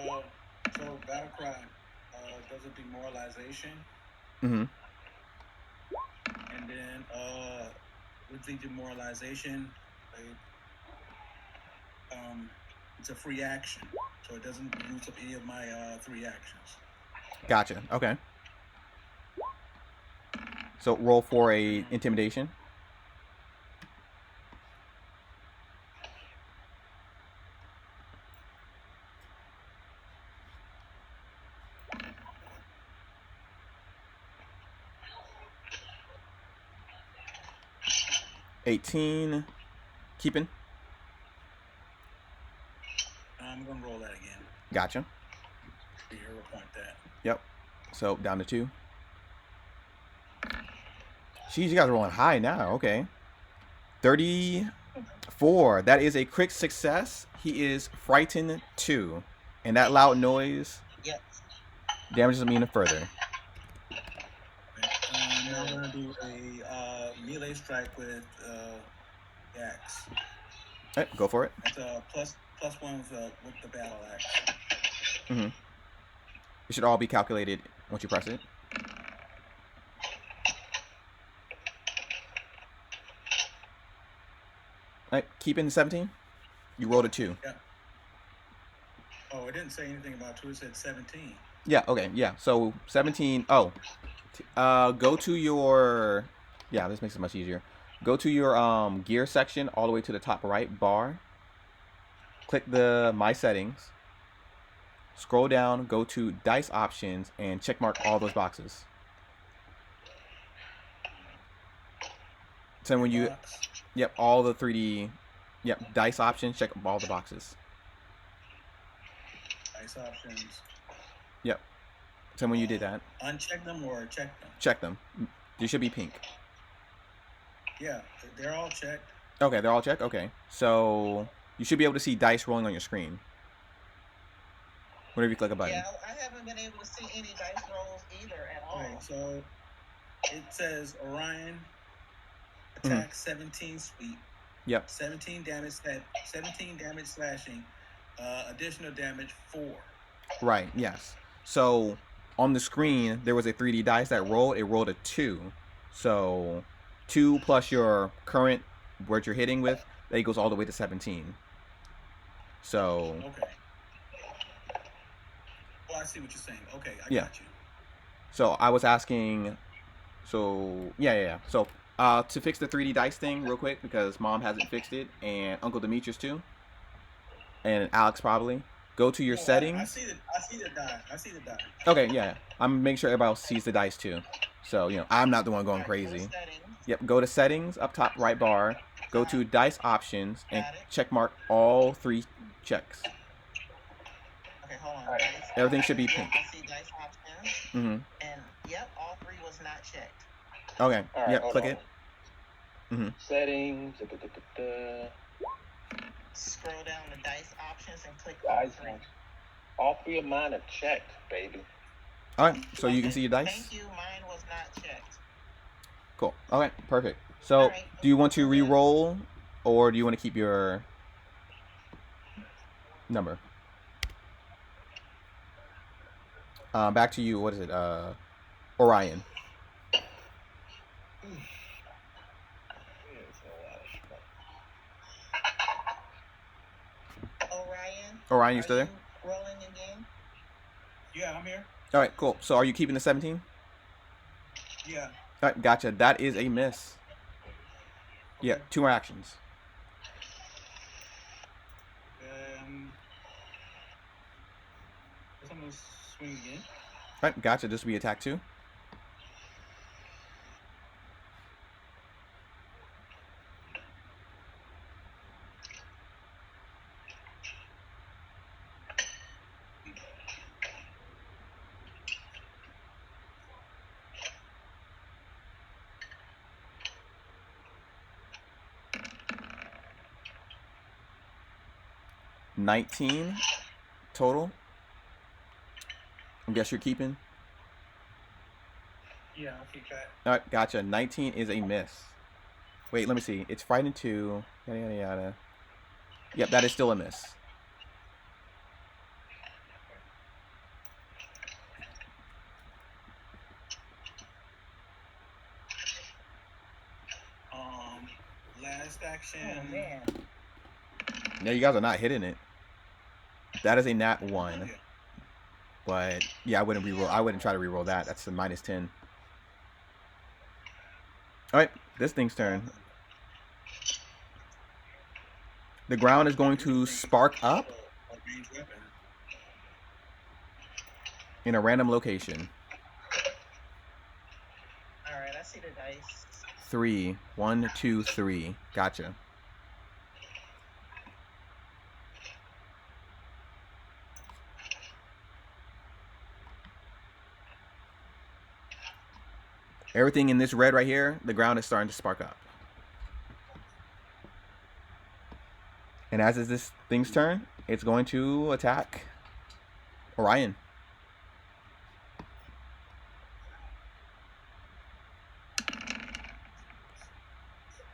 So Battlecry does a demoralization, Mm-hmm. and then with the demoralization, it, it's a free action, so it doesn't use up any of my 3 actions. Gotcha. Okay. So roll for a Mm. intimidation. $18. Keeping. I'm gonna roll that again. Gotcha. The hero point that. Yep. So down to 2. Jeez, you guys are rolling high now. Okay. 34. That is a crit success. He is frightened 2. And that loud noise Yes. damages him even further. Now I'm gonna do a melee strike with the axe. All right, go for it. It's a +1 with the battle axe. Mm-hmm. It should all be calculated once you press it. All right, keep in 17. You rolled a 2. Yeah. Oh, it didn't say anything about 2. It said 17. Yeah. Okay. Yeah. So 17. Oh, go to your. Yeah, this makes it much easier. Go to your gear section all the way to the top right bar. Click the My Settings. Scroll down, go to Dice Options, and check mark all those boxes. So when you, yep, all the 3D, yep, Dice Options, check all the boxes. Dice options. Yep. So when you did that, uncheck them or check them? Check them. They should be pink. Yeah, they're all checked. Okay, they're all checked? Okay. So you should be able to see dice rolling on your screen whenever you click a button. Yeah, I haven't been able to see any dice rolls either at all. Okay, so it says Orion attack 17 sweep. Yep. 17 damage slashing. Additional damage 4. Right. Yes. So on the screen there was a 3D dice that rolled. It rolled a 2. So 2 plus your current what you're hitting with, that equals all the way to 17. So. Okay. Oh, I see what you're saying. Okay, I got you. So I was asking. So yeah. So to fix the 3D dice thing real quick, because Mom hasn't fixed it and Uncle Demetrius too, and Alex probably. Go to your settings. I see the die. Okay, yeah. I'm making sure everybody else sees the dice too. So, I'm not the one going crazy. Yep, go to settings, up top right bar. Go to dice options and check mark all 3 checks. Okay, hold on. Dice Everything should be pink. I see dice options. Mm-hmm. And, yep, all 3 was not checked. Okay, right, yep, click it. Mm-hmm. Settings. Scroll down to dice options and click all 3. All 3 of mine are checked, baby. All right, so you can see your dice. Thank you. Mine was not checked. Cool. Okay, perfect. So, do you want to re-roll, or do you want to keep your number? Back to you. What is it? Orion. Orion, you still there? Rolling again? Yeah, I'm here. All right, cool. So are you keeping the 17? Yeah. All right, gotcha. That is a miss. Okay. Yeah, 2 more actions. I'm gonna swing again. All right, gotcha. This will be attack 2. $19 total. I guess you're keeping. Yeah, I'll keep that. All right, gotcha. 19 is a miss. Wait, let me see. It's frightened 2. Yada yada yada. Yep, that is still a miss. first action. Oh man. No, you guys are not hitting it. That is a nat 1. But yeah, I wouldn't reroll. I wouldn't try to reroll that. That's a -10. All right, this thing's turn. The ground is going to spark up A ranged weapon. in a random location. All right, I see the dice. 3. 1, 2, 3. Gotcha. Everything in this red right here, the ground is starting to spark up. And as is this thing's turn, it's going to attack Orion.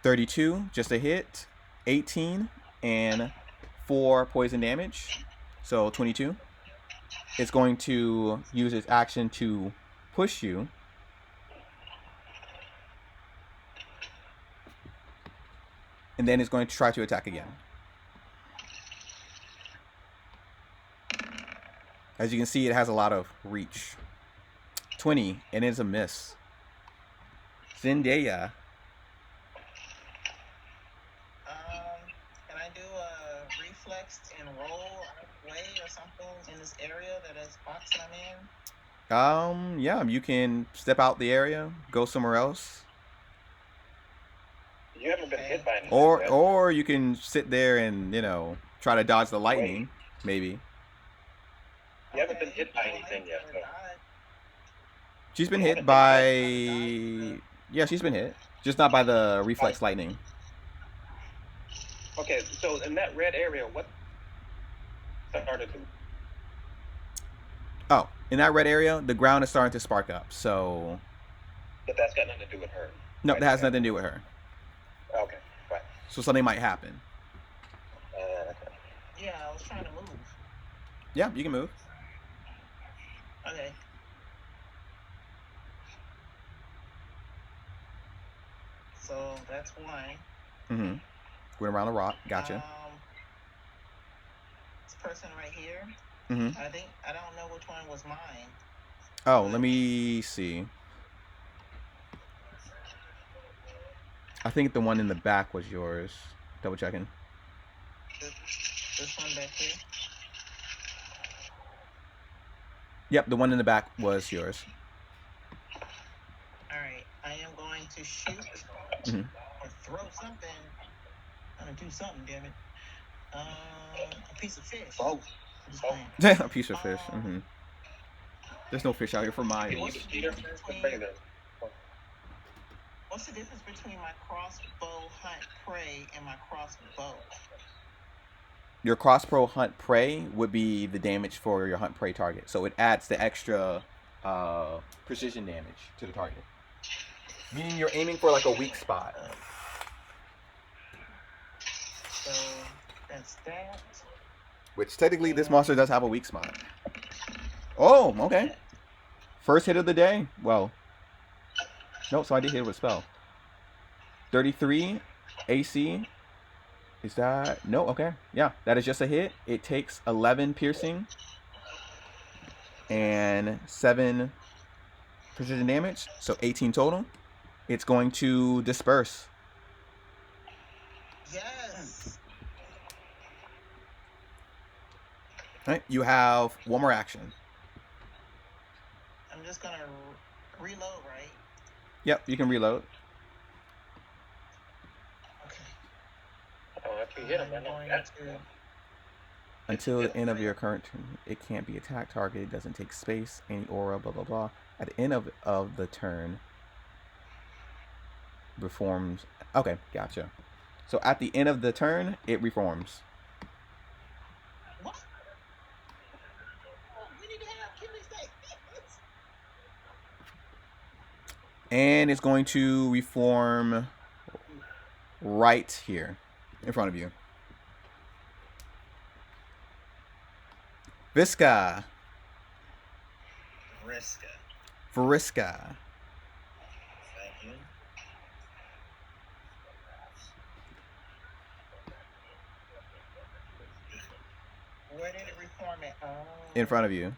$32, just a hit. 18 and 4 poison damage. So 22. It's going to use its action to push you. And then it's going to try to attack again. As you can see, it has a lot of reach. 20, and it's a miss. Zendaya. Can I do a reflex and roll away or something in this area that is box I'm in? Yeah, you can step out the area, go somewhere else. You haven't been hit by anything. Or you can sit there and, try to dodge the lightning, maybe. You haven't been hit by anything yet, though. She's been hit by... Yeah, she's been hit. Just not by the reflex lightning. Okay, so in that red area, what started to... Oh, in that red area, the ground is starting to spark up, so... But that's got nothing to do with her. No, right? that has nothing to do with her. Okay, right. So something might happen. Okay. Yeah, I was trying to move. Yeah, you can move. Okay. So that's one. Mm-hmm. Went around the rock. Gotcha. This person right here. Mm-hmm. I don't know which one was mine. Oh, let me see. I think the one in the back was yours. Double checking. This one back here. Yep, the one in the back was yours. All right, I am going to shoot or throw something. I'm gonna do something, damn it. A piece of fish. Oh. Just playing. A piece of fish. Mm-hmm. There's no fish out here for mine. What's the difference between my crossbow hunt prey and my crossbow? Your crossbow hunt prey would be the damage for your hunt prey target. So it adds the extra precision damage to the target. Meaning you're aiming for like a weak spot. So that's that. Which technically this monster does have a weak spot. Oh, okay. First hit of the day. Well, no, so I did hit with a spell. 33 AC. Is that... No, okay. Yeah, that is just a hit. It takes 11 piercing and 7 precision damage. So 18 total. It's going to disperse. Yes. All right, you have one more action. I'm just gonna reload, right? Yep, you can reload. Okay. If you hit him, I'm going that's to. Until the end of your current turn, it can't be attacked. Target. It doesn't take space, any aura, blah, blah, blah. At the end of the turn, reforms. Okay, gotcha. So at the end of the turn, it reforms. What? We need to have Achilles Day. And it's going to reform right here in front of you. Visca. Vriska. Thank you. Where did it reform it? Oh. In front of you.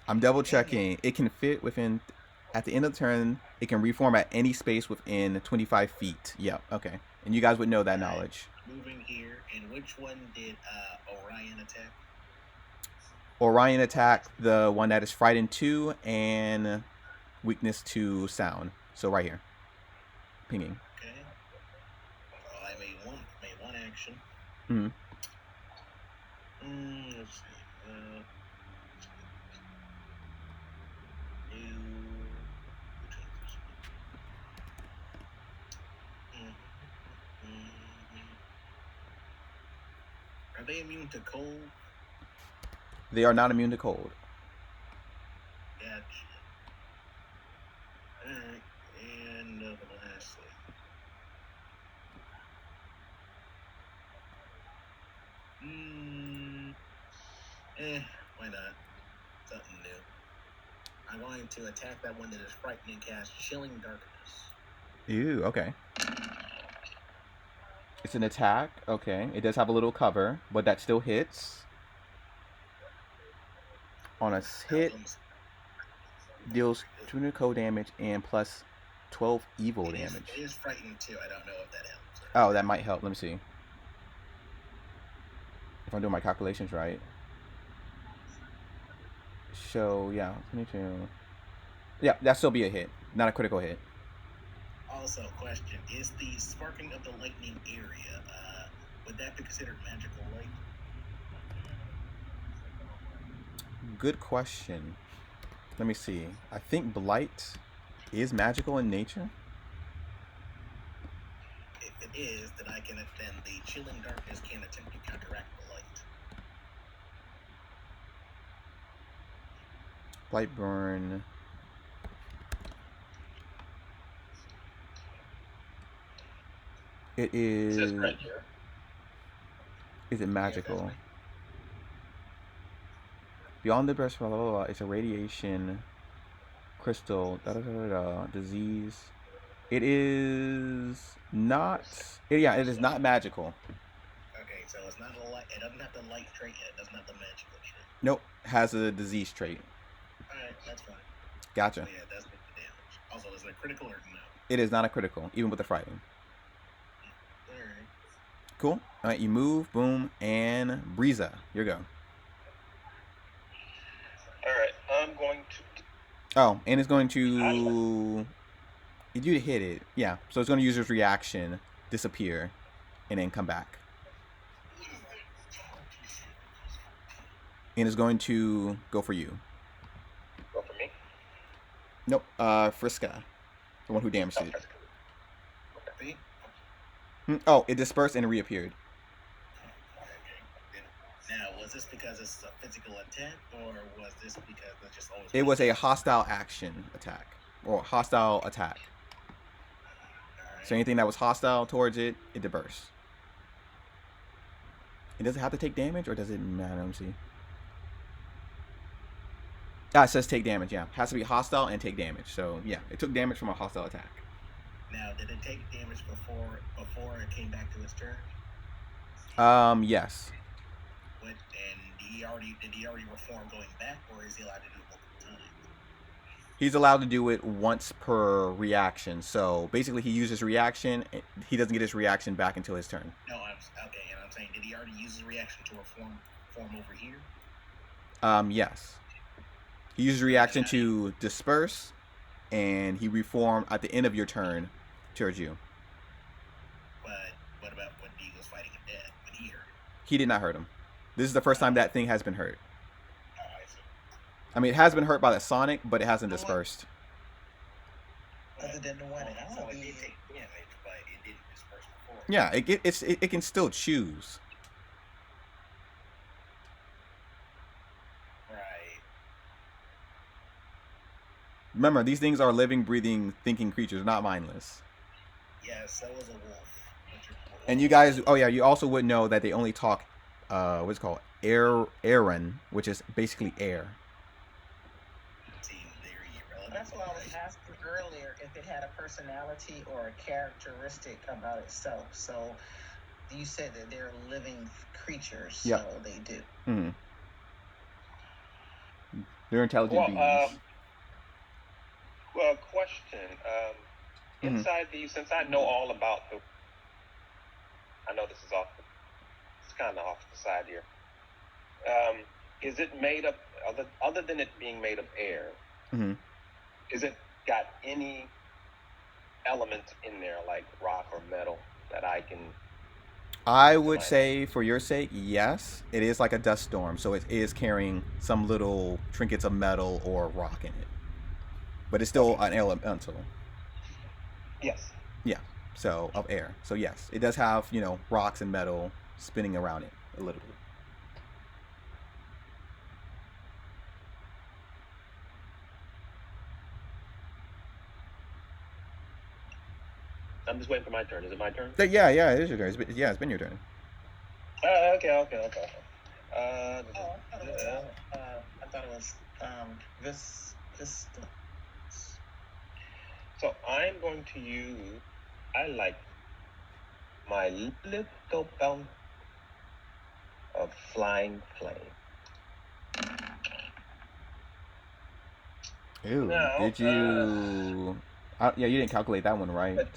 I'm double checking. It can fit within. At the end of the turn, it can reform at any space within 25 feet. Yep. Okay. And you guys would know that knowledge. Moving here, and which one did Orion attack? Orion attacked the one that is frightened 2 and weakness to sound. So right here. Pinging. Okay. Well, I made one action. Mm-hmm. Let's see. Are they immune to cold? They are not immune to cold. Gotcha. Alright, and lastly. Why not? Something new. I'm going to attack that one that is frightened and cast Chilling Darkness. Ew, okay. It's an attack. Okay. It does have a little cover, but that still hits. On a hit, deals 200 cold damage and plus 12 evil damage. It is frightened too. I don't know if that helps. Oh, that might help. Let me see. If I'm doing my calculations right. So, yeah. 22. Yeah, that still be a hit. Not a critical hit. Also, question. Is the sparking of the lightning area, would that be considered magical light? Good question. Let me see. I think blight is magical in nature. If it is, then the Chilling Darkness can attempt to counteract the light. Blight burn. It is. It says right here. Is it magical? Beyond the burst, blah, blah, blah, it's a radiation crystal. Disease. It is not. Yeah, it is not magical. Okay, so it's not a light. It doesn't have the light trait yet. It doesn't have the magical trait. Nope, has a disease trait. Alright, that's fine. Gotcha. So yeah, that's the damage. Also, is it a critical or no? It is not a critical, even with the frighten. Alright. Cool. Alright, you move, boom, and Breeza, your go. Alright, I'm going to. Oh, and it's going to. If you hit it, yeah. So it's going to use its reaction, disappear, and then come back. And it's going to go for you. Go for me? Nope. Friska, the one who damaged it. Okay. Oh, it dispersed and reappeared. Now, was this because it's a physical attack, or was this because it's just always... It was a hostile action attack, or hostile attack. Right. So anything that was hostile towards it, it dispersed. It doesn't have to take damage, or does it matter? Let me see. Ah, it says take damage, yeah. Has to be hostile and take damage. So, yeah, it took damage from a hostile attack. Now, did it take damage before it came back to its turn? Yes. And did he already reform going back, or is he allowed to do it multiple times? He's allowed to do it once per reaction. So basically, he uses reaction. He doesn't get his reaction back until his turn. No, and I'm saying, did he already use his reaction to reform over here? Yes. He uses reaction to disperse, and he reformed at the end of your turn towards you. But what about when he was fighting him dead? When he hurt him? He did not hurt him. This is the first time that thing has been hurt. Oh, I see. I mean, it has been hurt by the Sonic, but it hasn't dispersed. Other than the one that so it did take damage, but it didn't disperse before. Yeah, it can still choose. Right. Remember, these things are living, breathing, thinking creatures, not mindless. Yes, that was a wolf. And you guys, oh yeah, you also would know that they only talk, what's it called? Aaron, which is basically air. That's why I was asking earlier if it had a personality or a characteristic about itself. So you said that they're living creatures, Yep. so they do. Mm-hmm. They're intelligent beings. Well, question. Inside these, since I know all about I know this is it's kind of off the side here. Is it made of, other than it being made of air, is it got any elements in there like rock or metal that I can... I would say, for your sake, yes. It is like a dust storm, so it is carrying some little trinkets of metal or rock in it. But it's still an elemental. Yes. Yeah, so of air. So yes, it does have, rocks and metal spinning around it a little bit. I'm just waiting for my turn. Is it my turn? Yeah, it is your turn. It's been your turn. Okay. I thought it was this. So I'm going to use... I like my little bound of flying flame. Ew. Now, did you... yeah, you didn't calculate that one right.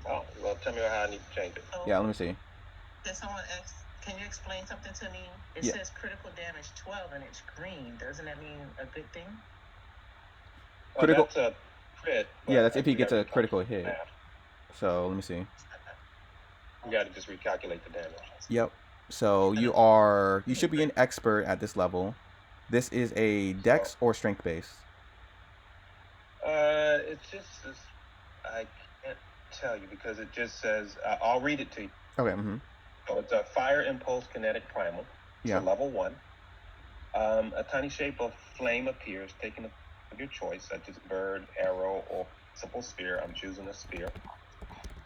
Oh, well, tell me how I need to change it. Yeah, let me see. Did someone can you explain something to me? It says critical damage 12 and it's green. Doesn't that mean a good thing? Critical... That's a crit. Yeah, that's if he gets a critical hit. So, let me see. You got to just recalculate the damage. Yep. So, you should be an expert at this level. This is a dex or strength base? It's just... I can't tell you because it just says... I'll read it to you. Okay, So it's a fire impulse kinetic primal. It's a level 1. A tiny shape of flame appears, taking of your choice, such as bird, arrow, or simple spear. I'm choosing a spear.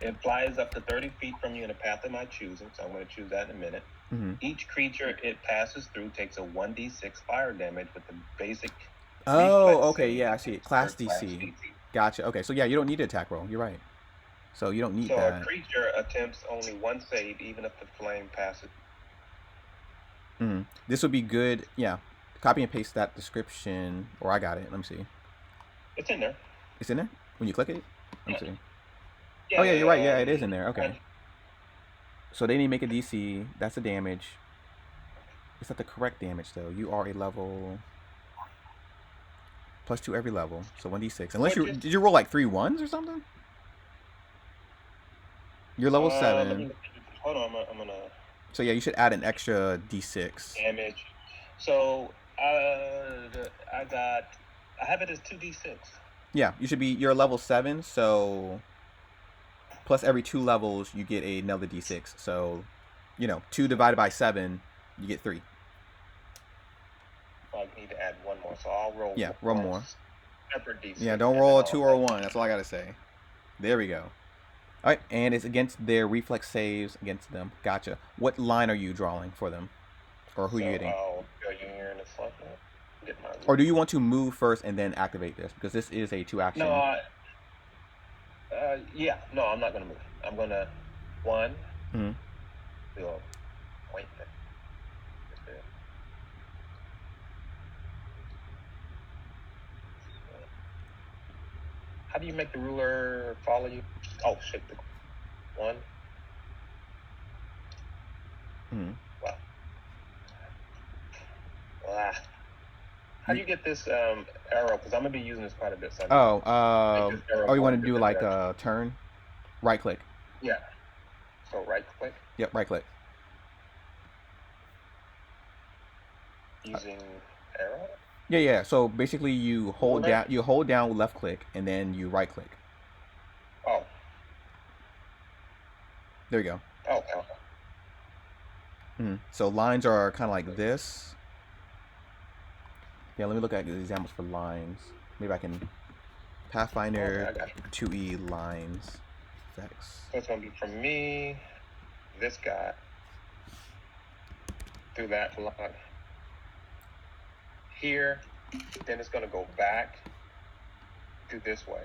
It flies up to 30 feet from you in a path of my choosing, so I'm going to choose that in a minute. Each creature it passes through takes a 1d6 fire damage with the basic... Oh, okay, yeah, I see it. Class DC. Gotcha. Okay, so yeah, you don't need to attack roll. You're right. So you don't need that. So a creature attempts only one save, even if the flame passes. This would be good. Yeah, copy and paste that description. Or I got it. Let me see. It's in there. It's in there when you click it. Let me see. Yeah, oh yeah, you're right. Yeah, it is in there. Okay. So they need to make a DC. That's the damage. It's not the correct damage though. You are a level +2 every level, so 1d6. Unless did you roll like 3 1s or something? You're level 7. Hold on, I'm gonna. So yeah, you should add an extra d6. Damage. So I have it as 2d6. Yeah, you're level 7, so plus every 2 levels you get another d6. So, 2 divided by 7, you get 3. I need to add 1 more, so I'll roll. Yeah, roll more. Separate d6. Yeah, don't roll a 2 or a 1. That's all I gotta say. There we go. All right, and it's against their reflex saves against them. Gotcha. What line are you drawing for them, or who are you hitting? I'll go here in a second. Get my. Or do you want to move first and then activate this because this is a 2-action? No. Yeah. No, I'm not gonna move. I'm gonna 1. Do a point. How do you make the ruler follow you? Oh, shit. 1. Wow. How do you get this arrow? Because I'm going to be using this quite a bit. So you want to do like a turn? Right click. Yeah. So right click? Yep, right click. Using arrow? Yeah. So basically you hold down left click and then you right click. Oh. There you go. Oh. So lines are kind of like this. Yeah, let me look at the examples for lines. Maybe I can Pathfinder 2E lines effects. So it's going to be from me, this guy, through that line. Here, then it's going to go back to this way,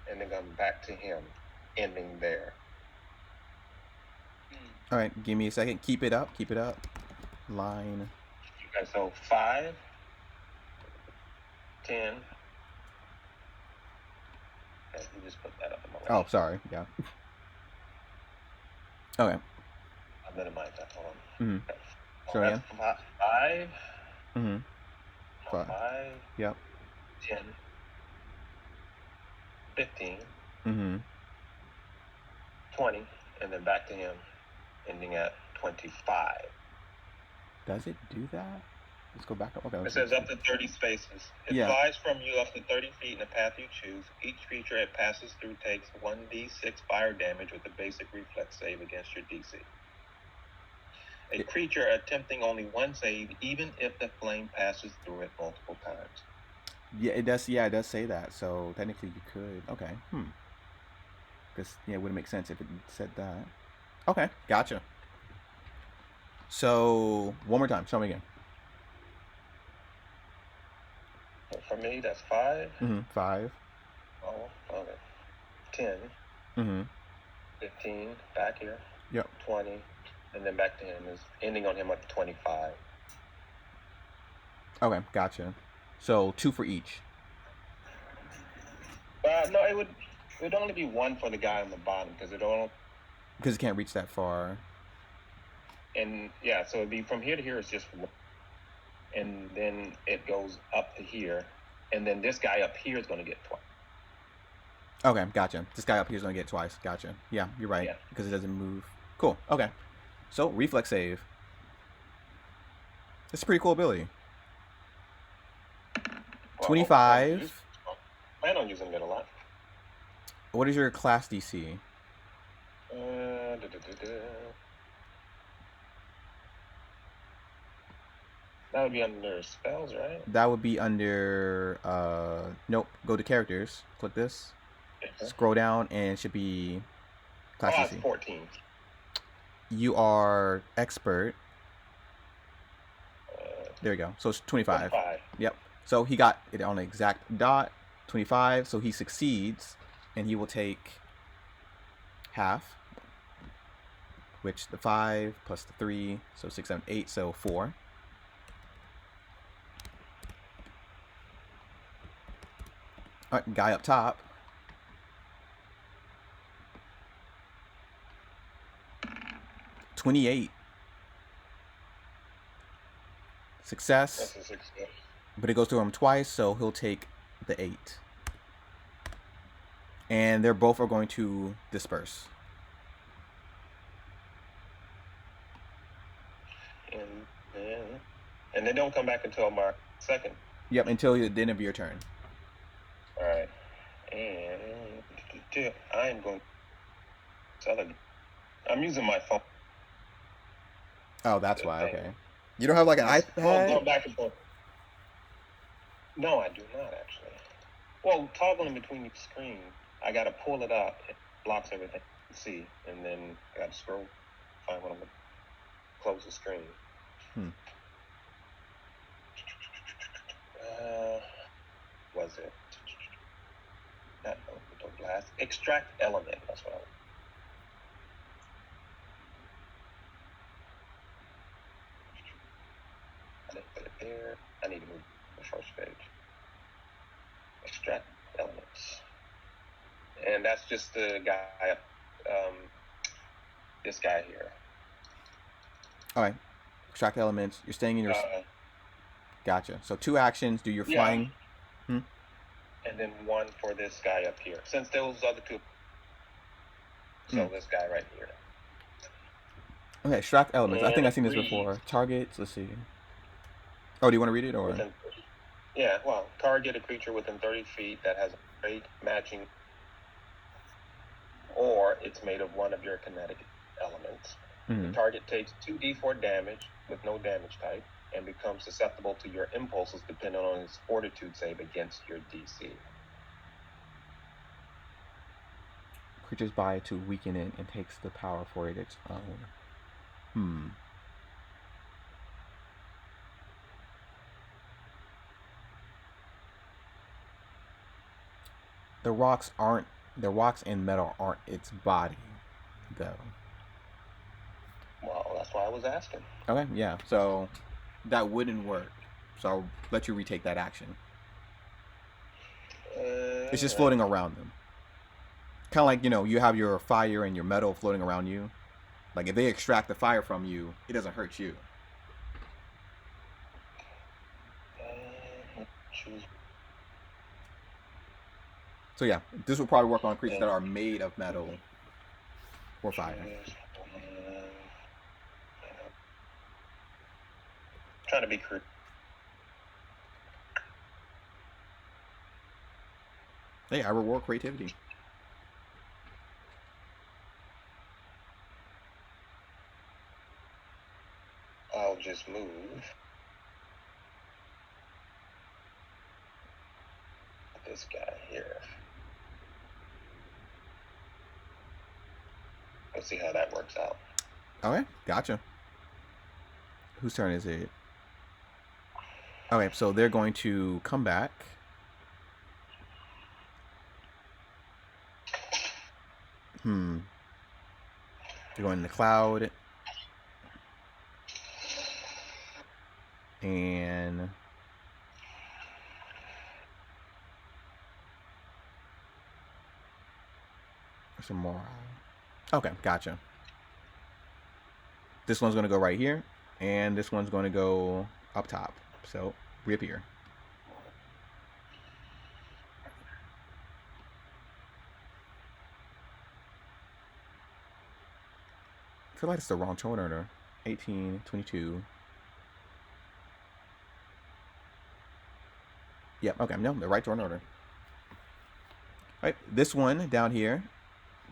and then come back to him, ending there. All right, give me a second. Keep it up. Keep it up. Line. Okay, so 5, 10. Okay, you just put that up in my way. Oh, sorry. Yeah. Okay. I minimize that. Hold on. Mm-hmm. Okay. So That's yeah. 5. Mm-hmm. 5. Yep. 10. 15. Mm-hmm. 20. And then back to him, ending at 25. Does it do that? Let's go back up. Okay. It says up to 30 spaces. It flies from you up to 30 feet in the path you choose. Each creature it passes through takes 1d6 fire damage with a basic reflex save against your DC. A creature attempting only one save, even if the flame passes through it multiple times. Yeah, it does. Yeah, it does say that. So technically, you could. Okay. Because yeah, it would make sense if it said that. Okay, gotcha. So one more time. Show me again. For me, that's 5. 5. Oh, okay. 10. 15. Back here. Yep. 20. And then back to him is ending on him at 25. Okay, gotcha. So 2 for each. No, it would only be 1 for the guy on the bottom because it can't reach that far. And yeah, so it'd be from here to here is just 1, and then it goes up to here, and then this guy up here is going to get twice. Okay, gotcha. This guy up here is going to get twice. Gotcha. Yeah, you're right. Yeah. Because it doesn't move. Cool. Okay. So reflex save. It's a pretty cool ability. 25. I plan on using it a lot. What is your class DC? That would be under spells, right? That would be under nope. Go to characters. Click this. Okay. Scroll down and it should be class DC. It's 14. You are expert. There you go. So it's 25. Yep. So he got it on the exact dot. 25. So he succeeds, and he will take half. Which the 5 plus the 3, so 6, 7, 8, so 4. All right, guy up top. $28. Success. That's a success. But it goes through him twice, so he'll take the 8. And they're both are going to disperse. And they don't come back until March 2nd. Yep, until the end of your turn. All right. And I'm going to... I'm using my phone. Oh, that's why. Okay. You don't have like an iPad? Well, go back and forth. No, I do not actually. Well, toggling between each screen, I got to pull it up. It blocks everything you see, and then I got to scroll, find what I'm going to close the screen. Was it? Not glass. Extract element. That's what I didn't put it there. I need to move the first page. Extract elements. And that's just the guy, this guy here. All right. Extract elements. You're staying in your... Gotcha. So 2 actions. Do your flying... And then 1 for this guy up here. Since those other 2... So this guy right here. Okay, extract elements. And I think I've seen this before. Targets. Let's see. Oh, do you want to read it? Or? Target a creature within 30 feet that has a trait matching, or it's made of one of your kinetic elements. The target takes 2d4 damage with no damage type and becomes susceptible to your impulses depending on its fortitude save against your DC. Creatures buy it to weaken it and takes the power for it its own. The rocks and metal aren't its body, though. why I was asking. Okay, yeah. So that wouldn't work. So I'll let you retake that action. It's just floating around them. Kind of like, you have your fire and your metal floating around you. Like, if they extract the fire from you, it doesn't hurt you. So yeah, this would probably work on creatures that are made of metal or fire. Trying to be crude. Hey, I reward creativity. I'll just move. This guy here. Let's see how that works out. Okay, gotcha. Whose turn is it? Okay, so they're going to come back. They're going in the cloud. And some more. Okay, gotcha. This one's going to go right here. And this one's going to go up top. So, reappear. I feel like it's the wrong turn order. 18, 22. Yep, okay, no, the right turn order. All right, this one down here,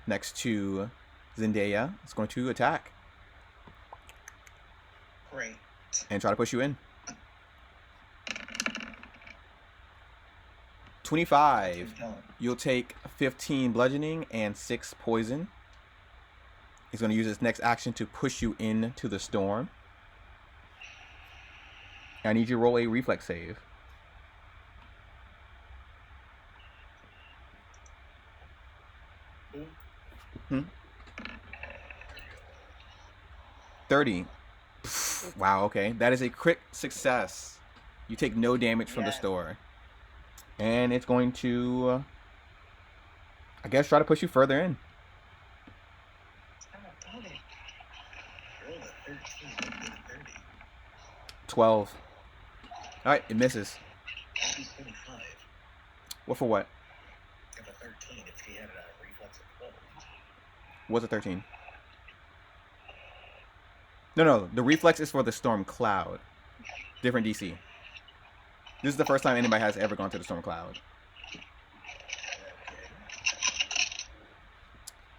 next to Zendaya, is going to attack. Great. And try to push you in. 25. You'll take 15 bludgeoning and 6 poison. He's going to use his next action to push you into the storm. I need you to roll a reflex save. Hmm? 30. Wow, okay. That is a crit success. You take no damage from the store. And it's going to, I guess, try to push you further in. 12. Alright, it misses. What for what? If a 13, if she had a reflex of 12. What's a 13? No, the reflex is for the storm cloud. Different DC. This is the first time anybody has ever gone to the storm cloud.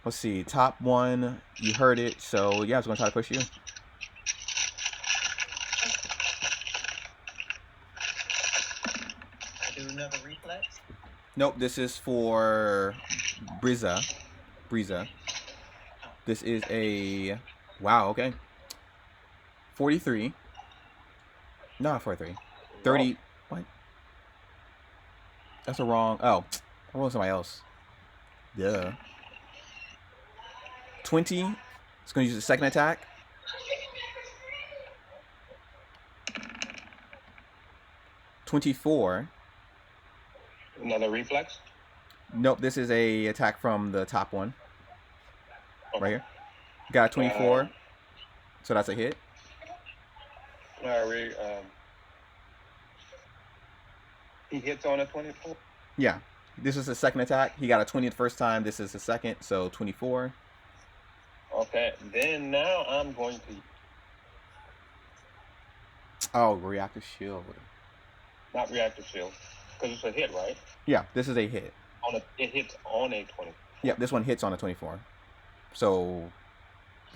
Let's see, top one, you heard it, so yeah, I was going to try to push you. Do another reflex? Nope, this is for Briza. This is a, wow, okay. 43. No, not 43. 30, what? That's a wrong, oh, I rolled somebody else. Yeah. 20. It's going to use the second attack. $24. Another reflex? Nope, this is a attack from the top one. Okay. Right here. Got a 24. So that's a hit. He hits on a 24? Yeah. This is the second attack. He got a 20 the first time. This is the second, so 24. Okay, then now I'm going to... Oh, reactive shield. Not reactive shield, because it's a hit, right? Yeah, this is a hit. It hits on a 20. Yeah, this one hits on a 24. So,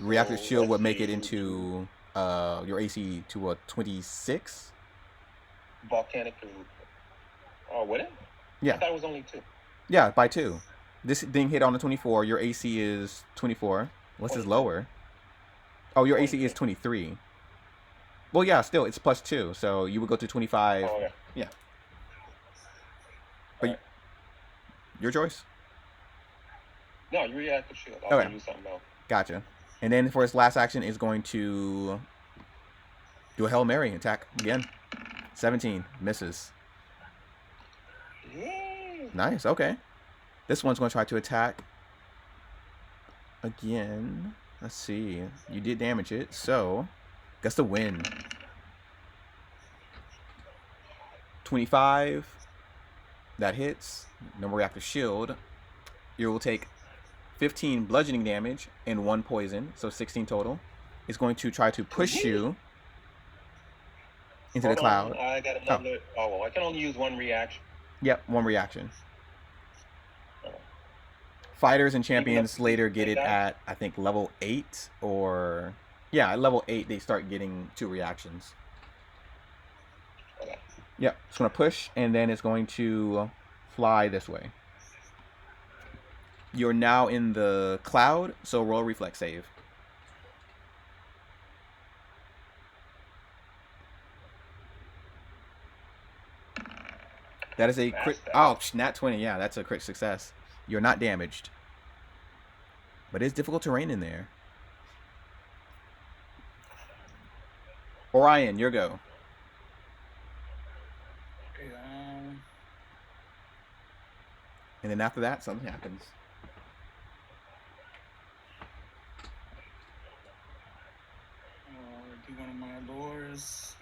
reactive shield would make it into your AC to a 26. Volcanic. Oh, would it? Yeah. I thought it was only 2. Yeah, by 2. This thing hit on the 24. Your AC is 24. What's his lower? Oh, your AC is 23. Well, yeah, still, it's plus 2. So you would go to 25. Oh, yeah. Yeah. But your choice. No, you reactive shield. I'll do something else. Gotcha. And then for his last action is going to do a Hail Mary attack again. 17 misses. Yay. Nice. Okay. This one's going to try to attack again. Let's see. You did damage it, so gets the win. 25. That hits. No reactive shield. You will take 15 bludgeoning damage and 1 poison, so 16 total. It's going to try to push you into the cloud. I got another. Oh, well, I can only use 1 reaction. Yep, 1 reaction. Fighters and champions later get it at, I think, level 8 or... Yeah, at level 8 they start getting 2 reactions. Okay. Yep, it's going to push, and then it's going to fly this way. You're now in the cloud, so roll a reflex save. That is a crit. Oh, nat 20. Yeah, that's a crit success. You're not damaged. But it's difficult terrain in there. Orion, your go. Okay, And then after that, something happens. do one of my lures.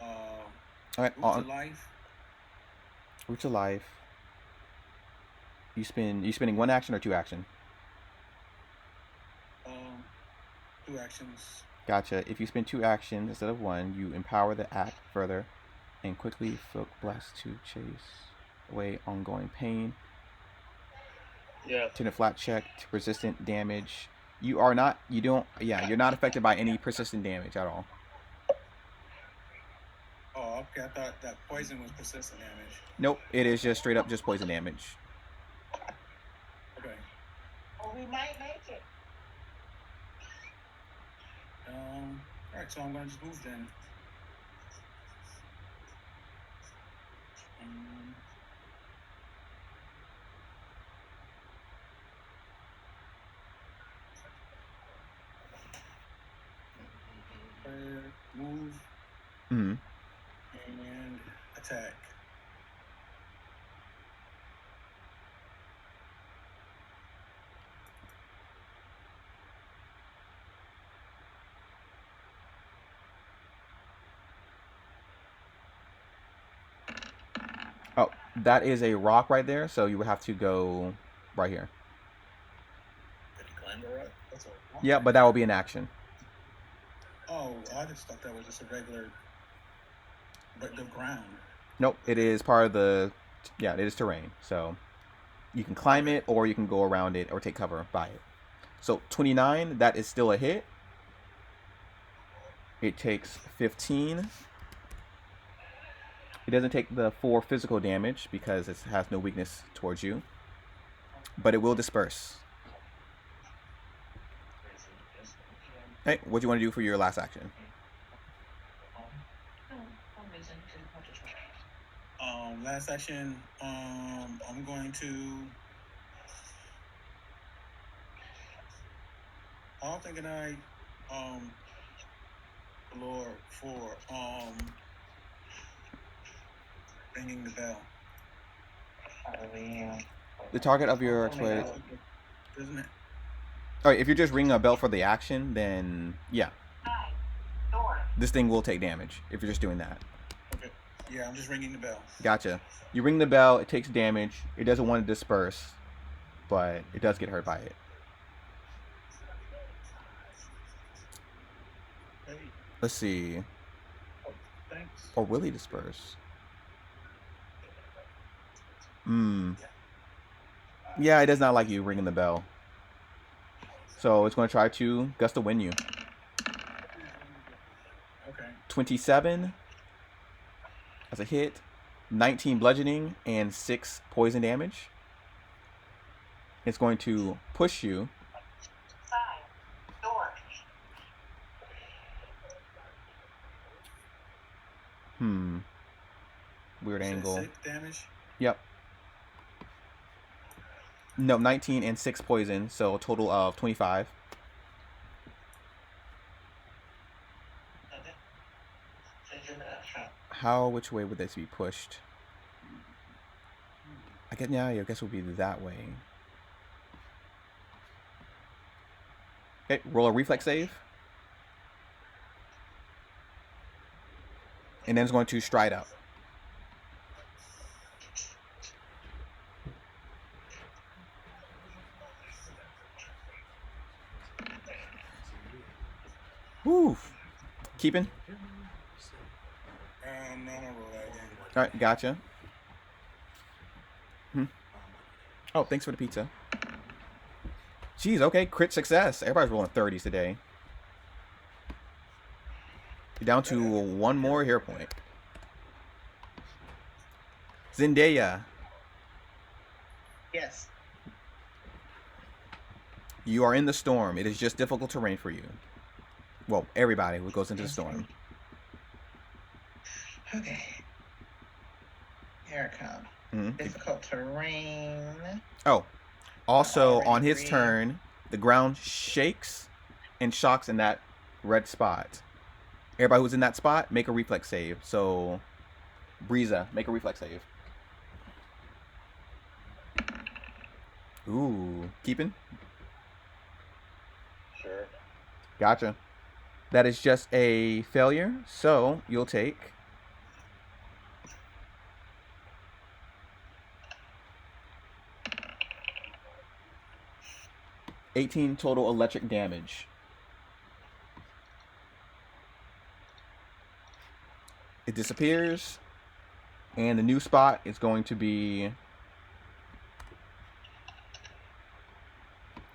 All right, Root to life. Root to life. You spending 1 action or 2 action? 2 actions. Gotcha. If you spend 2 actions instead of 1, you empower the act further and quickly flick blast to chase away ongoing pain. Yeah. Turn a flat check to persistent damage. You're not affected by any persistent damage at all. Oh, okay. I thought that poison was persistent damage. Nope, it is just straight up just poison damage. Okay. Well, we might make it. Alright, so I'm gonna just move then. Move. Mm-hmm. And attack. Oh, that is a rock right there, so you would have to go right here. Did he climb the rock? That's a rock. Yeah, but that will be an action. Oh, I just thought that was just a regular, but the ground. Nope, it is part of the, it is terrain. So you can climb it or you can go around it or take cover by it. So 29, that is still a hit. It takes 15. It doesn't take the 4 physical damage because it has no weakness towards you. But it will disperse. Hey, what do you want to do for your last action? Last action, I'm going to... I'm thinking Lord for ringing the bell. The target of your Doesn't it? All right, if you're just ringing a bell for the action, then yeah. This thing will take damage if you're just doing that. Okay. Yeah, I'm just ringing the bell. Gotcha. You ring the bell, it takes damage. It doesn't want to disperse, but it does get hurt by it. Hey. Let's see. Oh, thanks. Or will he disperse? Yeah, it does not like you ringing the bell. So it's going to try to gust to win you. Okay. 27 as a hit, 19 bludgeoning, and 6 poison damage. It's going to push you. Weird angle. 6 damage? Yep. No, 19 and 6 poison, so a total of 25. Which way would this be pushed? I guess it would be that way. Okay, roll a reflex save. And then it's going to stride up. Woo! Keeping? No, I'm gonna roll that again. Alright, gotcha. Oh, thanks for the pizza. Jeez, okay, crit success. Everybody's rolling 30s today. You're down to 1 more hero point. Zendaya. Yes. You are in the storm. It is just difficult terrain for you. Well, everybody who goes into the storm. Okay. Here it comes. Difficult terrain. Oh. Also, on his turn, the ground shakes and shocks in that red spot. Everybody who's in that spot, make a reflex save. So, Breeza, make a reflex save. Ooh. Keeping? Sure. Gotcha. That is just a failure, so you'll take... $18 total electric damage. It disappears, and the new spot is going to be...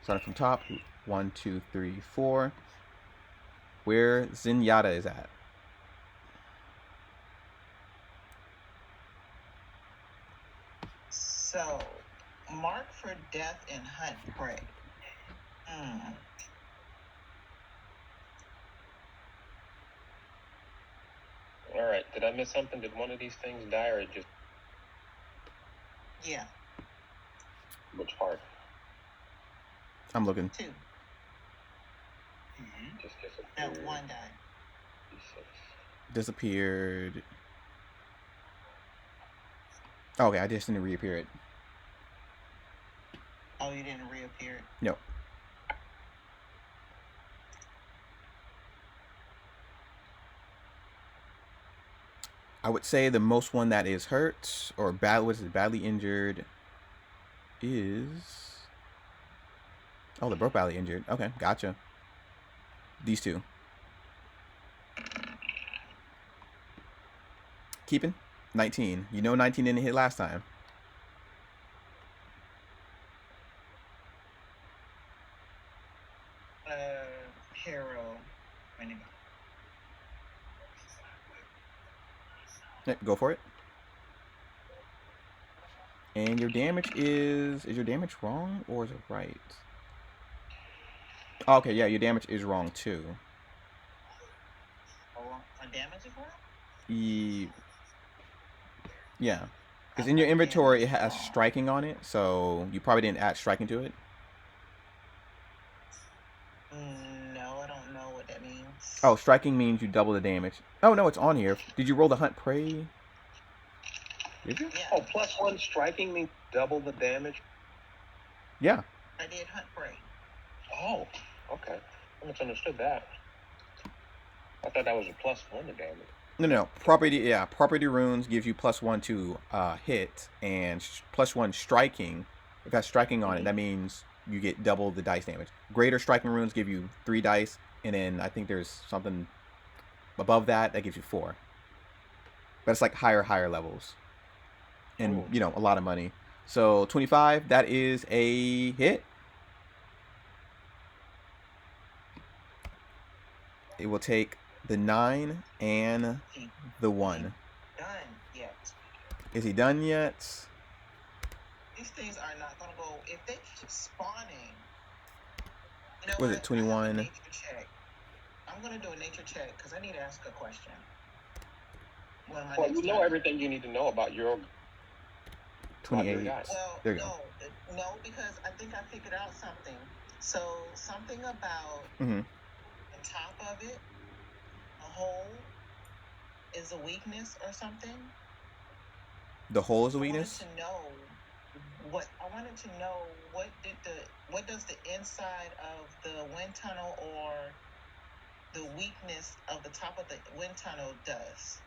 Starting from top, 1, 2, 3, 4. Where Zenyatta is at. So, mark for death and hunt prey. All right. Did I miss something? Did one of these things die, or just? Yeah. Which part? I'm looking. 2. Just disappeared. No, 1 died. Disappeared. Okay, I just didn't reappear it. Oh, you didn't reappear it? No. I would say the most one that is hurt or badly injured is... Oh, they're both badly injured. Okay, gotcha. These two. Keeping? 19. You know 19 didn't hit last time. Hero. Yeah, go for it. And your damage is your damage wrong or is it right? Oh, okay, yeah, your damage is wrong too. Oh, my damage is wrong? Yeah. Because in your inventory it has striking on it, so you probably didn't add striking to it. No, I don't know what that means. Oh, striking means you double the damage. Oh no, it's on here. Did you roll the hunt prey? Did you? Yeah. Oh, +1 striking means double the damage? Yeah. I did hunt prey. Oh, okay. I misunderstood that. I thought that was a +1 to damage. No. Property runes gives you +1 to hit, and +1 striking. If that's striking on it, that means you get double the dice damage. Greater striking runes give you 3 dice, and then I think there's something above that gives you 4. But it's like higher levels. And, a lot of money. So, 25, that is a hit. It will take the 9 and the 1. Done yet. Is he done yet? These things are not going to go... If they keep spawning... Was it 21? Nature check. I'm going to do a nature check because I need to ask a question. Well, you know everything you need to know about your... 28. Well, there you go. No, because I think I figured out something. So something about Mm-hmm. the top of it, a hole, is a weakness or something. The hole is a weakness? I wanted to know what does the inside of the wind tunnel or the weakness of the top of the wind tunnel does.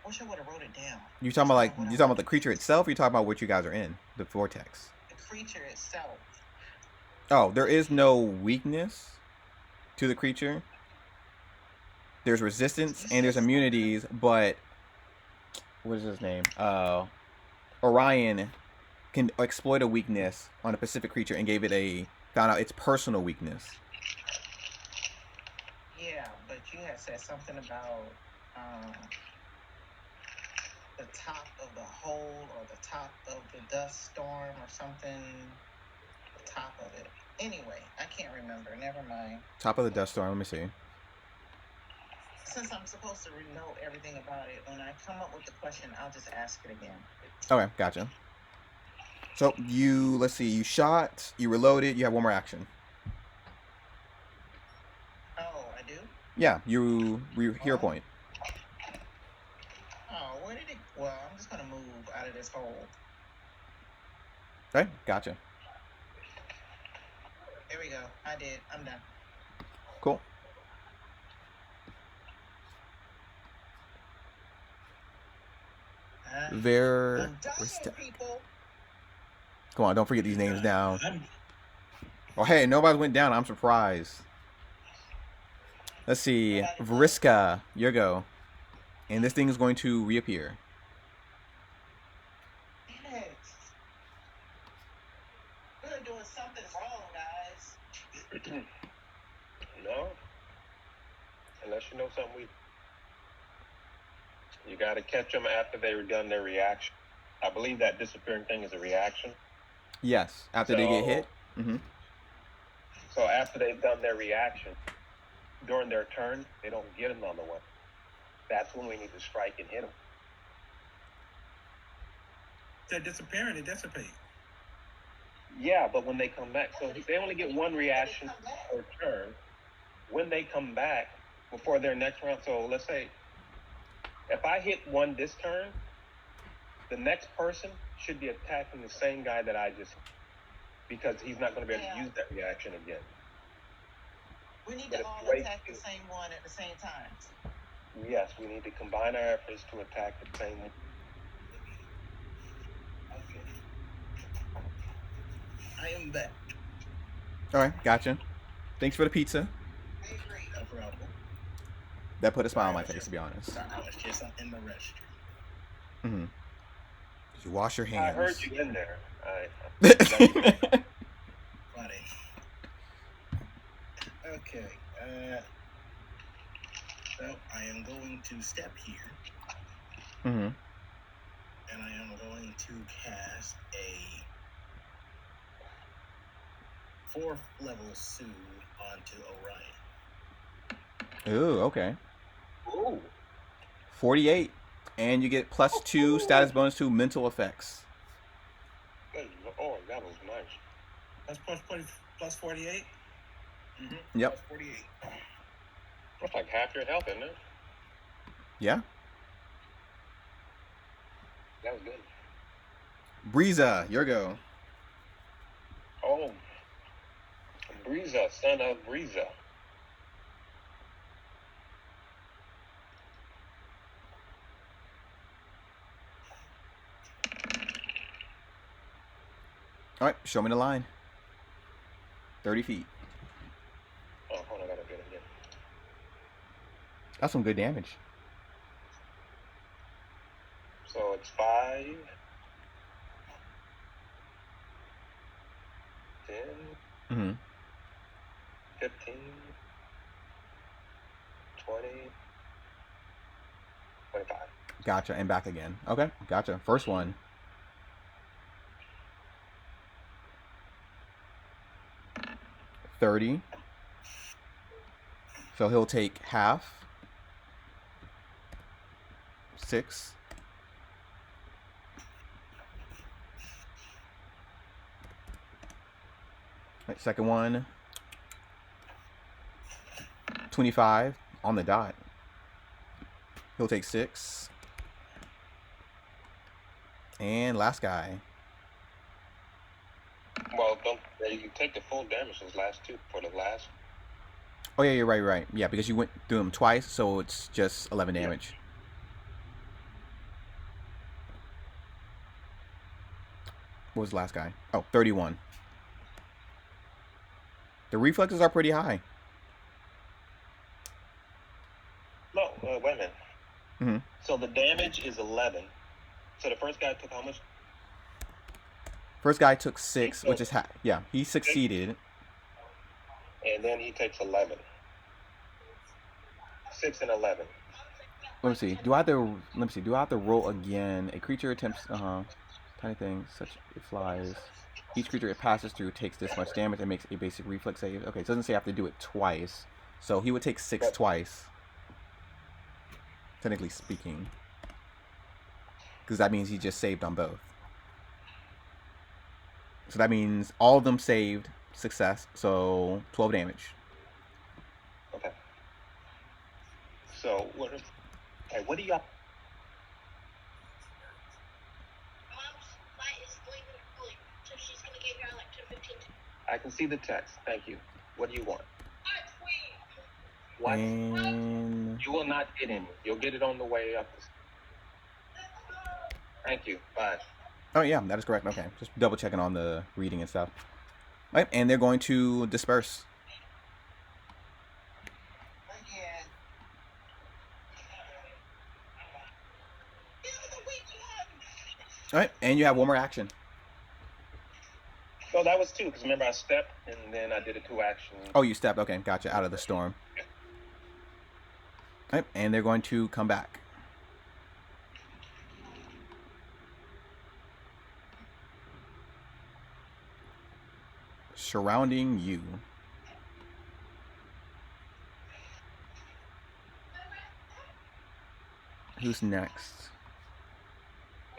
Wish I would have wrote it down. You talking about the creature itself, or you talking about what you guys are in? The vortex. The creature itself. Oh, there is no weakness to the creature. There's resistance and there's immunities, but what is his name? Orion can exploit a weakness on a specific creature and found out its personal weakness. Yeah, but you had said something about the top of the hole or the top of the dust storm or something. The top of it. Anyway, I can't remember. Never mind. Top of the dust storm. Let me see. Since I'm supposed to know everything about it, when I come up with the question, I'll just ask it again. Okay, gotcha. So let's see, you shot, you reloaded, you have one more action. Oh, I do? Yeah, you hero point. Oh, where did it? Well, I'm just gonna move out of this hole. Okay, gotcha. There we go. I did. I'm done. Cool. Very. People. Come on, don't forget these names down. Oh, hey, nobody went down. I'm surprised. Let's see. Vriska, your go. And this thing is going to reappear. Damn it. We're doing something wrong, guys. No. Unless you know something you got to catch them after they've done their reaction. I believe that disappearing thing is a reaction. Yes, after they get hit. Mm-hmm. So after they've done their reaction, during their turn, they don't get another one. That's when we need to strike and hit them. They're disappearing, they dissipate. Yeah, but when they come back, so they only get one reaction per turn. When they come back before their next round, so let's say if I hit one this turn, the next person should be attacking the same guy that I just hit, because he's not going to be able to use that reaction again. We need to all attack the same one at the same time. Yes, we need to combine our efforts to attack the same one. Okay. I am back. All right, gotcha. Thanks for the pizza. I agree. No problem. That put a smile on my face, to be honest. I was just in the restroom. Mm-hmm. Did you wash your hands? I heard you in there. Funny. Okay. So I am going to step here. Mm-hmm. And I am going to cast a 4th level Soothe onto Orion. Ooh, okay. Ooh. 48. And you get +2 status bonus to mental effects. Oh, that was nice. That's plus 48? Mm-hmm. Yep. Plus 48. That's like half your health, isn't it? Yeah. That was good. Breeza, your go. Oh. Breeza, son of Breeza. All right, show me the line. 30 feet. Oh, hold on, I gotta get it again. That's some good damage. So it's 5, 10, Mm-hmm. 15, 20, 25. Gotcha, and back again. Okay, gotcha. First one. $30. So he'll take half. 6. Right, second one. 25 on the dot. He'll take 6. And last guy. Well, don't you take the full damage those last two for the last? Oh yeah, you're right. Yeah, because you went through him twice, so it's just 11 damage. What was the last guy? Oh, 31. The reflexes are pretty high. No, wait a minute. Mm-hmm. So the damage is 11. So the first guy took how much? First guy took 6, which is yeah, he succeeded. And then he takes 11. 6 and 11. Let me see. Do I have to roll again? A creature attempts tiny thing, such it flies. Each creature it passes through takes this much damage and makes a basic reflex save. Okay, it doesn't say I have to do it twice. So he would take 6 twice. Technically speaking. Because that means he just saved on both. So that means all of them saved success. So 12 damage. Okay. So what do y'all? I can see the text. Thank you. What do you want? What? And You will not get any. You'll get it on the way up. Thank you. Bye. oh yeah, that is correct. Okay, just double checking on the reading and stuff. Right, and they're going to disperse. All right, and you have one more action. So that was 2, because remember I stepped and then I did a 2 action. Oh, you stepped. Okay, gotcha. Out of the storm. All right, and they're going to come back. Surrounding you. Who's next?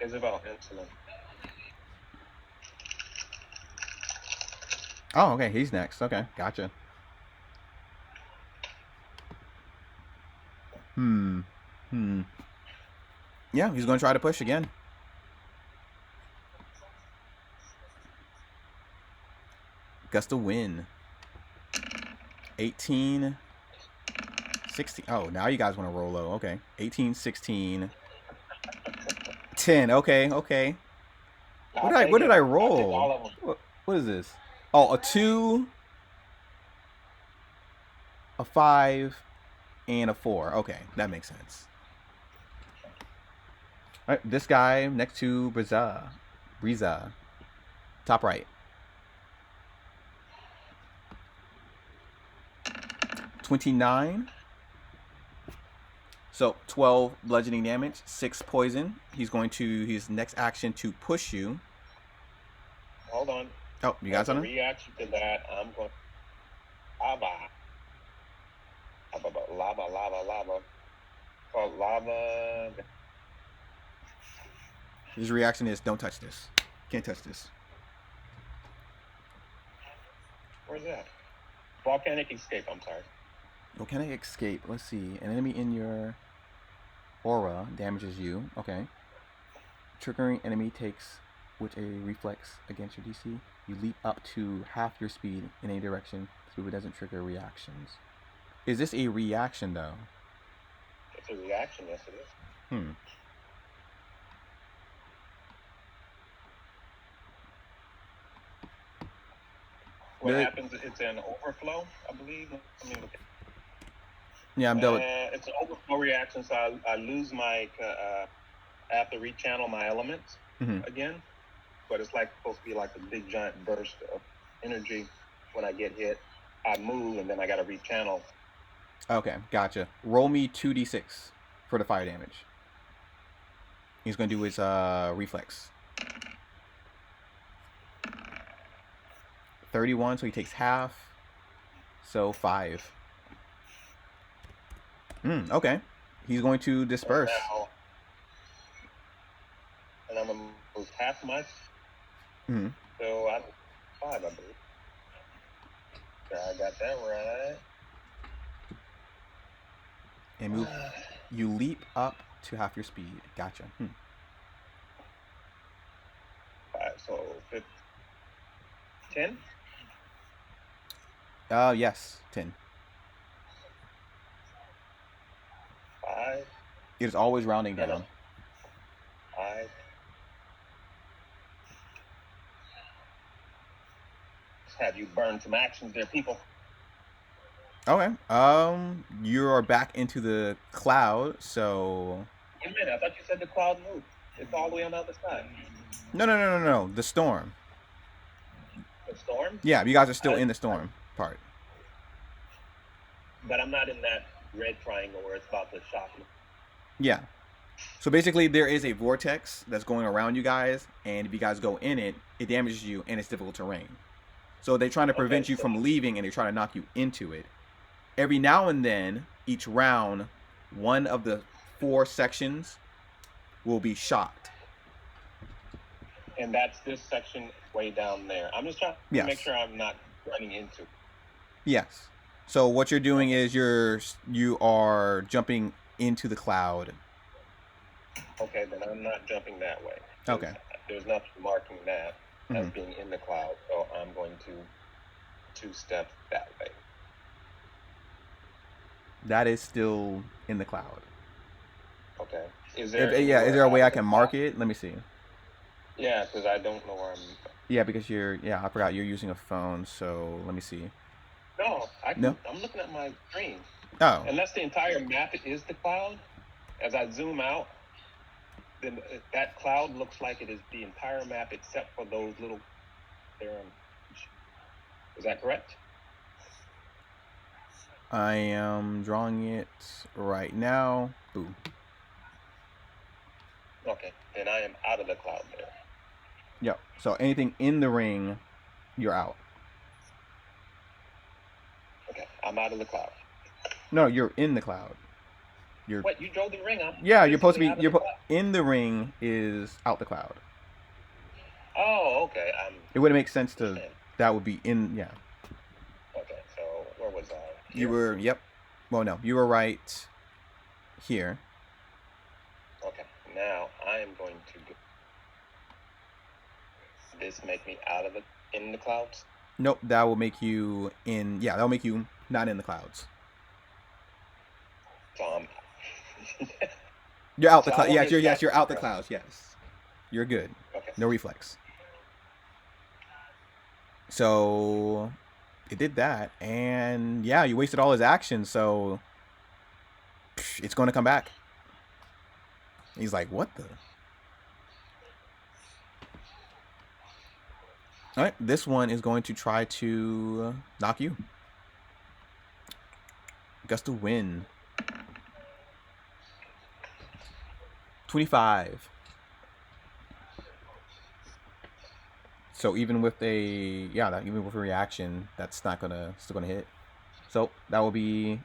Isabel, insolent. Oh, okay, he's next. Okay, gotcha. Yeah, he's going to try to push again. Gust of wind. 18, 16. Oh, now you guys want to roll low. Okay. 18, 16, 10. Okay. What did I roll? What is this? Oh, a 2, a 5, and a 4. Okay, that makes sense. All right, this guy next to Briza. Top right. 29. So 12 bludgeoning damage, 6 poison. He's going to his next action to push you. Hold on. Oh, you got something? Reaction to that, I'm going. Lava. Called lava. His reaction is, don't touch this. Can't touch this. Where's that? Volcanic escape, I'm sorry. Volcanic escape. Let's see. An enemy in your aura damages you. Okay. Triggering enemy takes with a reflex against your DC. You leap up to half your speed in any direction. So it doesn't trigger reactions. Is this a reaction though? It's a reaction, yes it is. What happens? It's an overflow, I believe. Yeah, I'm done. It's an overflow reaction, so I lose my. I have to rechannel my elements again, but it's like supposed to be like a big giant burst of energy. When I get hit, I move and then I got to rechannel. Okay, gotcha. Roll me 2d6 for the fire damage. He's gonna do his reflex. 31, so he takes half. So 5. Okay. He's going to disperse. And I'm gonna lose half my. So I'm 5, I believe. I got that right. And move. You leap up to half your speed. Gotcha. 5, so 10? Yes, 10. 5. It is always rounding No, down. no. 5. Let's have you burn some actions there, people. Okay. You are back into the cloud, so. Wait a minute, I thought you said the cloud moved. It's all the way on the other side. No. The storm. The storm? Yeah, you guys are still in the storm part. But I'm not in that red triangle where it's about to shock me. Yeah. So basically, there is a vortex that's going around you guys, and if you guys go in it, it damages you, and it's difficult terrain. So they're trying to prevent you from leaving, and they're trying to knock you into it. Every now and then, each round, one of the 4 sections will be shocked. And that's this section way down there. I'm just trying to make sure I'm not running into. Yes. So what you're doing is you are jumping into the cloud. Okay, then I'm not jumping that way. Okay. There's nothing marking that as being in the cloud, so I'm going to 2 steps that way. That is still in the cloud. Okay. Is there a way I can mark it? Let me see. Yeah, because I don't know where I'm. Yeah, because I forgot you're using a phone, so let me see. No, No? I'm looking at my screen. Oh. Unless the entire map is the cloud, as I zoom out, then that cloud looks like it is the entire map except for those little there. Is that correct? I am drawing it right now. Boom. Okay, then I am out of the cloud there. Yep. So anything in the ring, you're out. Okay, I'm out of the cloud. No, you're in the cloud. What, you drove the ring up? Yeah, you're supposed to be. In the ring is out the cloud. Oh, okay. It wouldn't make sense to. That would be in. Yeah. Okay, so where was I? Here? You were. Yep. Well, no, you were right here. Okay, now I am going to. This make me in the clouds? Nope, that will make you in. Yeah, that'll make you not in the clouds. So you're out the clouds. Yes, you're out the clouds. Yes, you're good. Okay. No reflex. So it did that, and yeah, you wasted all his action. So it's going to come back. He's like, what the? All right, this one is going to try to knock you. Gust of wind. 25. So even with a reaction, that's still gonna hit. So that will be.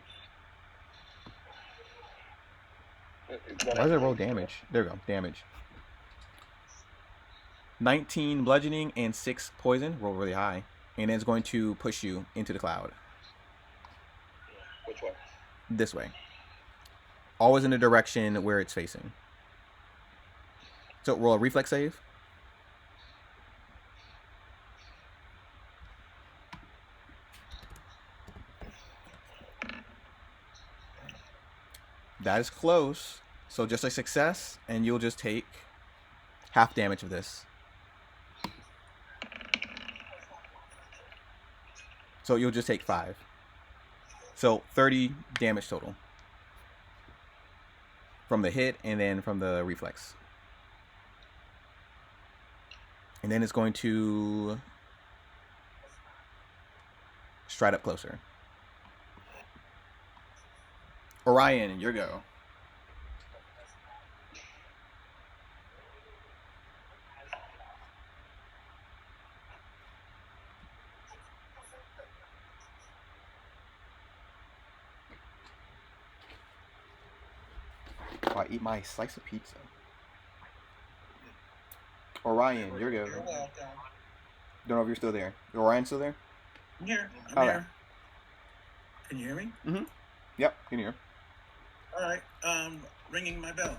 Why does it roll damage? There we go, damage. 19 bludgeoning and 6 poison. Roll really high, and it's going to push you into the cloud. Which way? This way. Always in the direction where it's facing. So roll a reflex save. That is close. So just a success, and you'll just take half damage of this. So you'll just take 5. So 30 damage total. From the hit and then from the reflex. And then it's going to stride up closer. Orion, your go. Oh, I eat my slice of pizza. Orion, your go. You're welcome. Don't know if you're still there. Is Orion still there? I'm here. Okay. Can you hear me? Mm-hmm. Yep, can you hear? All right. Ringing my bell.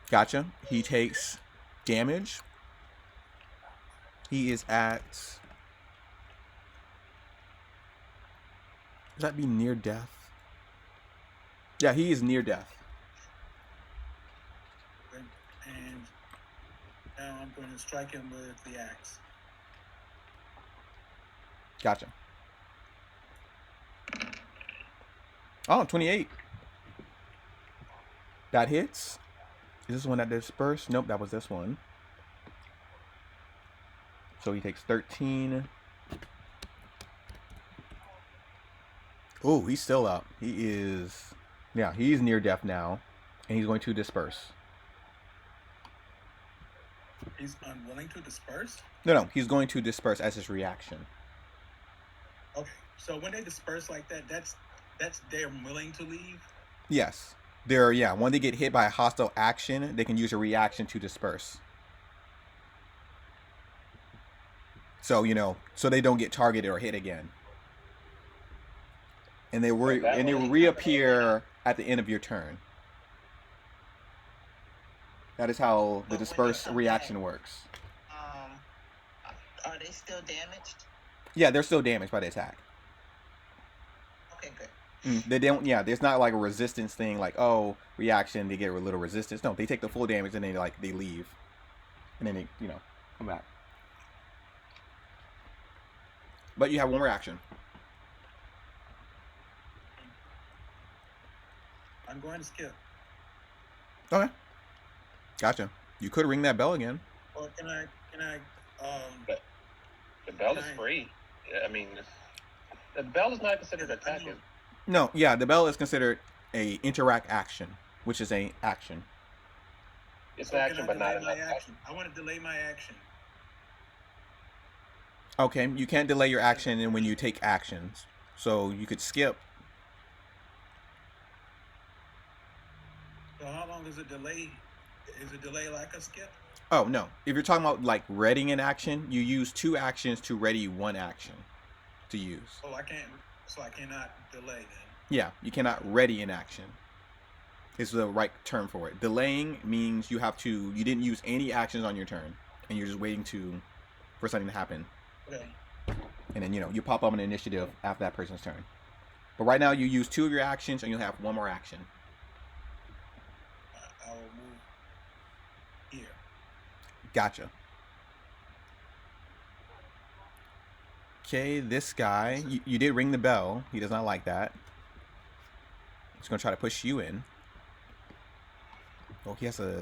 Gotcha. He takes damage. He is at... Does that be near death? Yeah, he is near death. And now I'm going to strike him with the axe. Gotcha. Oh, 28. That hits. Is this one that dispersed? Nope, that was this one. So he takes 13. Oh, he's still up. He is... Yeah, he's near death now. And he's going to disperse. He's unwilling to disperse? No, he's going to disperse as his reaction. Okay, so when they disperse like that, that's they're willing to leave? Yes. When they get hit by a hostile action, they can use a reaction to disperse. So, so they don't get targeted or hit again. And they reappear at the end of your turn. That is how the disperse reaction works. Are they still damaged? Yeah, they're still damaged by the attack. Okay, good. They don't. Yeah, there's not like a resistance thing. Like, oh, reaction, they get a little resistance. No, they take the full damage and they leave, and then they come back. But you have one more action. I'm going to skip. Okay. Gotcha. You could ring that bell again. Or can I? The bell is free. I mean, the bell is not considered attacking. No, yeah, the bell is considered a interact action, which is a action. It's an action, but not an action. I want to delay my action. Okay, you can't delay your action and when you take actions. So you could skip. So how long is a delay? Is a delay like a skip? Oh, no. If you're talking about like readying an action, you use 2 actions to ready 1 action to use. Oh, I cannot delay then. Yeah, you cannot ready an action. Is the right term for it. Delaying means you didn't use any actions on your turn, and you're just waiting for something to happen. Okay. And then, you pop up an initiative after that person's turn. But right now, you use 2 of your actions, and you'll have 1 more action. I will move here. Gotcha. Okay, this guy, you did ring the bell. He does not like that. He's going to try to push you in. Oh,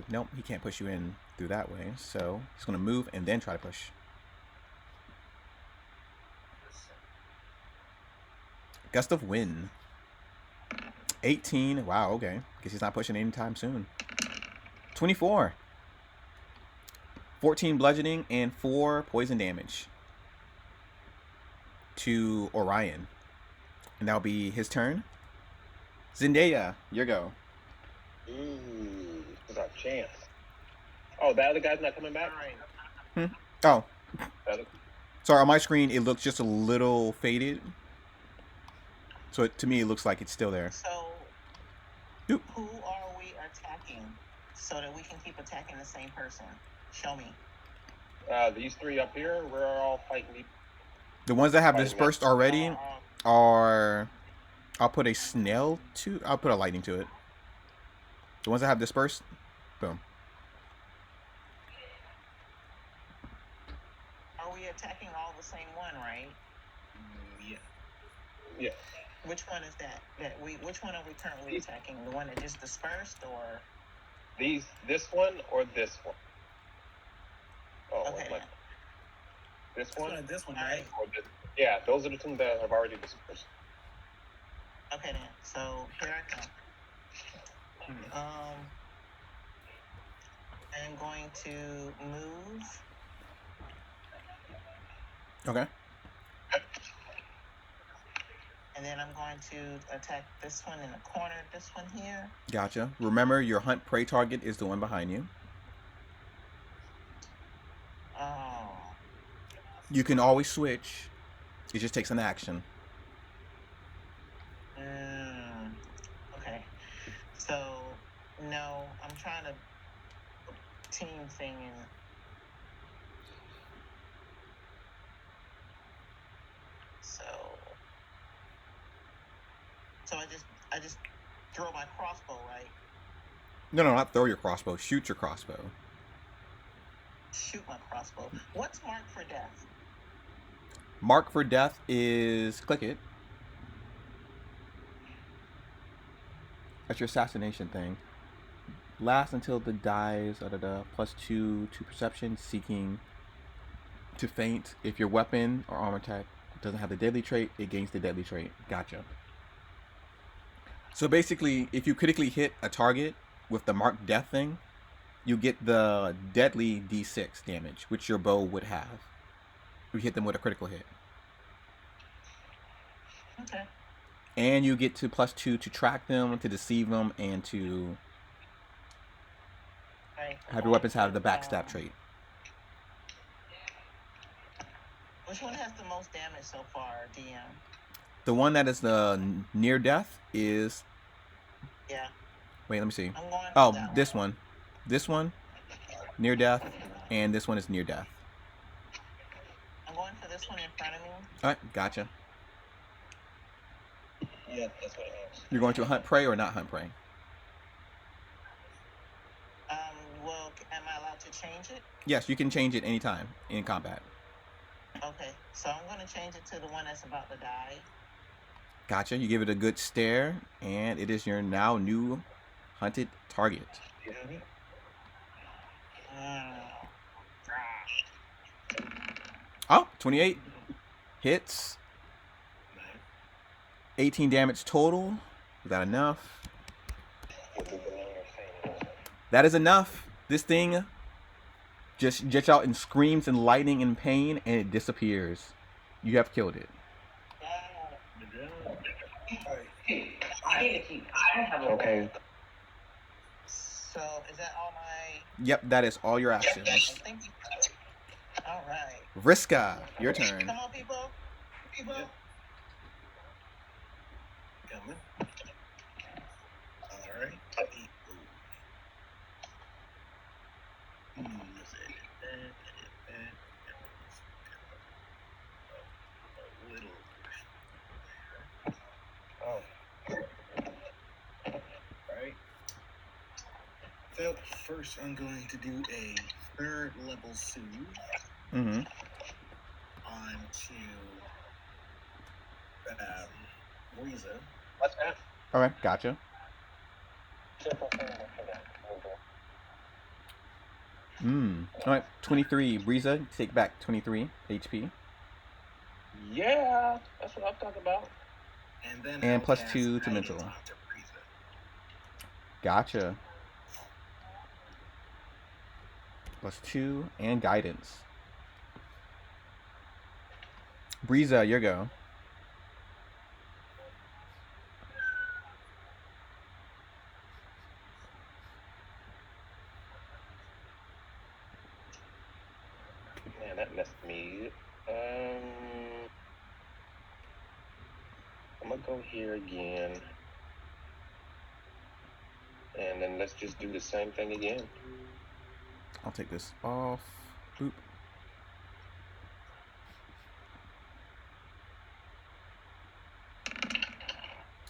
nope, he can't push you in through that way. So he's going to move and then try to push. Gust of wind. 18. Wow, okay. Guess he's not pushing anytime soon. 24. 14 bludgeoning and 4 poison damage to Orion. And that'll be his turn. Zendaya, your go. Ooh, this is our chance. Oh, the other guy's not coming back? Oh. Sorry, on my screen, it looks just a little faded. So to me, it looks like it's still there. So, who are we attacking so that we can keep attacking the same person? Show me. These 3 up here, we're all fighting. The ones that have dispersed already are... I'll put a lightning to it. The ones that have dispersed, boom. Are we attacking all the same one, right? Yeah. Which one is that? Which one are we currently attacking? The one that just dispersed, or this one or this one? Oh, okay. This one, right? Or this, yeah, those are the 2 that have already dispersed. Okay then. So here I come. I'm going to move. Okay. And then I'm going to attack this one in the corner, this one here. Gotcha. Remember, your hunt prey target is the one behind you. Oh. You can always switch. It just takes an action. Okay. So, no, I'm trying to team thing and so I just throw my crossbow, right? No, not throw your crossbow. Shoot your crossbow. Shoot my crossbow. What's marked for death? Mark for death is click it. That's your assassination thing. Last until the dies. +2 to perception. Seeking to feint. If your weapon or armor attack doesn't have the deadly trait, it gains the deadly trait. Gotcha. So basically, if you critically hit a target with the marked death thing, you get the deadly D6 damage, which your bow would have. You hit them with a critical hit. Okay. And you get to +2 to track them, to deceive them, and to have your weapons have the backstab trait. Which one has the most damage so far, DM? The one that is the near death is... Yeah. Wait, let me see. I'm going Oh, for this one. This one, near death, and this one is near death. I'm going for this one in front of me. All right, gotcha. Yeah, that's what I was. You're going to hunt prey or not hunt prey? Well, am I allowed to change it? Yes, you can change it anytime in combat. Okay, so I'm going to change it to the one that's about to die. Gotcha. You give it a good stare, and it is your now new hunted target. Oh, 28 hits. 18 damage total. Is that enough? That is enough. This thing just jets out and screams in lightning and pain, and it disappears. You have killed it. Okay. So, is that all my... Yep, that is all your actions. Thank you. All right. Vriska, your turn. Come on, people. People. Yep. Coming. All right. A little. Oh. Right. So first, I'm going to do a third level soothe Mm-hmm. onto Riza. What's that? All right, gotcha. All right, 23. Riza, take back 23 HP. Yeah, that's what I'm talking about. And then And I'll plus cast 2 to guidance mental. onto Riza. Gotcha. +2 and guidance. Breeza, your go. Man, that messed me. I'm gonna go here again, and then let's just do the same thing again. I'll take this off. Boop.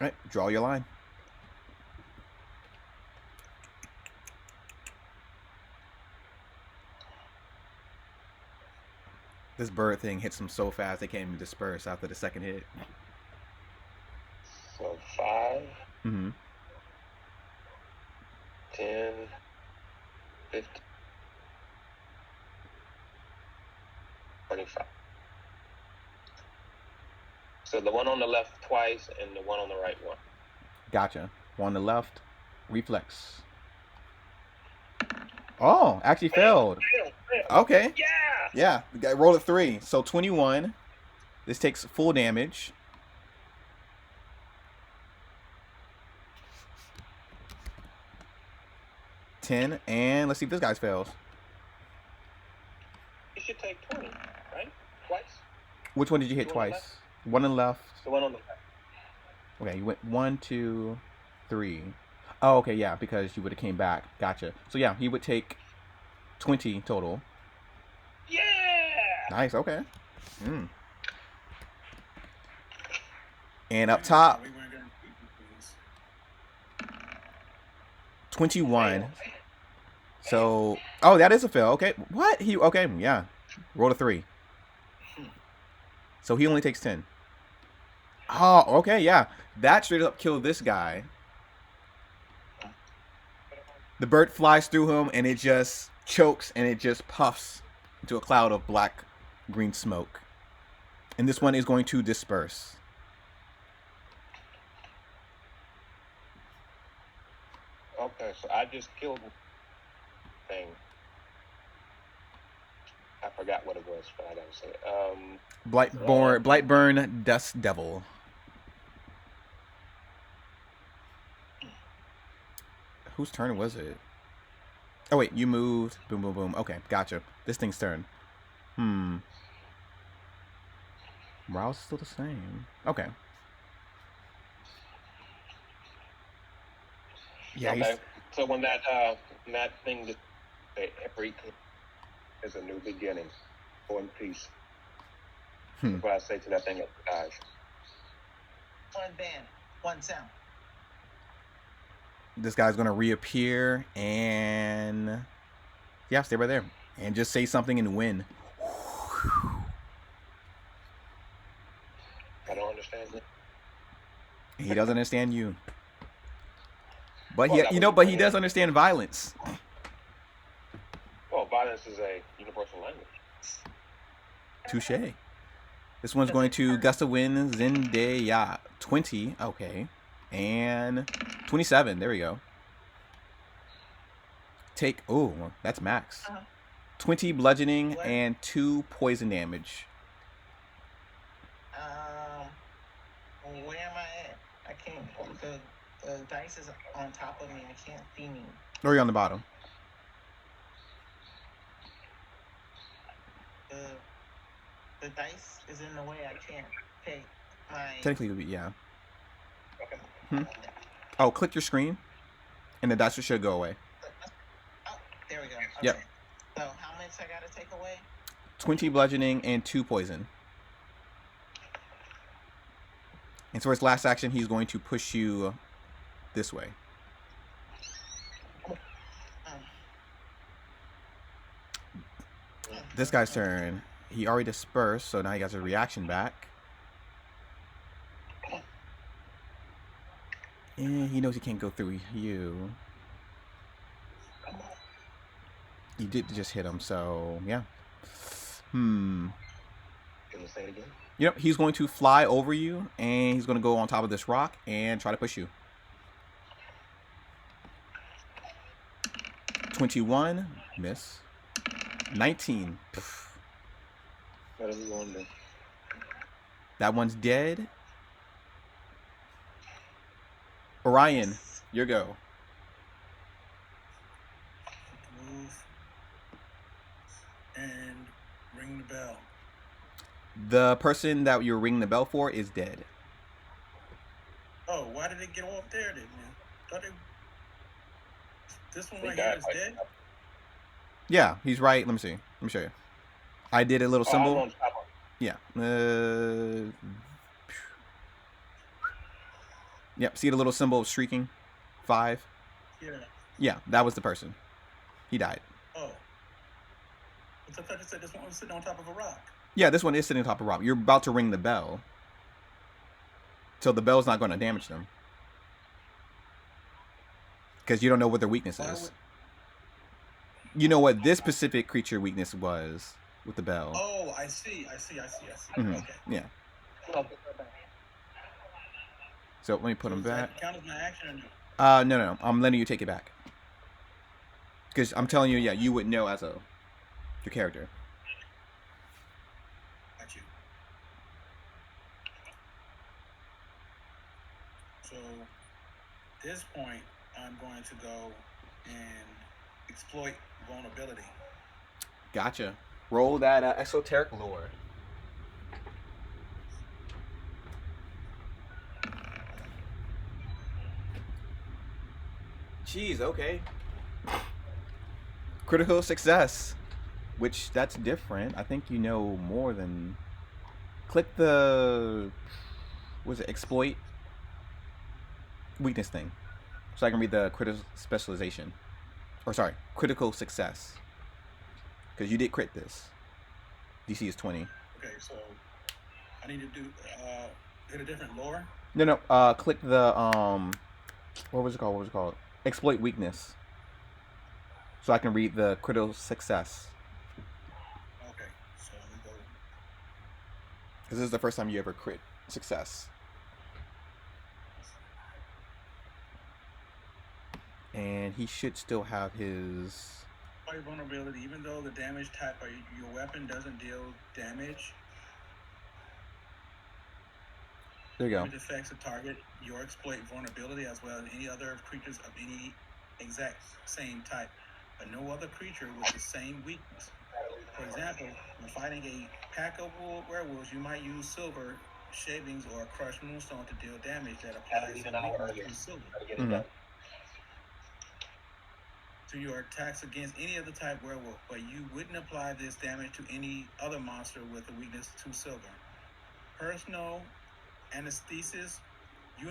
All right, draw your line. This bird thing hits them so fast they can't even disperse after the second hit. So 5, Mm-hmm. 10, 15, 25. So the one on the left twice and the one on the right one. Gotcha. One on the left. Reflex. Oh, actually failed. Okay. Yeah! Yeah, the guy rolled a 3. So 21. This takes full damage. $10. And let's see if this guy fails. You should take 20, right? Which one did you hit The one on the twice? One on the left. The one on the left. Okay, you went 1, 2, 3. Oh, okay, yeah, because you would have came back. Gotcha. So yeah, he would take 20 total. Yeah. Nice. Okay. And up top, We weren't gonna keep these. 21. So, oh, that is a fail. Okay, what? Okay, yeah. Roll a 3. So he only takes 10. Oh, okay, yeah. That straight up killed this guy. The bird flies through him, and it just chokes, and it just puffs into a cloud of black-green smoke. And this one is going to disperse. Okay, so I just killed thing. I forgot what it was, but I gotta say it. Blightburn Dust Devil. Whose turn was it? Oh wait, you moved. Boom, boom, boom. Okay, gotcha. This thing's turn. Morale's still the same. Okay. Yeah. Okay. So when that thing just every is a new beginning. Go in peace. That's what I say to that thing at the eyes. One band, one sound. This guy's gonna reappear and yeah, stay right there and just say something and win. I don't understand it. He doesn't understand you, but Well, but he does understand violence. Well, violence is a universal language. Touche. This one's going to gust of wind Zendaya 20. Okay, and 27. There we go. Take that's max. 20 bludgeoning and 2 poison damage. Where am I at? I can't. The dice is on top of me. I can't see me. Or you're on the bottom. The dice is in the way. I can't take my. Technically, yeah. Okay. Oh, click your screen, and the dice should go away. Oh, there we go. Okay. Yep. So how much I gotta take away? 20 bludgeoning and 2 poison. And so his last action, he's going to push you this way. This guy's turn. He already dispersed, so now he got a reaction back. And he knows he can't go through you. You did just hit him, so yeah. Can you say it again? Yep, he's going to fly over you, and he's going to go on top of this rock and try to push you. 21, miss. 19. What are we going to do? That one's dead. Orion, your go. Move and ring the bell. The person that you're ringing the bell for is dead. Oh, why did it get off there then, man? Thought it... This one They right here died is like- dead? Yeah, he's right. Let me see. Let me show you. I did a little I was symbol. on top of Yeah. Yep. See the little symbol of shrieking? 5. Yeah. Yeah, that was the person. He died. Oh. I thought you said this one was sitting on top of a rock. Yeah, this one is sitting on top of rock. You're about to ring the bell. So the bell's not going to damage them. Because you don't know what their weakness is. You know what this specific creature weakness was with the bell. Oh, I see. Mhm. Okay. Yeah. it. So let me put him Does back. that count as my action or no? No. I'm letting you take it back. Because I'm telling you, yeah, you would know as your character. Got you. So, at this point, I'm going to go and exploit vulnerability. Gotcha. Roll that esoteric lore. Jeez, okay. Critical success, which that's different. I think you know more than. Click the. Was it exploit weakness thing, so I can read the critical specialization, or sorry, critical success, because you did crit this. DC is 20. Okay, so I need to do hit a different lore. No. Click the what was it called? Exploit weakness. So I can read the critical success. Okay, so let me go. Because this is the first time you ever crit success. And he should still have his. Fight vulnerability, even though the damage type of your weapon doesn't deal damage. There you go. It affects the target. Your exploit vulnerability as well as any other creatures of any exact same type, but no other creature with the same weakness. For example, when fighting a pack of werewolves, you might use silver shavings or crushed moonstone to deal damage that applies to weakness to silver. Mm-hmm. To your attacks against any other type werewolf, but you wouldn't apply this damage to any other monster with a weakness to silver. Personal anesthesis. You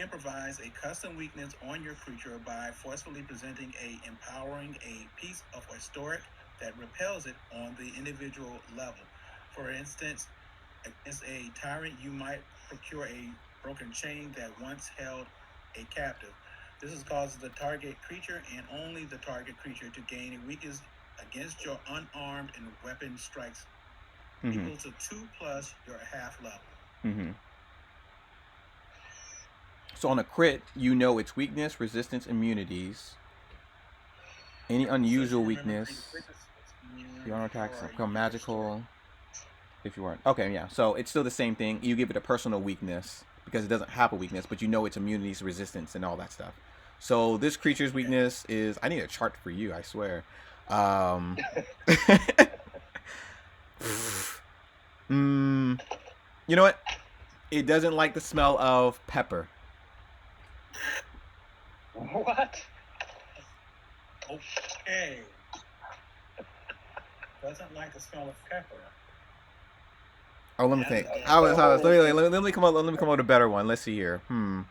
improvise a custom weakness on your creature by forcefully presenting empowering a piece of historic that repels it on the individual level. For instance, against a tyrant, you might procure a broken chain that once held a captive. This causes the target creature and only the target creature to gain a weakness against your unarmed and weapon strikes equal to 2 plus your half level. Mm-hmm. So on a crit, you know its weakness, resistance, immunities. Any unusual weakness. Your armor attacks become magical. If you weren't. Okay, yeah. So it's still the same thing. You give it a personal weakness because it doesn't have a weakness, but you know its immunities, resistance, and all that stuff. So this creature's weakness is. I need a chart for you, I swear. You know what? It doesn't like the smell of pepper. What? Okay. Doesn't like the smell of pepper. Oh, let me think. Let me come up with a better one. Let's see here. Oh, no.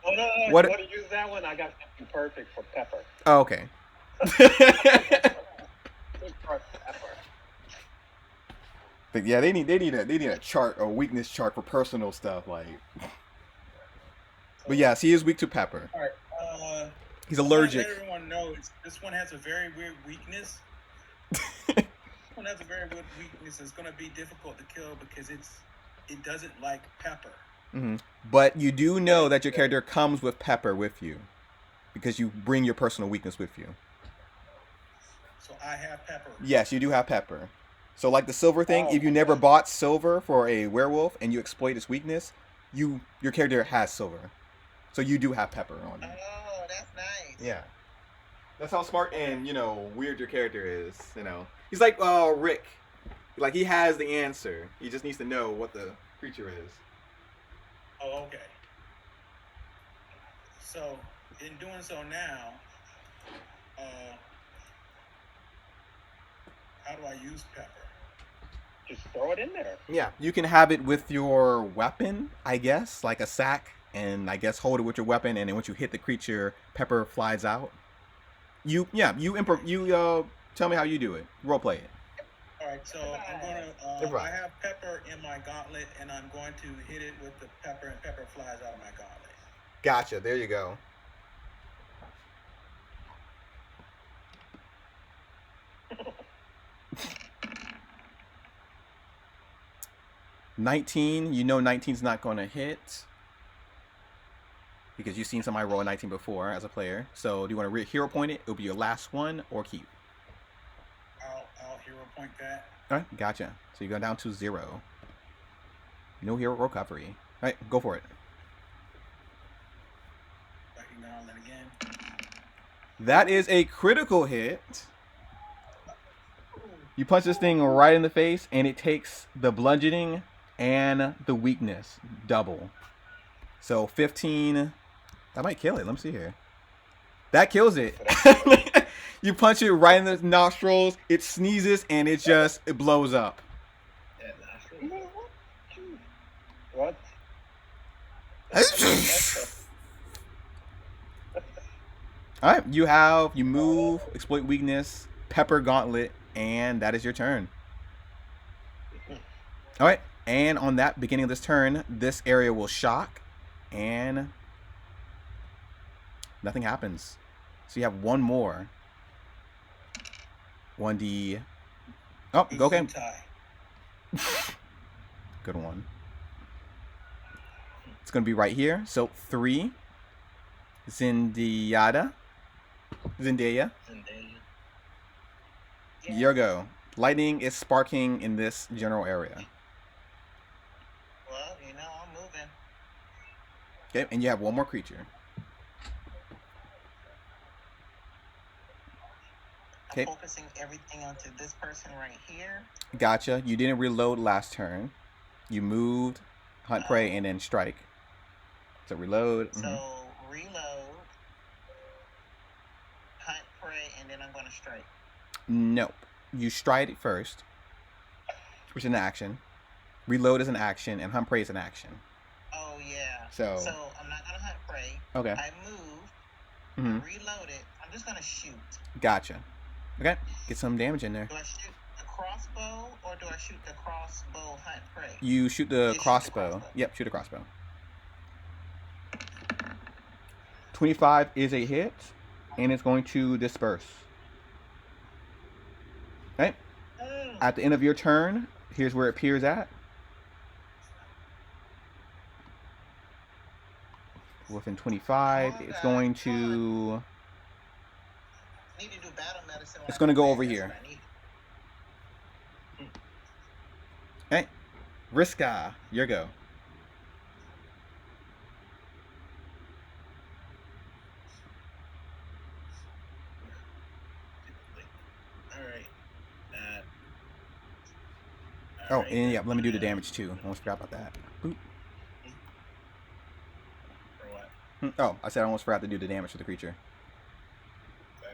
What? You want to use that one? I got something perfect for pepper. Oh, okay. But yeah, they need a chart, a weakness chart for personal stuff, like. But yes, he is weak to pepper. All right. He's allergic. Let everyone know this one has a very weird weakness. This one has a very weird weakness. It's going to be difficult to kill because it doesn't like pepper. Mm-hmm. But you do know that your character comes with pepper with you, because you bring your personal weakness with you. So I have pepper. Yes, you do have pepper. So like the silver thing, if you never bought silver for a werewolf and you exploit its weakness, your character has silver. So you do have pepper on you. Oh, that's nice. Yeah. That's how smart and, weird your character is, He's like Rick. Like, he has the answer. He just needs to know what the creature is. Oh, okay. So, in doing so now, how do I use pepper? Just throw it in there. Yeah, you can have it with your weapon, I guess, like a sack, and I guess hold it with your weapon, and then once you hit the creature, pepper flies out. You tell me how you do it. Role play it. All right, so I'm gonna. I have pepper in my gauntlet, and I'm going to hit it with the pepper, and pepper flies out of my gauntlet. Gotcha. There you go. $19. You know 19's not going to hit because you've seen somebody roll a 19 before as a player. So do you want to hero point it? It'll be your last one or keep. I'll hero point that. All right, gotcha. So you go down to 0. No hero recovery. All right, go for it. Backing down then again. That is a critical hit. You punch this thing right in the face, and it takes the bludgeoning and the weakness double. So 15. That might kill it. Let me see here. That kills it. You punch it right in the nostrils. It sneezes and it blows up. Yeah, nostril. What? All right, you move, exploit weakness, pepper gauntlet, and that is your turn. All right, and on that beginning of this turn, this area will shock, and nothing happens. So you have one more. 1d. Oh, go game. Good one. It's gonna be right here. So 3. Zendaya. Yes. Your go. Lightning is sparking in this general area. Well, I'm moving. Okay, and you have one more creature. I'm focusing everything onto this person right here. Gotcha. You didn't reload last turn. You moved, hunt prey, and then strike. So reload. So reload, hunt prey, and then I'm going to strike. Nope. You strike it first, which is an action. Reload is an action, and hunt prey is an action. Oh, yeah. So I'm not going to hunt prey. Okay. I move, reload it. I'm just going to shoot. Gotcha. Okay. Get some damage in there. Do I shoot the crossbow, or do I shoot the crossbow hunt prey? You shoot the crossbow. Yep, shoot a crossbow. 25 is a hit, and it's going to disperse. Okay. At the end of your turn, here's where it appears at. Within 25, it's going to... Need to do battle medicine. It's going to go over here. Okay. Vriska, your go. All right. And yeah, let me do the damage too. I almost forgot about that. Boop. For what? Oh, I said I almost forgot to do the damage to the creature. Okay.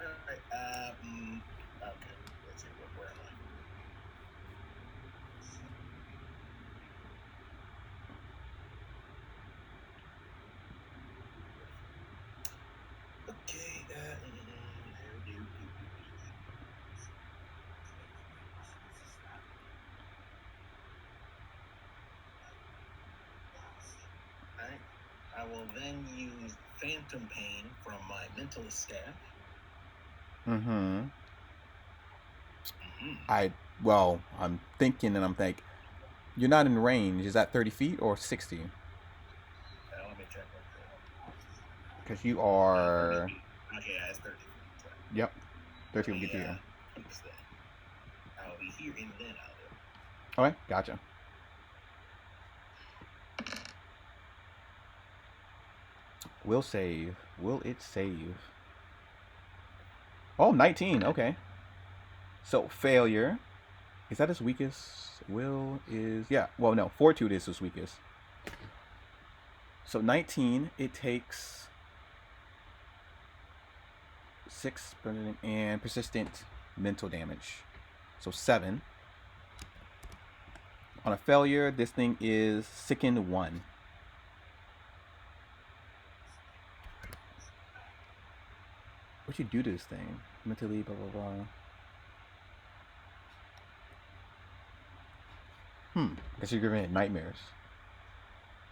Alright, okay. Let's see, where am I? Okay, Alright. I will then use Phantom Pain from my Mentalist Staff. I'm thinking and I'm thinking, you're not in range. Is that 30 feet or 60? Let me check that. Because you are... Okay, yeah, it's 30 feet. Yep. 30 will get to you. I'll be here and then I'll do. Okay, gotcha. Will save. Will it save? Oh, 19. Okay. So, failure. Is that his weakest? Will is... Yeah. Well, no. Fortitude is his weakest. So, 19. It takes 6 and persistent mental damage. So, 7. On a failure, this thing is sickened 1. What you do to this thing? Mentally, blah, blah, blah. Guess you're giving it nightmares.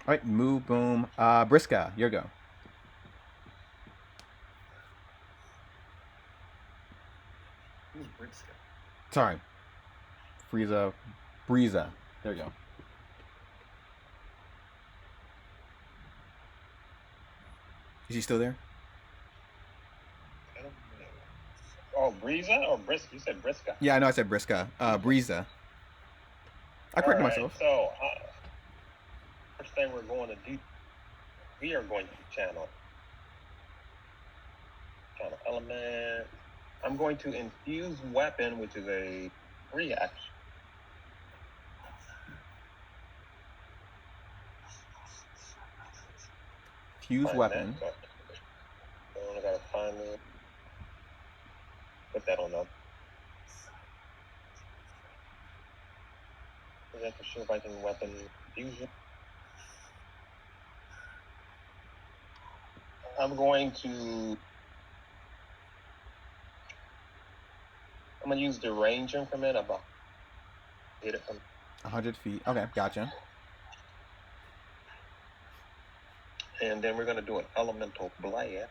Alright, move, boom. Vriska, your go. Who's Vriska? Sorry. Breeza. There you go. Is he still there? Oh, Breeza or Briska? You said Briska. Yeah, I know I said Vriska. Breeza. I corrected myself. So, first thing we're going to do, we are going to channel element. I'm going to infuse weapon, which is a free action. Fuse Find weapon. that. I gotta find it. Put that on up. Is that for sure Viking weapon fusion? I'm going to use the range increment about hit it from 100 feet. Okay, gotcha. and then we're gonna do an elemental blast.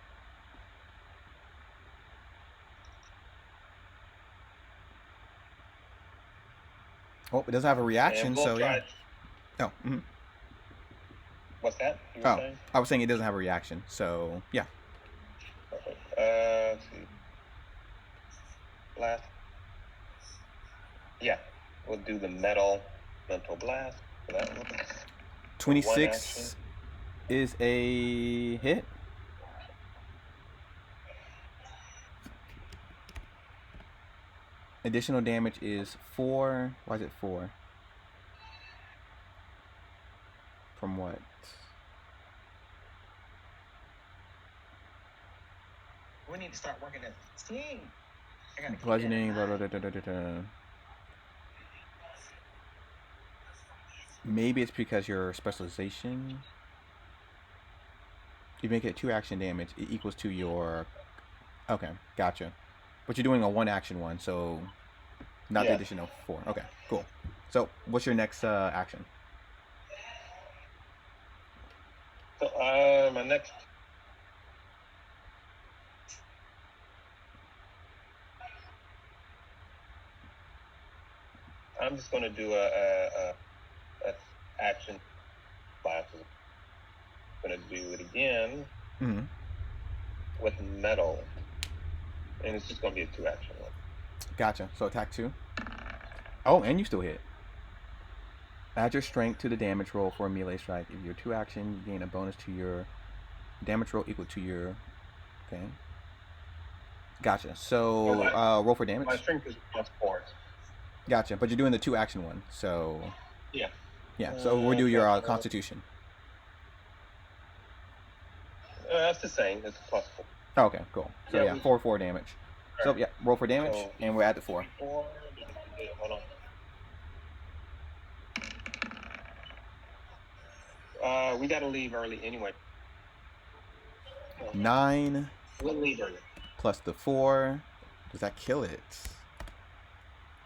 Oh, it doesn't have a reaction, We'll so yeah. try- Oh. Mm-hmm. What's that? You were Oh, saying? I was saying it doesn't have a reaction, so yeah. Perfect. Let's see. Blast. Yeah, we'll do the mental blast. For that one. 26 is a hit. Additional damage is 4. Why is it 4? From what? We need to start working as a team. Bludgeoning. Blah, blah, blah, blah, blah, blah. Maybe it's because your specialization. You make it 2 action damage. It equals to your. Okay, gotcha. But you're doing a 1 action one, so not the additional 4. Okay, cool. So what's your next action? So my next. I'm just going to do a action blast. I'm going to do it again with metal, and it's just going to be a 2 action one. Gotcha. So attack 2. Oh, and you still hit. Add your strength to the damage roll for a melee strike. If you're 2 action, you gain a bonus to your damage roll equal to your. Okay. Gotcha. So roll for damage. My strength is +4. Gotcha. But you're doing the 2 action one, so. Yeah. Yeah. So we'll do your Constitution. That's the same. It's +4. Oh, okay, cool. So yeah, 4 damage. So yeah, roll for damage, and we'll add the 4. 4. Hold on. We gotta leave early anyway. 9. We'll leave early. Plus the 4. Does that kill it?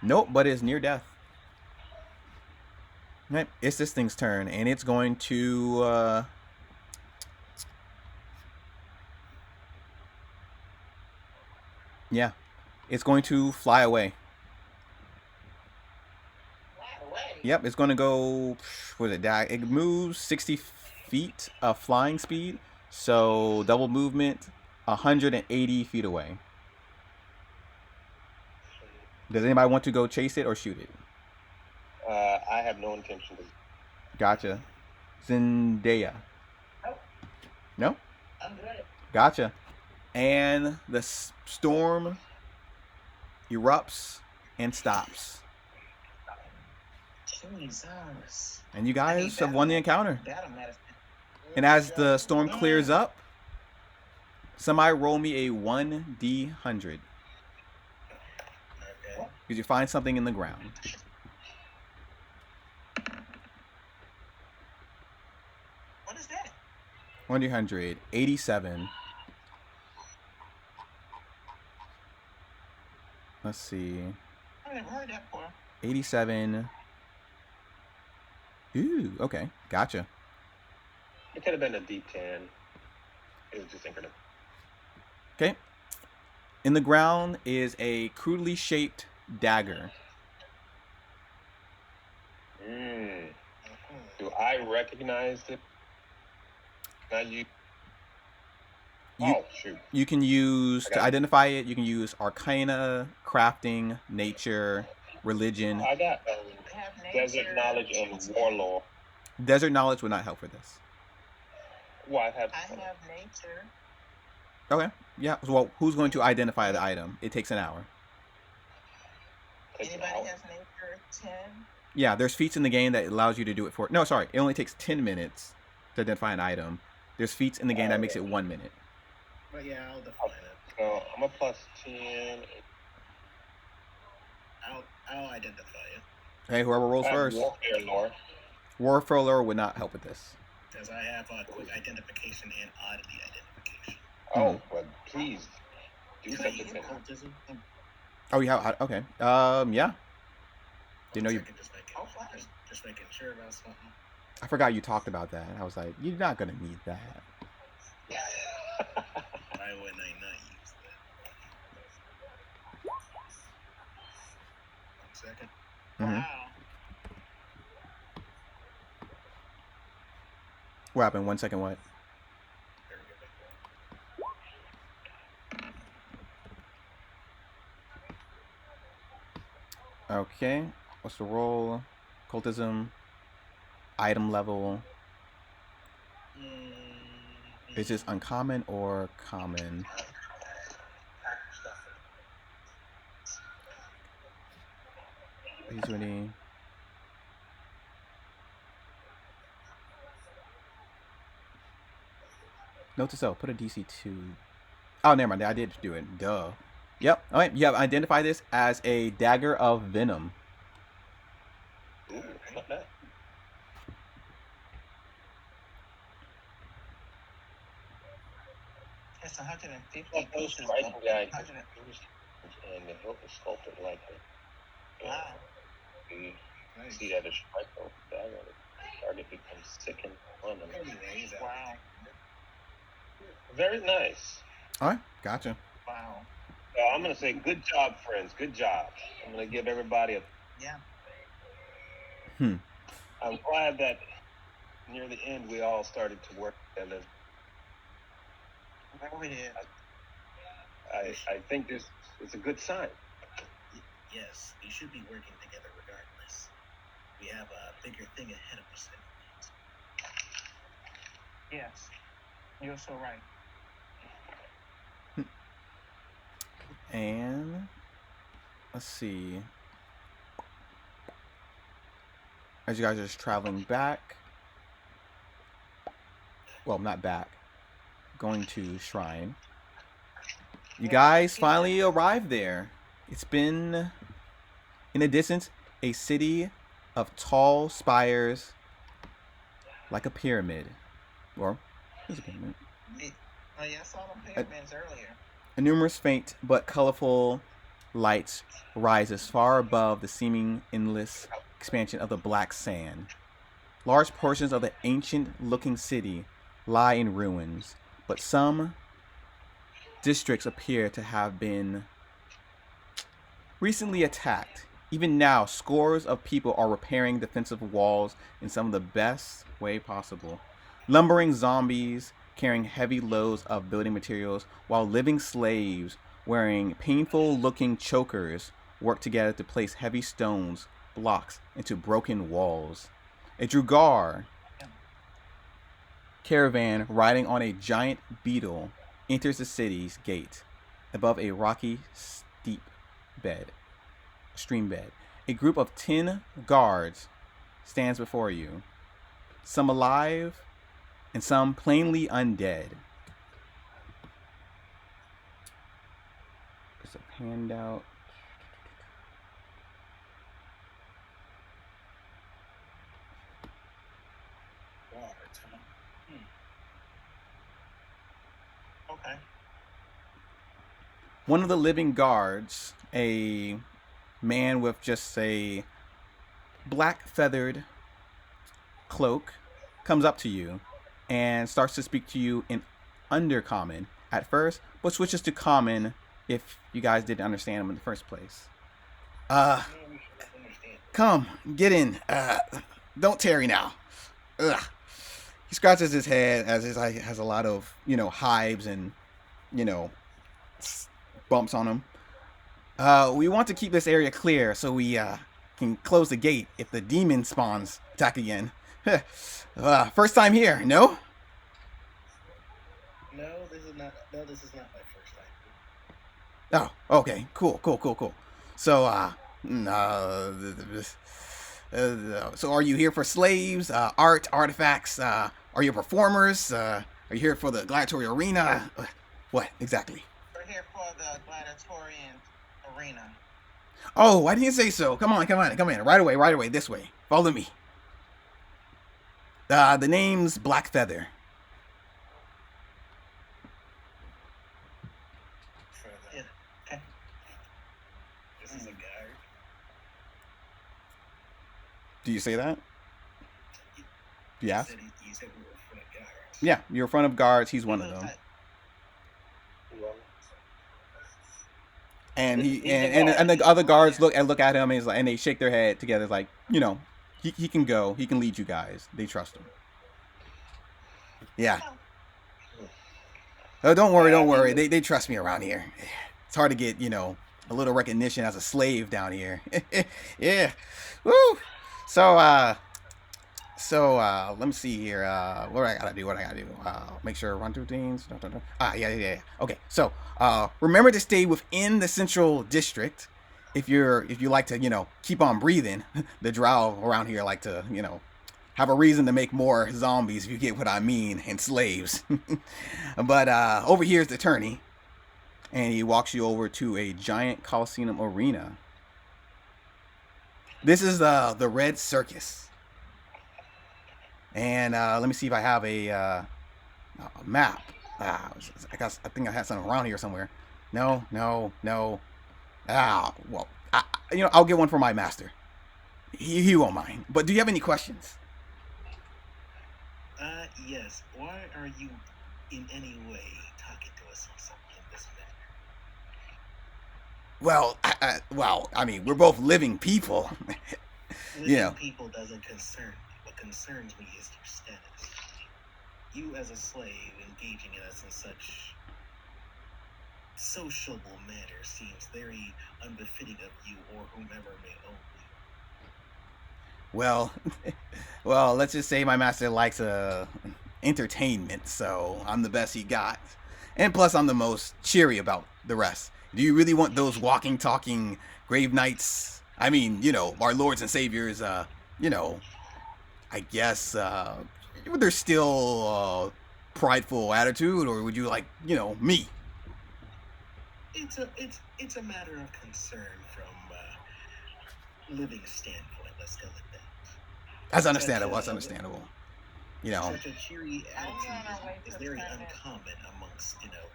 Nope, but it's near death. Right, it's this thing's turn, and it's going to. Yeah, it's going to fly away. Yep, it's going to go. What is it? It moves 60 feet of flying speed, so double movement, 180 feet away. Does anybody want to go chase it or shoot it? I have no intention to. Gotcha. Zendaya. No? I'm good. Gotcha. And the storm erupts and stops. Jesus. And you guys have won the encounter. Battle medicine. And as the storm clears up, somebody roll me a 1d100. Okay. Because you find something in the ground. What is that? 1d100. 87. Let's see. I've never heard that before. 87. Ooh, okay. Gotcha. It could have been a D10. It was just incredible. Okay. In the ground is a crudely shaped dagger. Do I recognize it? Now Oh, shoot. You can use, to identify it, you can use Arcana, Crafting, Nature, Religion. I got Desert Knowledge and Warlord. Desert Knowledge would not help for this. Well, I have Nature. Okay. Yeah. Well, who's going to identify the item? It takes an hour. Anybody has Nature 10? Yeah, there's feats in the game that allows you to do it for. No, sorry. It only takes 10 minutes to identify an item. There's feats in the game that makes it 1 minute. But yeah, I'll define it. So I'm a +10. I'll identify it. Hey, whoever rolls first. Warfare lore. Warfare lore would not help with this. Because I have quick identification and oddity identification. Oh, but please do something. Occultism. Oh, yeah. Okay. Yeah. Didn't know you. Just making sure about something. I forgot you talked about that. I was like, you're not gonna need that. Why wouldn't I not use that? 1 second. Mm-hmm. Wow. What happened? 1 second. What? There we go. Okay. What's the roll? Cultism. Item level. Is this uncommon or common? He's ready. Note to self, put a DC 2. Oh, never mind. I did do it. Duh. Yep. All right. You have identified this as a dagger of venom. Ooh, not bad. It's 150 Those pieces. striking guys, 100. and the hilt is sculpted like it. Wow. You Nice. see that a strike over the dagger, the target becomes sickened on them. Anyways, Wow. Very nice. All right. Gotcha. Wow. I'm gonna say good job, friends. Good job. I'm gonna give everybody a. Yeah. I'm glad that near the end we all started to work together. Whatever we did. I think this is a good sign. yes, we should be working together regardless. We have a bigger thing ahead of us. Yes. You're so right. And let's see. As you guys are just traveling back. Well, not back. Going to Shraen. You guys finally arrived there. It's been, in the distance, a city of tall spires like a pyramid. Or, there's a pyramid. Oh, yeah, I saw the pyramids earlier. A numerous faint but colorful lights rise as far above the seeming endless expansion of the black sand. Large portions of the ancient-looking city lie in ruins, but some districts appear to have been recently attacked. Even now, scores of people are repairing defensive walls in some of the best way possible. Lumbering zombies carrying heavy loads of building materials, while living slaves wearing painful-looking chokers work together to place heavy stones, blocks into broken walls. A Drugar caravan riding on a giant beetle enters the city's gate above a rocky stream bed. A group of 10 guards stands before you, some alive and some plainly undead. There's a handout. Okay. One of the living guards, a man with just a black feathered cloak, comes up to you and starts to speak to you in Undercommon at first, but switches to Common if you guys didn't understand him in the first place. Come, get in. Don't tarry now. Ugh. He scratches his head as his eye has a lot of, hives and, bumps on him. We want to keep this area clear so we can close the gate if the demon spawns attack again. First time here, no? No, this is not my first time. Oh, okay. Cool. So, so are you here for slaves, art, artifacts? Are you performers? Are you here for the Gladiatorial arena? What exactly? We're here for the Gladiatorial arena. Oh, why didn't you say so? Come on. Right away, this way. Follow me. The name's Black Feather. Further. Yeah. Okay. This is a guard. Do you say that? Do you ask? You said we were in front of guards. Yeah, you're in front of guards. He's one of them. And and the other guards look at him and they shake their head together. It's like, you know, he can go. He can lead you guys. They trust him. Yeah. Oh, don't worry. They trust me around here. It's hard to get, you know, a little recognition as a slave down here. Yeah. Woo. So let me see here. What I gotta do? Make sure run through things. Yeah. Okay. So remember to stay within the central district. If you like to, you know, keep on breathing. The drow around here like to, you know, have a reason to make more zombies, if you get what I mean, and slaves. But over here is the attorney, and he walks you over to a giant Coliseum arena. This is the Red Circus. And let me see if I have a map. I think I had something around here somewhere. No. Well, you know, I'll get one for my master. He won't mind. But do you have any questions? Yes. Why are you in any way talking to us on something in this manner? Well, I mean, we're both living people. Living people doesn't concern me. What concerns me is your status. You as a slave engaging in us in such sociable manner seems very unbefitting of you or whomever may own you. Well, let's just say my master likes entertainment, so I'm the best he got. And plus, I'm the most cheery about the rest. Do you really want those walking, talking grave knights? I mean, you know, our lords and saviors, you know, I guess, they're still prideful attitude, or would you like, you know, me? It's a matter of concern from living standpoint. Let's go with that. That's understandable. You know, such a cheery attitude is very uncommon amongst, you know,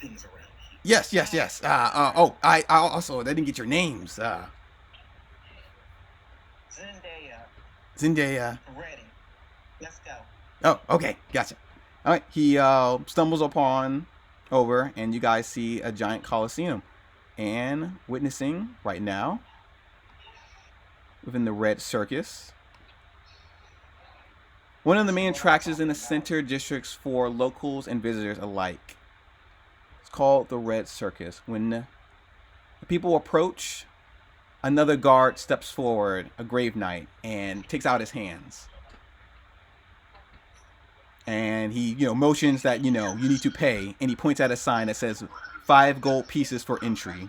things around here. Yes. I also didn't get your names. Zendaya. Ready. Let's go. Oh, okay, gotcha. All right, he stumbles upon over, and you guys see a giant coliseum, and witnessing right now within the Red Circus. One of the main attractions in the center districts for locals and visitors alike. It's called the Red Circus. When the people approach, another guard steps forward, a grave knight, and takes out his hands. And he, you know, motions that, you know, you need to pay, and he points at a sign that says 5 gold pieces for entry.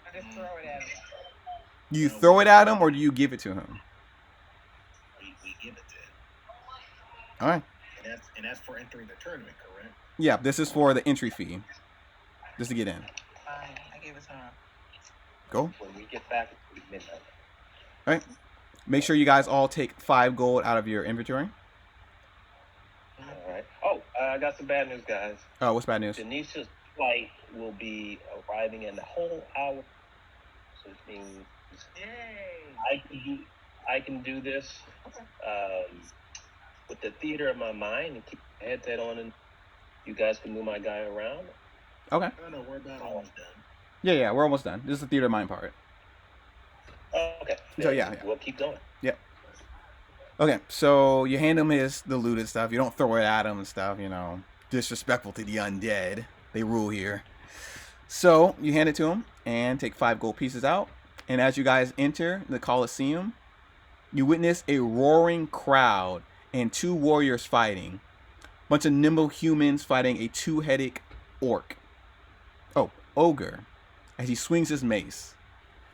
I just throw it at him. You throw it at him, or do you give it to him? We give it to him. All right. And that's for entering the tournament, correct? Yeah, this is for the entry fee, just to get in. Fine, I give it to him. Go. When we get back, it's midnight. All right. Make sure you guys all take 5 gold out of your inventory. All right. Oh, I got some bad news, guys. Oh, what's bad news? Denisha's flight will be arriving in a whole hour. So it means Yay! I can do this with the theater in my mind and keep my headset on, and you guys can move my guy around. Okay. No, we're about almost done. Yeah, we're almost done. This is the theater mind part. Okay. So yeah. We'll keep going. Yep. Okay, so you hand him the looted stuff. You don't throw it at him and stuff, you know. Disrespectful to the undead. They rule here. So you hand it to him and take 5 gold pieces out. And as you guys enter the Coliseum, you witness a roaring crowd and 2 warriors fighting. Bunch of nimble humans fighting a 2-headed ogre, as he swings his mace.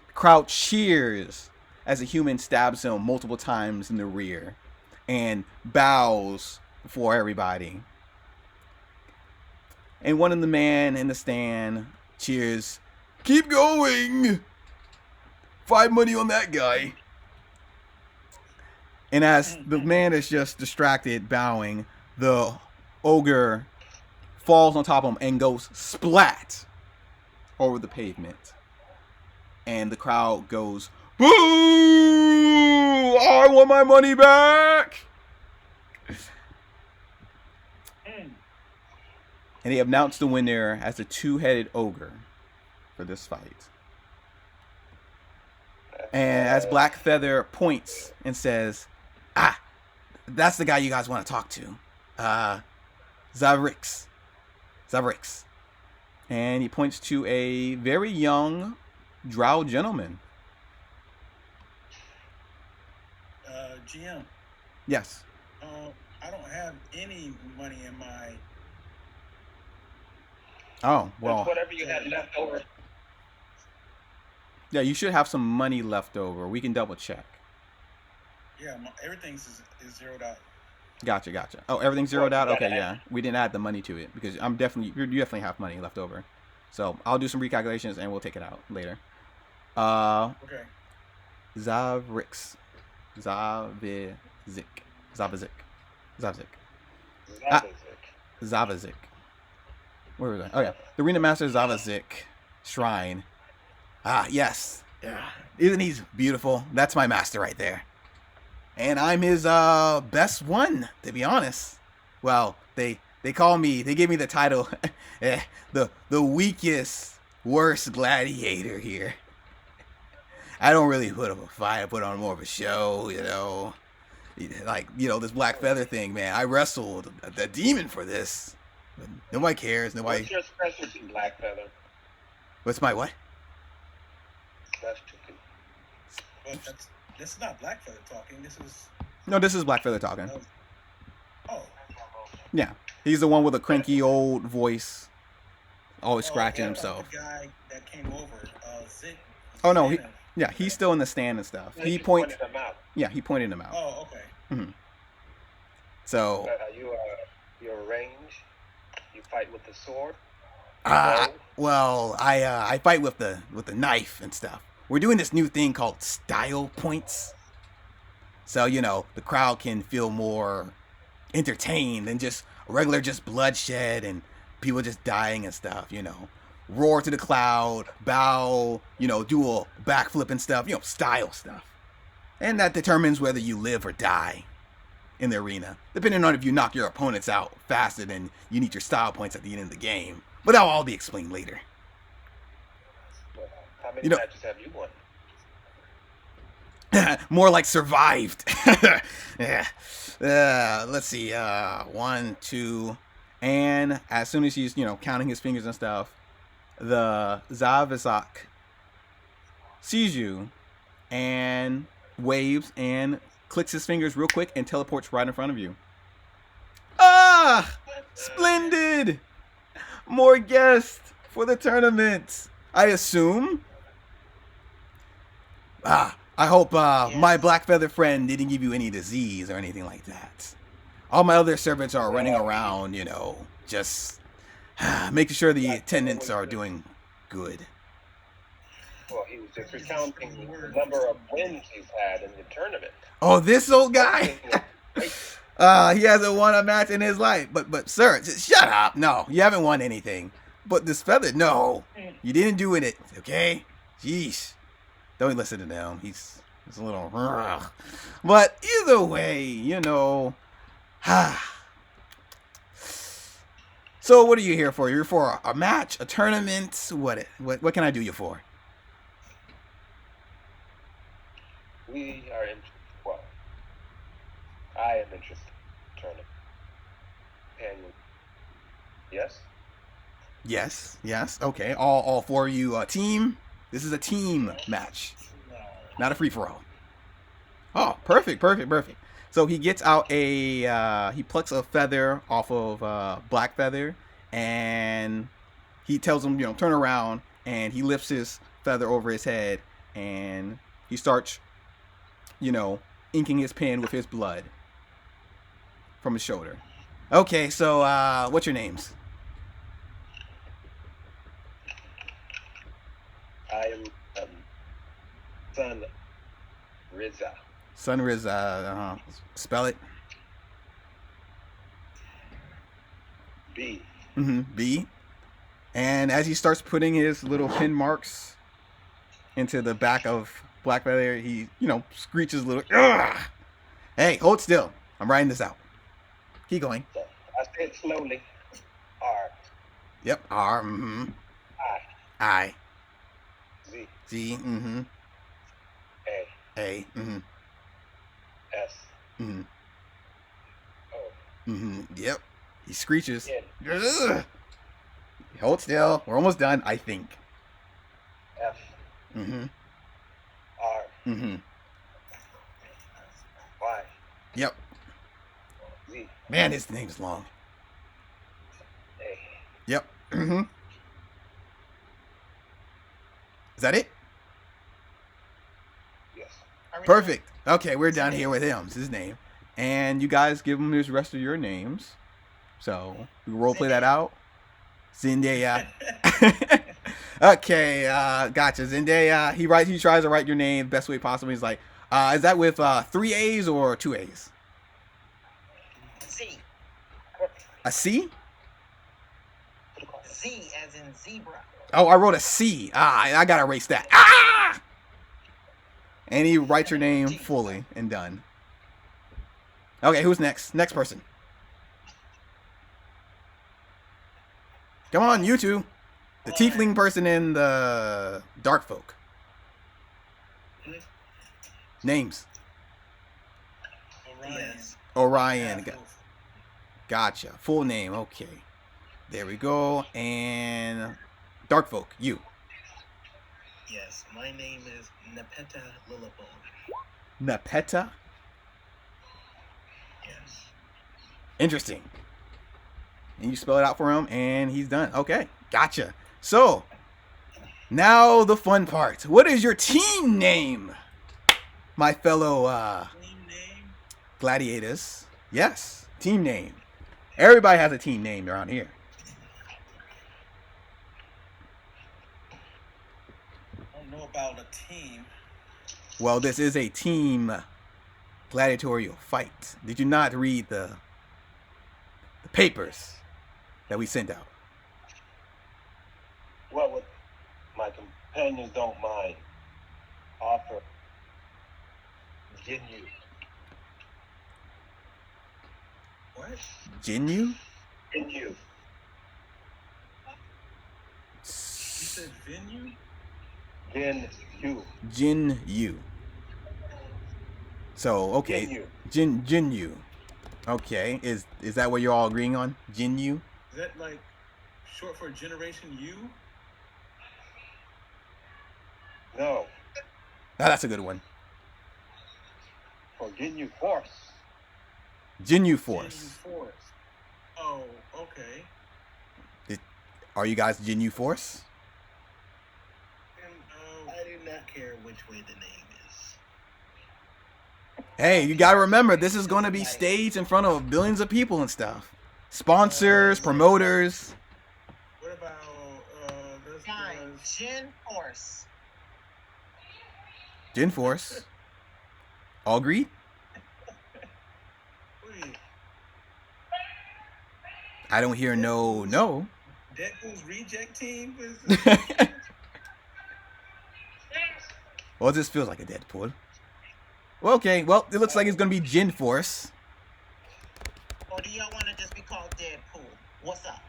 The crowd cheers as a human stabs him multiple times in the rear and bows before everybody. And one of the men in the stand cheers, "Keep going! 5 money on that guy." And as the man is just distracted, bowing, the ogre falls on top of him and goes splat over the pavement. And the crowd goes, "Boo! I want my money back!" And they announced the winner as the 2-headed ogre for this fight. And as Black Feather points and says, that's the guy you guys want to talk to. Zavrix. And he points to a very young drow gentleman. GM. Yes. I don't have any money in my... Oh, well. Whatever you had left over. Yeah, you should have some money left over. We can double check. Yeah, everything's is zeroed out. Gotcha. Oh, everything's zeroed out? Okay, yeah. We didn't add the money to it because you definitely have money left over. So I'll do some recalculations and we'll take it out later. Okay. Zavrix. Zavazik. Where was I? Oh, yeah. The Arena Master Zavazik Shraen. Yes. Yeah. Isn't he beautiful? That's my master right there. And I'm his best one, to be honest. Well, they gave me the title the weakest, worst gladiator here. I don't really put up a fight. I put on more of a show, Like, this Black Feather thing, man. I wrestled a demon for this. But nobody cares. Nobody. What's your specialty, Black Feather? What's my what? Specialty. Well, this is not Black Feather talking. This is Black Feather talking. Oh. Yeah. He's the one with a cranky old voice. Always scratching himself. The guy that came over, Zik. Oh, no. He's still in the stand and stuff. He pointed him out. Yeah, he pointed him out. Oh, okay. Mm-hmm. So. You're range? You fight with the sword? Well, I fight with the knife and stuff. We're doing this new thing called style points. So, the crowd can feel more entertained than just regular bloodshed and people just dying and stuff, Roar to the cloud, bow, do a backflip and stuff, style stuff. And that determines whether you live or die in the arena, depending on if you knock your opponents out faster than you need your style points at the end of the game. But that'll all be explained later. Well, how many matches have you won? More like survived. Yeah. Let's see. 1, 2, and as soon as he's counting his fingers and stuff, the Zavazak sees you and waves and clicks his fingers real quick and teleports right in front of you. Splendid! More guests for the tournament, I assume. I hope my Black Feather friend didn't give you any disease or anything like that. All my other servants are running around, just making sure the attendants are doing good. Well, he was just recounting the number of wins he's had in the tournament. Oh, this old guy? He hasn't won a match in his life. But sir, just shut up. No, you haven't won anything. But this Feather, no. You didn't do it, okay? Jeez. Don't listen to him. He's a little... But either way, So what are you here for? You're for a match, a tournament? What can I do you for? We are interested. Well, I am interested in tournament. And yes? Yes. Okay. All four of you team? This is a team match. Not a free-for-all. Oh, perfect. So he gets out he plucks a feather off of Black Feather, and he tells him, turn around, and he lifts his feather over his head, and he starts inking his pen with his blood from his shoulder. Okay, so what's your names? I am Son Riza. Son Riza. Spell it. B. B. And as he starts putting his little pin marks into the back of Blackfeather, he, screeches a little. Ugh! Hey, hold still. I'm writing this out. Keep going. So I say it slowly. R. Yep. R. I. Z. Z. A. S. O. Yep. He screeches. N. Ugh! Hold still. We're almost done, I think. F. R. Y. Yep. Z. Man, his name's long. A. Yep. Is that it? Yes. Perfect. Okay, we're done here with him. It's his name. And you guys give him the rest of your names. So, we roleplay that out. Zendaya. Okay, gotcha. Zendaya, he tries to write your name best way possible. He's like, is that with 3 A's or 2 A's? Z. A C? Z as in zebra. Oh, I wrote a C. I gotta erase that. Ah! And he writes your name fully and done. Okay, who's next? Next person. Come on, you two. The tiefling person and the dark folk. Names. Orion. Gotcha. Full name. Okay. There we go. And dark folk, you. Yes, my name is Nepeta Lillibone. Nepeta? Yes. Interesting. And you spell it out for him, and he's done. Okay, gotcha. So, now the fun part. What is your team name, my fellow Team name? gladiators? Yes, team name. Everybody has a team name around here. I don't know about a team. Well, this is a team gladiatorial fight. Did you not read the papers that we sent out? Well, what my companions don't mind, offer Ginyu. What? Jinyu? Ginyu. You said venue? Ginyu. Jinyu. So, okay. Jinyu. Okay. Is that what you're all agreeing on? Jinyu? Is that like short for Generation U? No. Oh, that's a good one. For Ginyu Force. Jinyu Force. Force. Oh, okay. Are you guys Jinyu Force? And, I do not care which way the name is. Hey, you gotta remember, this is gonna be staged in front of billions of people and stuff. Sponsors, promoters. what about this? Fine. Gin Force. Jin Force. All agreed? Wait, I don't hear no. Deadpool's reject team? Well, this feels like a Deadpool. Well, okay, well, it looks like it's gonna be Jin Force. Or do y'all want to just be called Deadpool? What's up?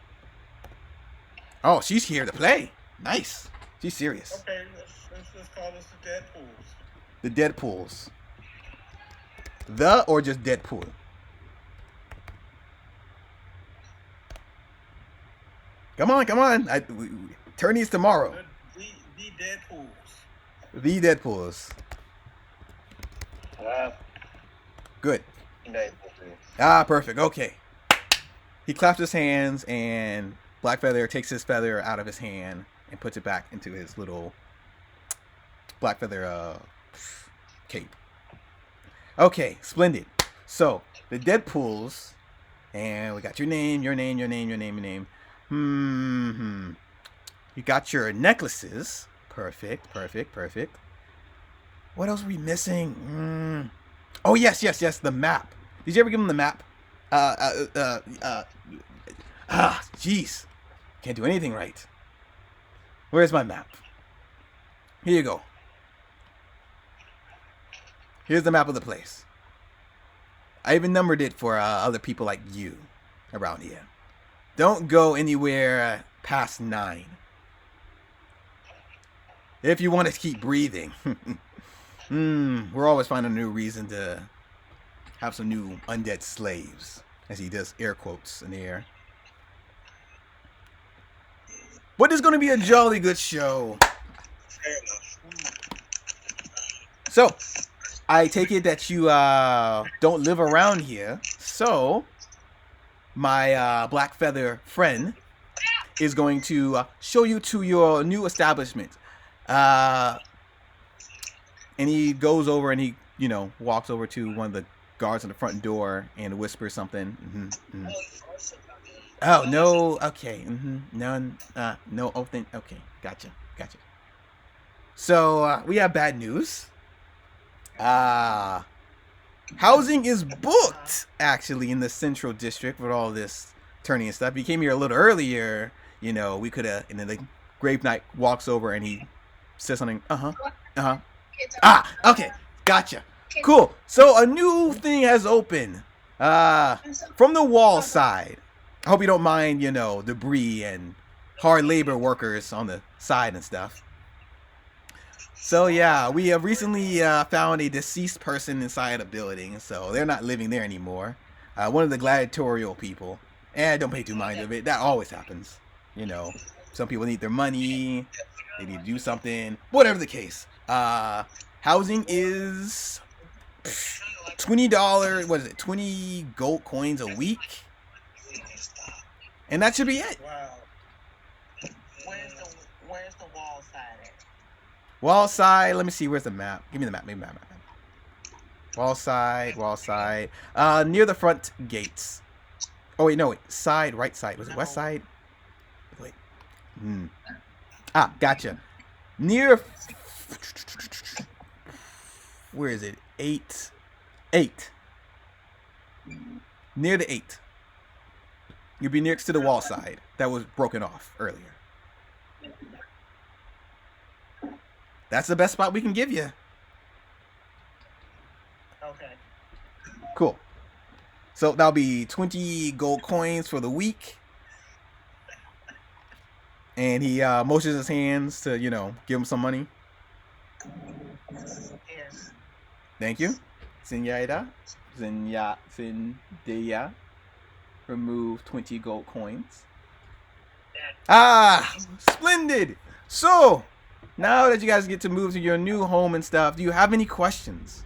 Oh, she's here to play. Nice. She's serious. Okay, let's call this the Deadpools. The Deadpools. The or just Deadpool? Come on. Turn these tomorrow. The Deadpools. The Deadpools. Good. Perfect. Okay. He claps his hands, and Blackfeather takes his feather out of his hand and puts it back into his little Blackfeather cape. Okay, splendid. So the Deadpools, and we got your name. You got your necklaces. Perfect. What else are we missing? Oh, yes. The map. Did you ever give them the map? Jeez. Can't do anything right. Where's my map? Here you go. Here's the map of the place. I even numbered it for other people like you around here. Don't go anywhere past 9. If you want to keep breathing. We're always finding a new reason to have some new undead slaves. As he does air quotes in the air. But it's going to be a jolly good show. Fair enough. So, I take it that you don't live around here. So, my black feather friend is going to show you to your new establishment. And he goes over and he, walks over to one of the guards on the front door and whispers something. Oh, no. Okay. None. No. Okay. Gotcha. So, we have bad news. Housing is booked, actually, in the Central District with all this turning and stuff. He came here a little earlier. We could have... And then the Grave Knight walks over and he says something. Okay. Gotcha. Cool. So, a new thing has opened. From the wall side. I hope you don't mind, debris and hard labor workers on the side and stuff. So, yeah, we have recently found a deceased person inside a building, so they're not living there anymore. One of the Gladiatorial people. Don't pay too mind of it. That always happens. Some people need their money. They need to do something. Whatever the case. Housing is $20. What is it? 20 gold coins a week. And that should be it. Wow. Where's the wall side at? Wall side. Let me see. Where's the map? Give me the map. Wall side. Near the front gates. Oh wait, no. Side. Right side. Was it west side? Wait. Gotcha. Near. Where is it? 8. Near the 8. You'll be next to the wall side that was broken off earlier. That's the best spot we can give you. Okay. Cool. So that'll be 20 gold coins for the week. And he motions his hands to, give him some money. Yes. Thank you. Zinyaida. Remove 20 gold coins. Splendid. So, now that you guys get to move to your new home and stuff, do you have any questions?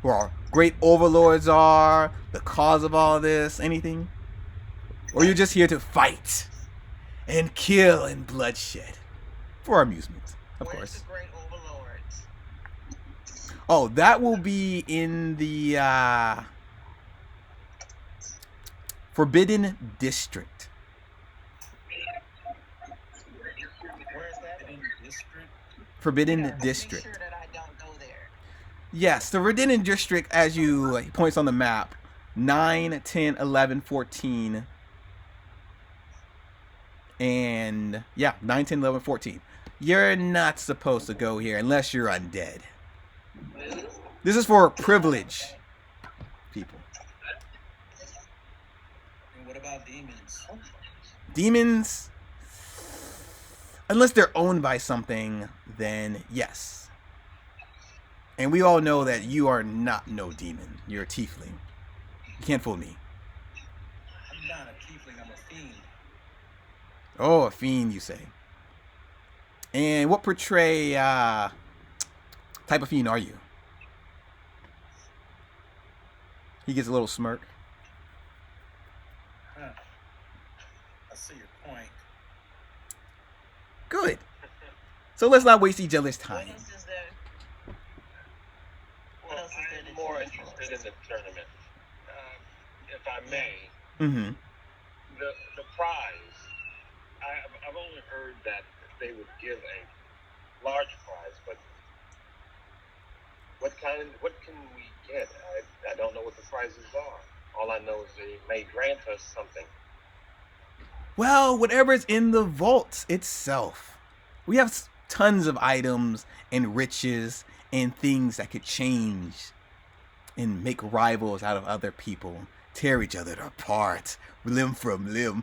Who our great overlords are, the cause of all this, anything? Or you're just here to fight and kill and bloodshed for our amusement, of Where's course. the great overlords? Oh, that will be in the Forbidden District. Where's that? Forbidden District. Make sure that I don't go there. Yes, the Forbidden District, as he points on the map, 9, 10, 11, 14. And, 9, 10, 11, 14. You're not supposed to go here unless you're undead. This is for privileged people. And what about demons? Demons, unless they're owned by something, then yes. And we all know that you are not no demon. You're a tiefling. You can't fool me. I'm not a tiefling, I'm a fiend. Oh, a fiend, you say. And what portray type of fiend are you? He gets a little smirk. Huh. I see your point. Good. So let's not waste each other's What time. else is there? What else else is there I'm that more you're interested in the tournament. If I may, Mm-hmm. the prize. I've only heard that they would give a large prize, but what can we get? I don't know what the prizes are. All I know is they may grant us something. Well, whatever's in the vault itself. We have tons of items and riches and things that could change and make rivals out of other people, tear each other apart, limb from limb.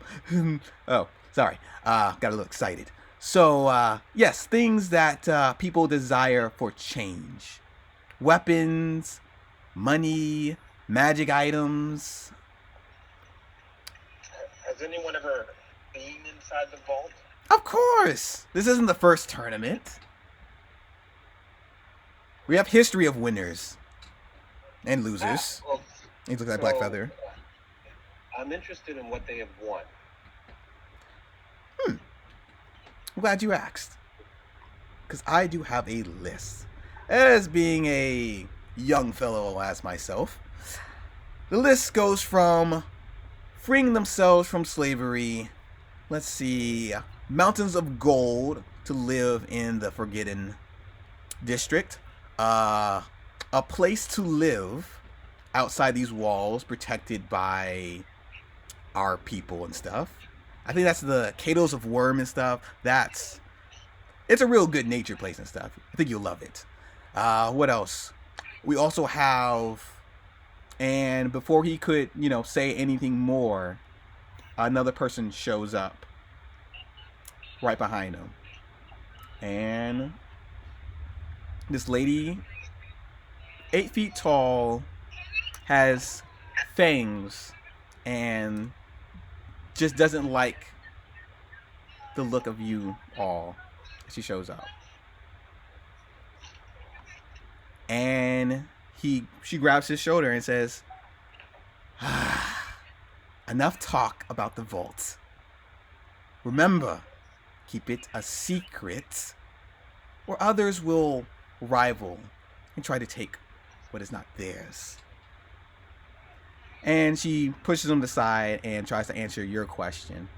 Oh, sorry. Got a little excited. So, yes, things that people desire for change. Weapons, money, magic items. Has anyone ever been inside the vault? Of course! This isn't the first tournament. We have history of winners and losers. Well, He looks like Blackfeather. I'm interested in what they have won. I'm glad you asked. Because I do have a list. As being a young fellow as myself, the list goes from freeing themselves from slavery, let's see, mountains of gold to live in the Forgotten District, a place to live outside these walls protected by our people and stuff. I think that's the Cato's of Worm and stuff. It's a real good nature place and stuff. I think you'll love it. What else? We also have, and before he could, say anything more, another person shows up right behind him. And this lady, 8 feet tall, has fangs and just doesn't like the look of you all. She shows up. And she grabs his shoulder and says, enough talk about the vault. Remember, keep it a secret, or others will rival and try to take what is not theirs. And she pushes him aside and tries to answer your question.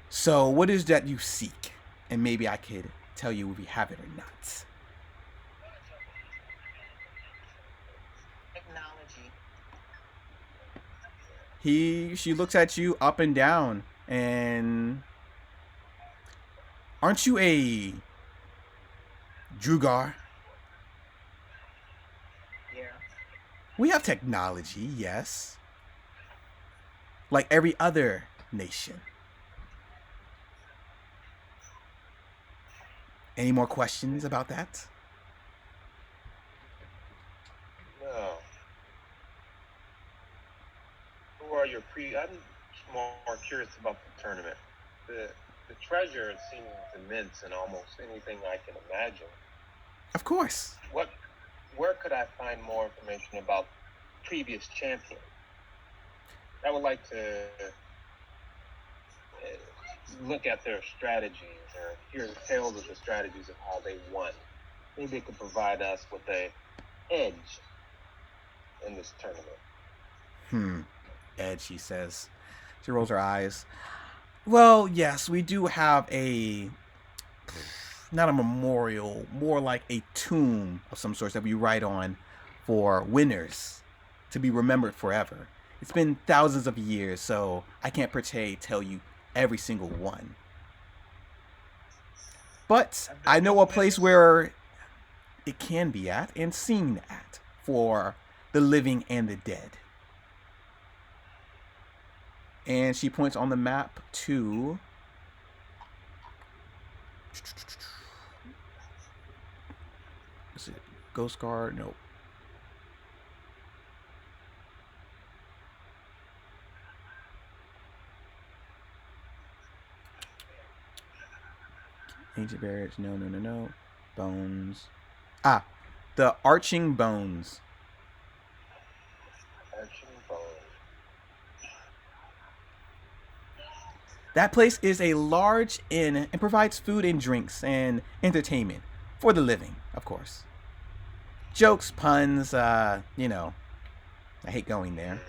So, what is that you seek? And maybe I could tell you if you have it or not. Technology. She looks at you up and down, and aren't you a Drugar? Yeah. We have technology, yes. Like every other nation. Any more questions about that? No. Who are your I'm more curious about the tournament. The treasure seems immense in almost anything I can imagine. Of course. Where could I find more information about previous champions? I would like to look at their strategies or hear tales of the strategies of how they won. Maybe it could provide us with an edge in this tournament. Edge, she says. She rolls her eyes. Well, yes, we do have not a memorial, more like a tomb of some sort that we write on for winners to be remembered forever. It's been thousands of years, so I can't tell you every single one. But I know a place where it can be at and seen at for the living and the dead. And she points on the map to is it Ghost Guard? No. Ancient barriers. No. Bones. The Arching Bones. Arching Bones. That place is a large inn and provides food and drinks and entertainment for the living, of course. jokes, puns, you know, I hate going there.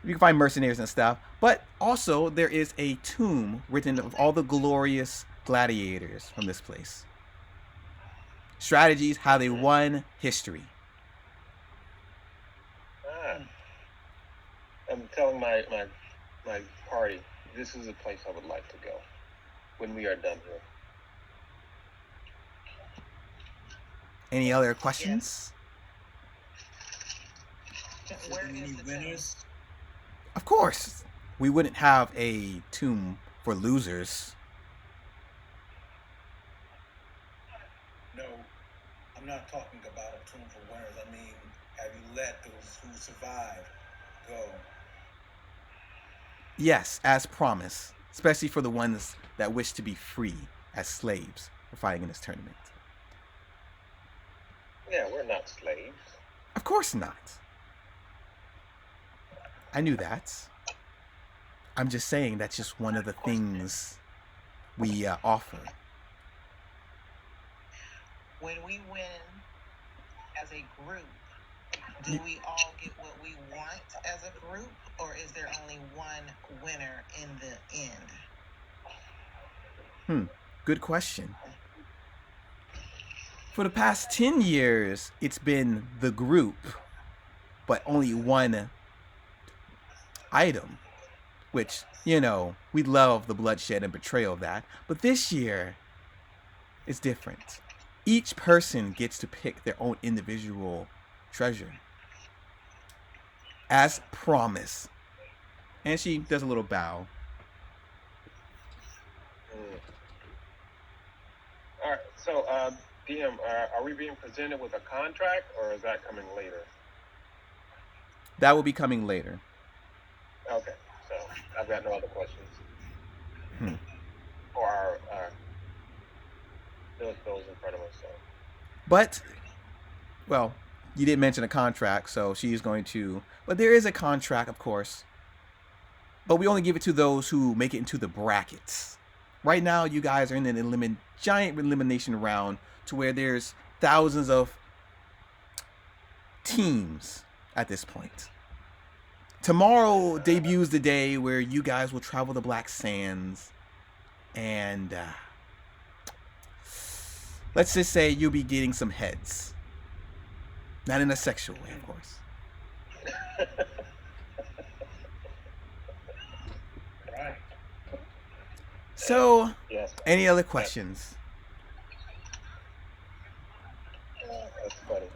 You can find mercenaries and stuff, but also there is a tomb written of all the glorious gladiators from this place. Strategies, how they won, history. I'm telling my party, this is a place I would like to go when we are done here. Any other questions? Where Any is the winners? Of course. We wouldn't have a tomb for losers. No, I'm not talking about a tomb for winners. I mean, have you let those who survived go? Yes, as promised. Especially for the ones that wish to be free as slaves for fighting in this tournament. Yeah, we're not slaves. Of course not. I knew that. I'm just saying that's just one of the things we offer. When we win as a group, do we all get what we want as a group, or is there only one winner in the end? Good question. For the past 10 years, it's been the group, but only one item, which, you know, we love the bloodshed and betrayal of that. But this year, it's different. Each person gets to pick their own individual treasure. As promised. And she does a little bow. All right, so DM, are we being presented with a contract, or is that coming later? That will be coming later. Okay, so I've got no other questions. Or those in front of us. So. But, well, you didn't mention a contract, so she's going to... But there is a contract, of course. But we only give it to those who make it into the brackets. Right now, you guys are in an giant elimination round to where there's thousands of teams at this point. Tomorrow debuts the day where you guys will travel the Black Sands. And let's just say you'll be getting some heads. Not in a sexual way, of course. Right. So, yes. Any other questions? That's funny.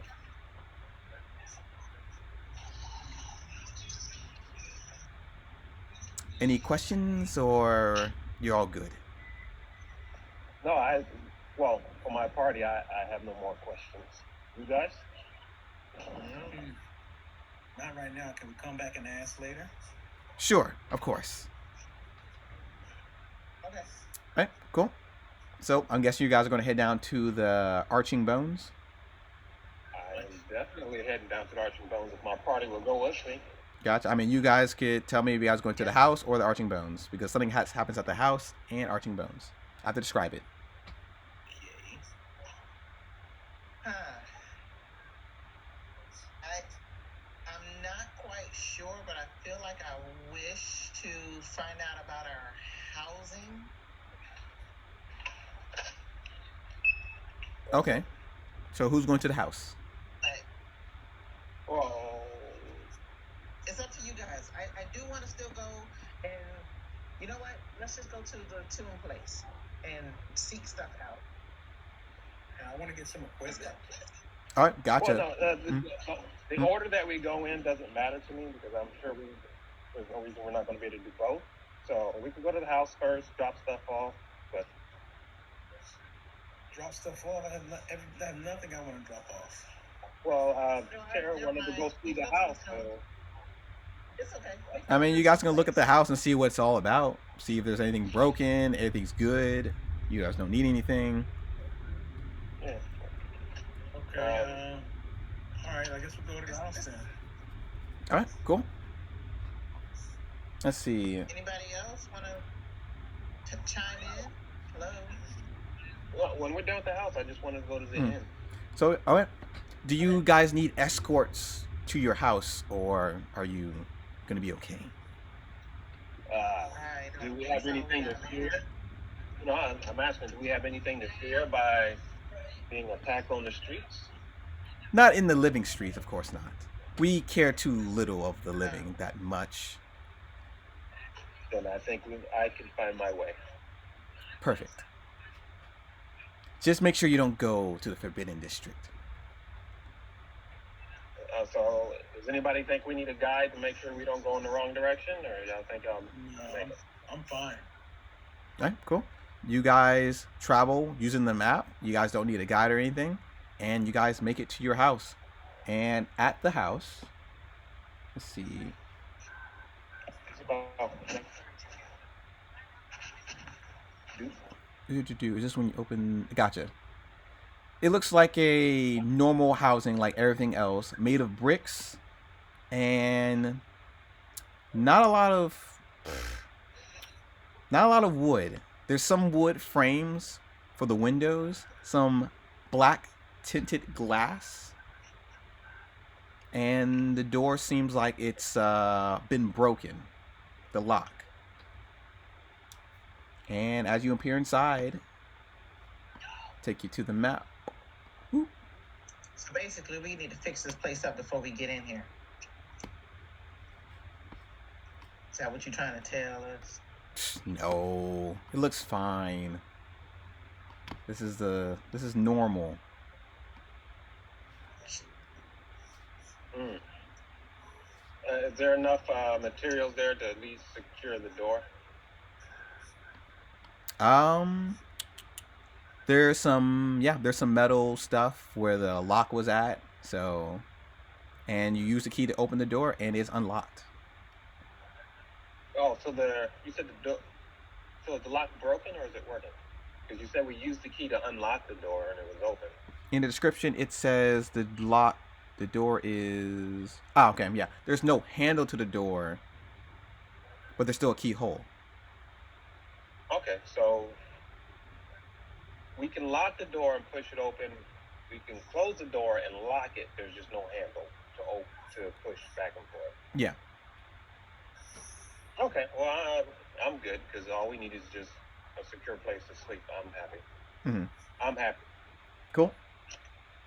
Any questions, or you're all good? No, well, for my party, I have no more questions. You guys? Not right now. Can we come back and ask later? Sure, of course. Okay. All right, cool. So I'm guessing you guys are going to head down to the Arching Bones. I am definitely heading down to the Arching Bones if my party will go with me. Gotcha. I mean, you guys could tell me if you guys are going to the house or the Arching Bones, because something happens at the house and Arching Bones. I have to describe it. I'm not quite sure, but I feel like I wish to find out about our housing. Okay. So who's going to the house? Well, it's up to you guys. I do want to still go, and you know what? Let's just go to the tomb place and seek stuff out. And I want to get some equipment. All right, gotcha. Well, no, the order that we go in doesn't matter to me, because I'm sure there's no reason we're not going to be able to do both. So we can go to the house first, drop stuff off, but Drop stuff off. I have nothing I want to drop off. well, Tara wanted to go see the house. So. It's okay. I mean, you guys can look at the house and see what it's all about. See if there's anything broken, everything's good. You guys don't need anything. Yeah. Okay. All right. I guess we'll go to the house then. All right, cool. Let's see. Anybody else want to chime in? Hello. Well, when we're done with the house, I just wanted to go to the inn. So, all right. Do you guys need escorts to your house, or are you gonna be okay? Do we have anything to fear? No, I'm asking, do we have anything to fear by being attacked on the streets? Not in the living streets, of course not. We care too little of the living that much. Then I think I can find my way. Perfect. Just make sure you don't go to the Forbidden District. So, does anybody think we need a guide to make sure we don't go in the wrong direction, or y'all think I'm fine. All right, cool. You guys travel using the map. You guys don't need a guide or anything. And you guys make it to your house. And at the house, let's see. Is this when you open? Gotcha. It looks like a normal housing, like everything else, made of bricks, and not a lot of wood. There's some wood frames for the windows, some black tinted glass, and the door seems like it's been broken, the lock. And as you appear inside, take you to the map. So basically, we need to fix this place up before we get in here. Is that what you're trying to tell us? No, it looks fine. This is normal. Is there enough materials there to at least secure the door? There's some metal stuff where the lock was at, so, and you use the key to open the door and it's unlocked. Oh, so you said the door, so is the lock broken or is it working? Because you said we used the key to unlock the door and it was open. In the description it says the door is, okay, yeah. There's no handle to the door, but there's still a keyhole. Okay, so we can lock the door and push it open. We can close the door and lock it. There's just no handle to push back and forth. Yeah. Okay, well, I'm good because all we need is just a secure place to sleep. I'm happy. Mm-hmm. I'm happy. Cool.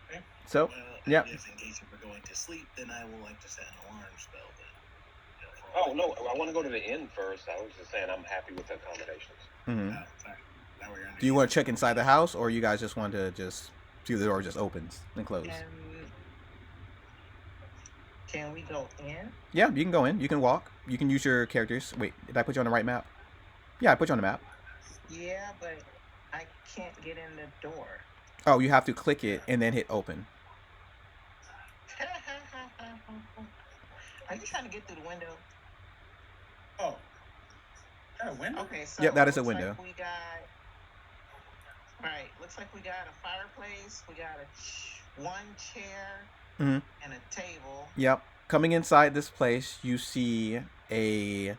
Okay. So, Well, yeah. If in case we're going to sleep, then I will like to set an alarm spell. Oh, no, I want to go to the inn first. I was just saying I'm happy with the accommodations. Mm-hmm. Oh, sorry. Now we're under. Do you want to check inside the house, or you guys just want to just see the door just opens and closes? Can we go in? Yeah, you can go in. You can walk. You can use your characters. Wait, did I put you on the right map? Yeah, I put you on the map. Yeah, but I can't get in the door. Oh, you have to click it and then hit open. Are you trying to get through the window? Oh. Is that a window? Okay, so Yep, that is a looks window. Like looks like we got a fireplace, we got one chair, Mm-hmm. and a table. Yep. Coming inside this place, you see a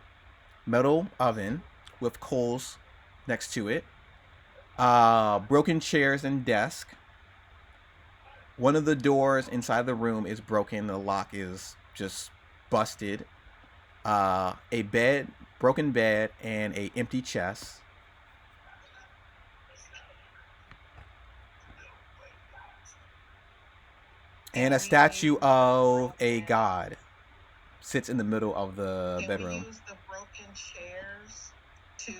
metal oven with coals next to it. Broken chairs and desk. One of the doors inside the room is broken. The lock is just busted. A broken bed, and a empty chest. And a statue of a god sits in the middle of the bedroom. Can we use the broken chairs to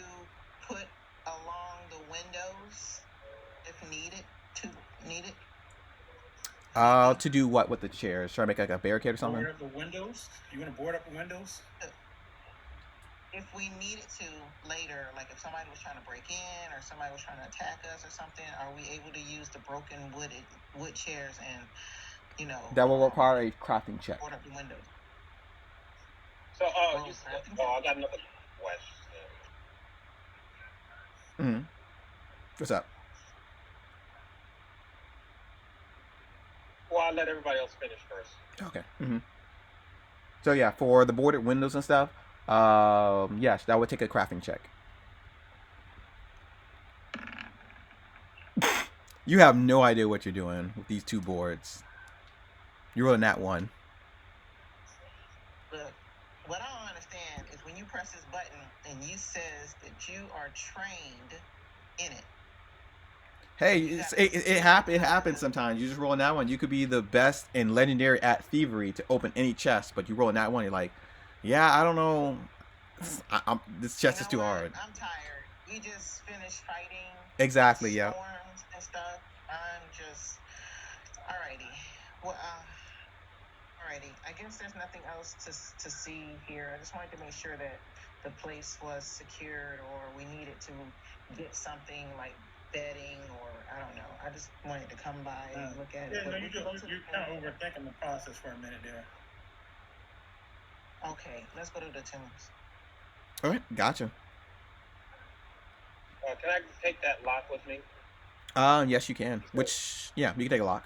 put along the windows if needed? To do what with the chairs? Try to make like a barricade or something? Board up the windows? You want to board up the windows? If we needed to later, like if somebody was trying to break in or somebody was trying to attack us or something, are we able to use the broken wood chairs and, that will require a crafting check. board up the windows? So, I got another question. Mm-hmm. What's up? Well, I'll let everybody else finish first. Okay. Mm-hmm. So yeah, for the boarded windows and stuff, yes, that would take a crafting check. You have no idea what you're doing with these two boards. You rolled a nat 1. Look, what I don't understand is when you press this button and you says that you are trained in it. Hey, it happens sometimes. You just roll a nat 1. You could be the best in legendary at thievery to open any chest, but you roll a nat 1. You're like, yeah, I don't know. This chest is too hard. I'm tired. We just finished fighting. Exactly. Yeah. Storms and stuff. I'm just. Alrighty. Well. Alrighty. I guess there's nothing else to see here. I just wanted to make sure that the place was secured, or we needed to get something like bedding, or I don't know. I just wanted to come by and look at it. Yeah, no, But you're kind of overthinking the process for a minute there. Okay, let's go to the tombs. All right, gotcha. Can I take that lock with me? Yes, you can. Which, yeah, you can take a lock.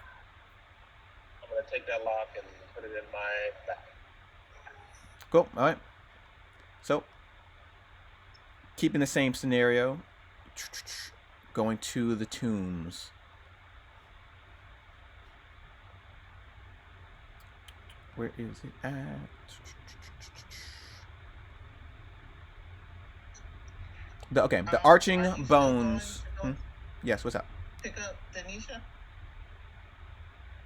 I'm gonna take that lock and put it in my bag. Cool. All right. So, keeping the same scenario, going to the tombs. Where is it at? The arching bones. Yes, what's up? Pick up Denisha?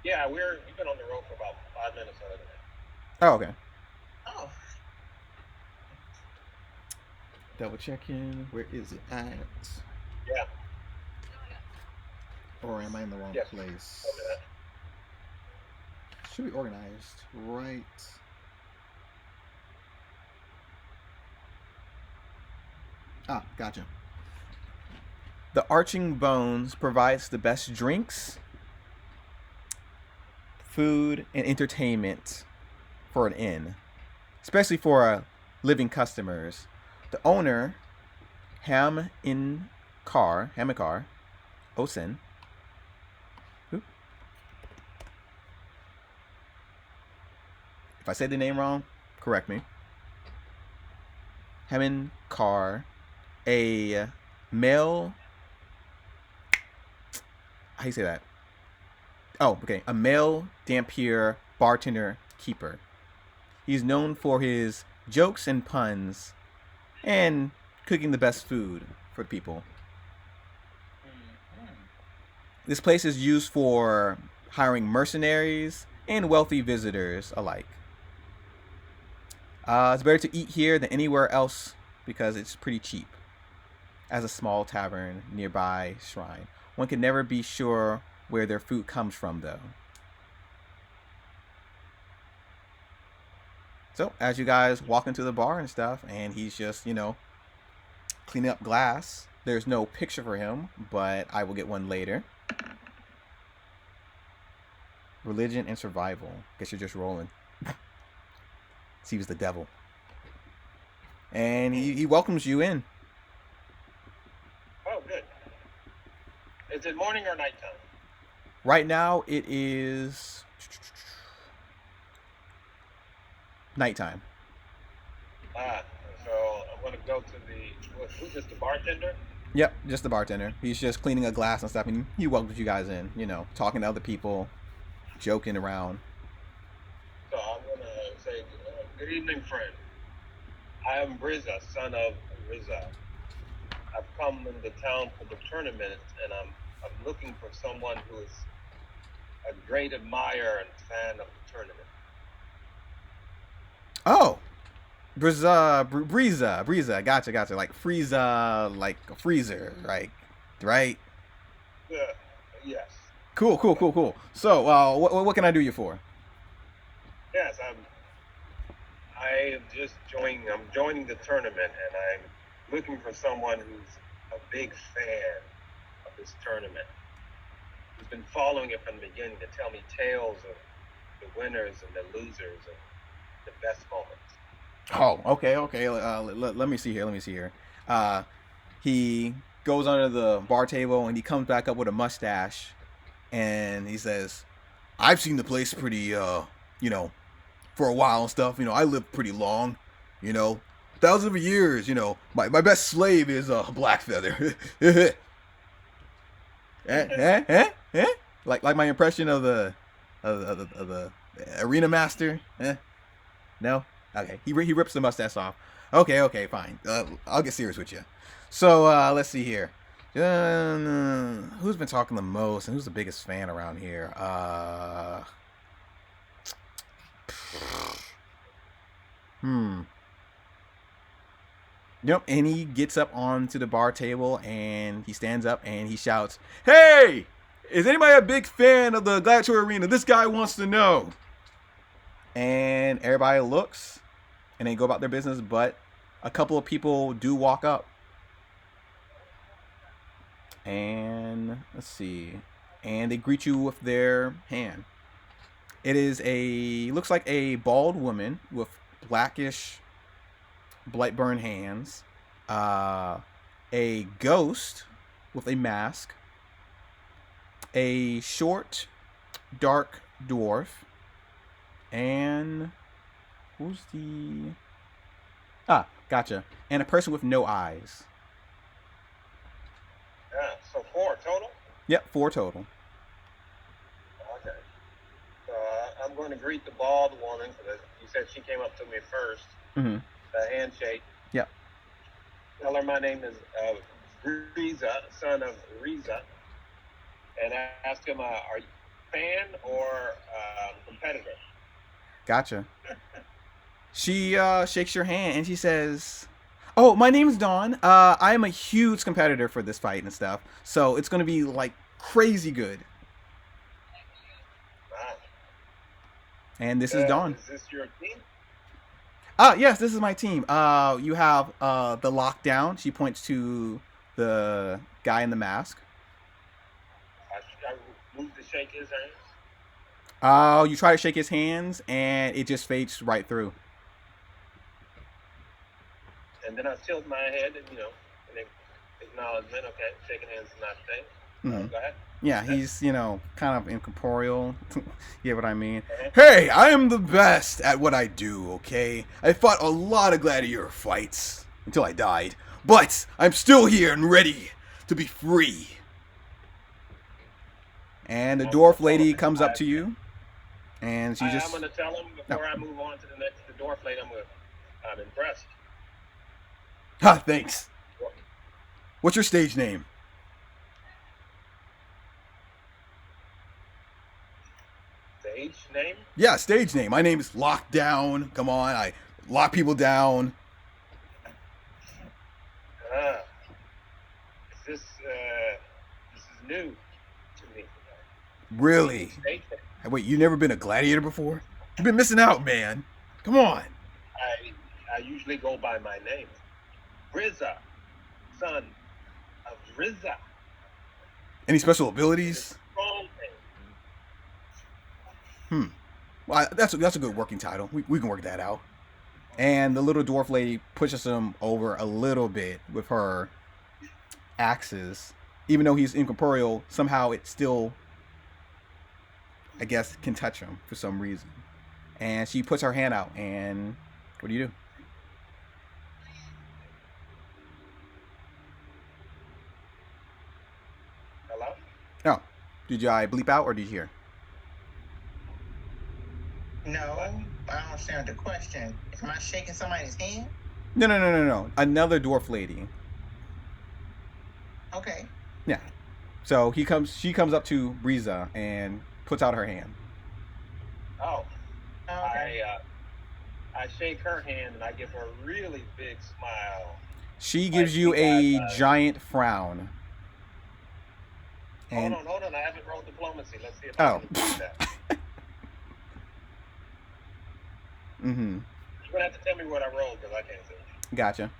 Yeah, you've been on the road for about 5 minutes already. Oh, okay. Oh. Double checking. Where is it at? Yeah. Or am I in the wrong place? Should be organized, right? Ah, gotcha. The Arching Bones provides the best drinks, food, and entertainment for an inn, especially for living customers. The owner, Hamikar Osen. If I say the name wrong, correct me. Hamikar, a male. How do you say that? Oh, okay. A male Dampier bartender keeper. He's known for his jokes and puns and cooking the best food for people. This place is used for hiring mercenaries and wealthy visitors alike. It's better to eat here than anywhere else because it's pretty cheap. As a small tavern nearby Shraen. One can never be sure where their food comes from, though. So, as you guys walk into the bar and stuff, and he's just, cleaning up glass. There's no picture for him, but I will get one later. Religion and survival. Guess you're just rolling. See, he was the devil. And he welcomes you in. Oh, good. Is it morning or nighttime? Right now, it is nighttime. So I'm going to go to who's this, the bartender? Yep, just the bartender. He's just cleaning a glass and stuff, and he welcomes you guys in, talking to other people, joking around. So I'm going to say, good evening, friend. I am Briza, son of Riza. I've come into town for the tournament, and I'm looking for someone who is a great admirer and fan of the tournament. Oh, Briza, gotcha. Like Frieza, like a freezer, right? Yes. Cool. So, what can I do you for? Yes, I'm joining the tournament, and I'm looking for someone who's a big fan of this tournament. Who's been following it from the beginning to tell me tales of the winners and the losers and the best moments. Oh, okay. Let me see here. He goes under the bar table and he comes back up with a mustache, and he says, "I've seen the place pretty, for a while and stuff. I lived pretty long, thousands of years. My best slave is Blackfeather." Like my impression of the Arena master? No? Okay. He rips the mustache off. Okay, fine. I'll get serious with you. So, let's see here. Who's been talking the most and who's the biggest fan around here? Yep, and he gets up onto the bar table and he stands up and he shouts, "Hey! Is anybody a big fan of the Gladiatorial Arena? This guy wants to know." And everybody looks and they go about their business, but a couple of people do walk up. And let's see. And they greet you with their hand. It is looks like a bald woman with blackish, blight burn hands. A ghost with a mask. A short, dark dwarf. And who's the... gotcha. And a person with no eyes. Yeah, so 4 total? Yep, 4 total. Okay. So I'm going to greet the bald woman, because you said she came up to me first. Mm-hmm. A handshake. Yep. Tell her my name is Riza, son of Riza. And ask him, are you a fan or competitor? Gotcha. She shakes your hand and she says, "Oh, my name's Dawn. I am a huge competitor for this fight and stuff. So it's going to be like crazy good." Wow. And this is Dawn. Is this your team? Yes, this is my team. You have the lockdown. She points to the guy in the mask. I move to shake his hands. You try to shake his hands and it just fades right through. And then I tilt my head and, and acknowledgement. Okay, shaking hands is not the thing. Mm-hmm. Go ahead. Yeah, he's, kind of incorporeal. You get what I mean? "Hey, I am the best at what I do, okay? I fought a lot of gladiator fights until I died, but I'm still here and ready to be free." And the dwarf lady comes up to you, and she just... I'm going to tell him before I move on to the dwarf lady, I'm impressed. Thanks. What's your stage name? Stage name? Yeah, stage name. My name is Lockdown. Come on, I lock people down. This is new to me. Really? Wait, you never been a gladiator before? You've been missing out, man. Come on. I usually go by my name. Riza, son of Riza. Any special abilities? Well, that's a good working title. We can work that out. And the little dwarf lady pushes him over a little bit with her axes. Even though he's incorporeal, somehow it still, I guess, can touch him for some reason. And she puts her hand out, and what do you do? Hello? Oh, did I bleep out or did you hear? No, I don't understand the question. Am I shaking somebody's hand? No. Another dwarf lady. Okay. Yeah. So she comes up to Riza and puts out her hand. Oh. Okay. I shake her hand and I give her a really big smile. She gives you a giant frown. And hold on. I haven't rolled diplomacy. Let's see if I can do that. Mm-hmm. You're gonna have to tell me what I rolled because I can't see. Gotcha.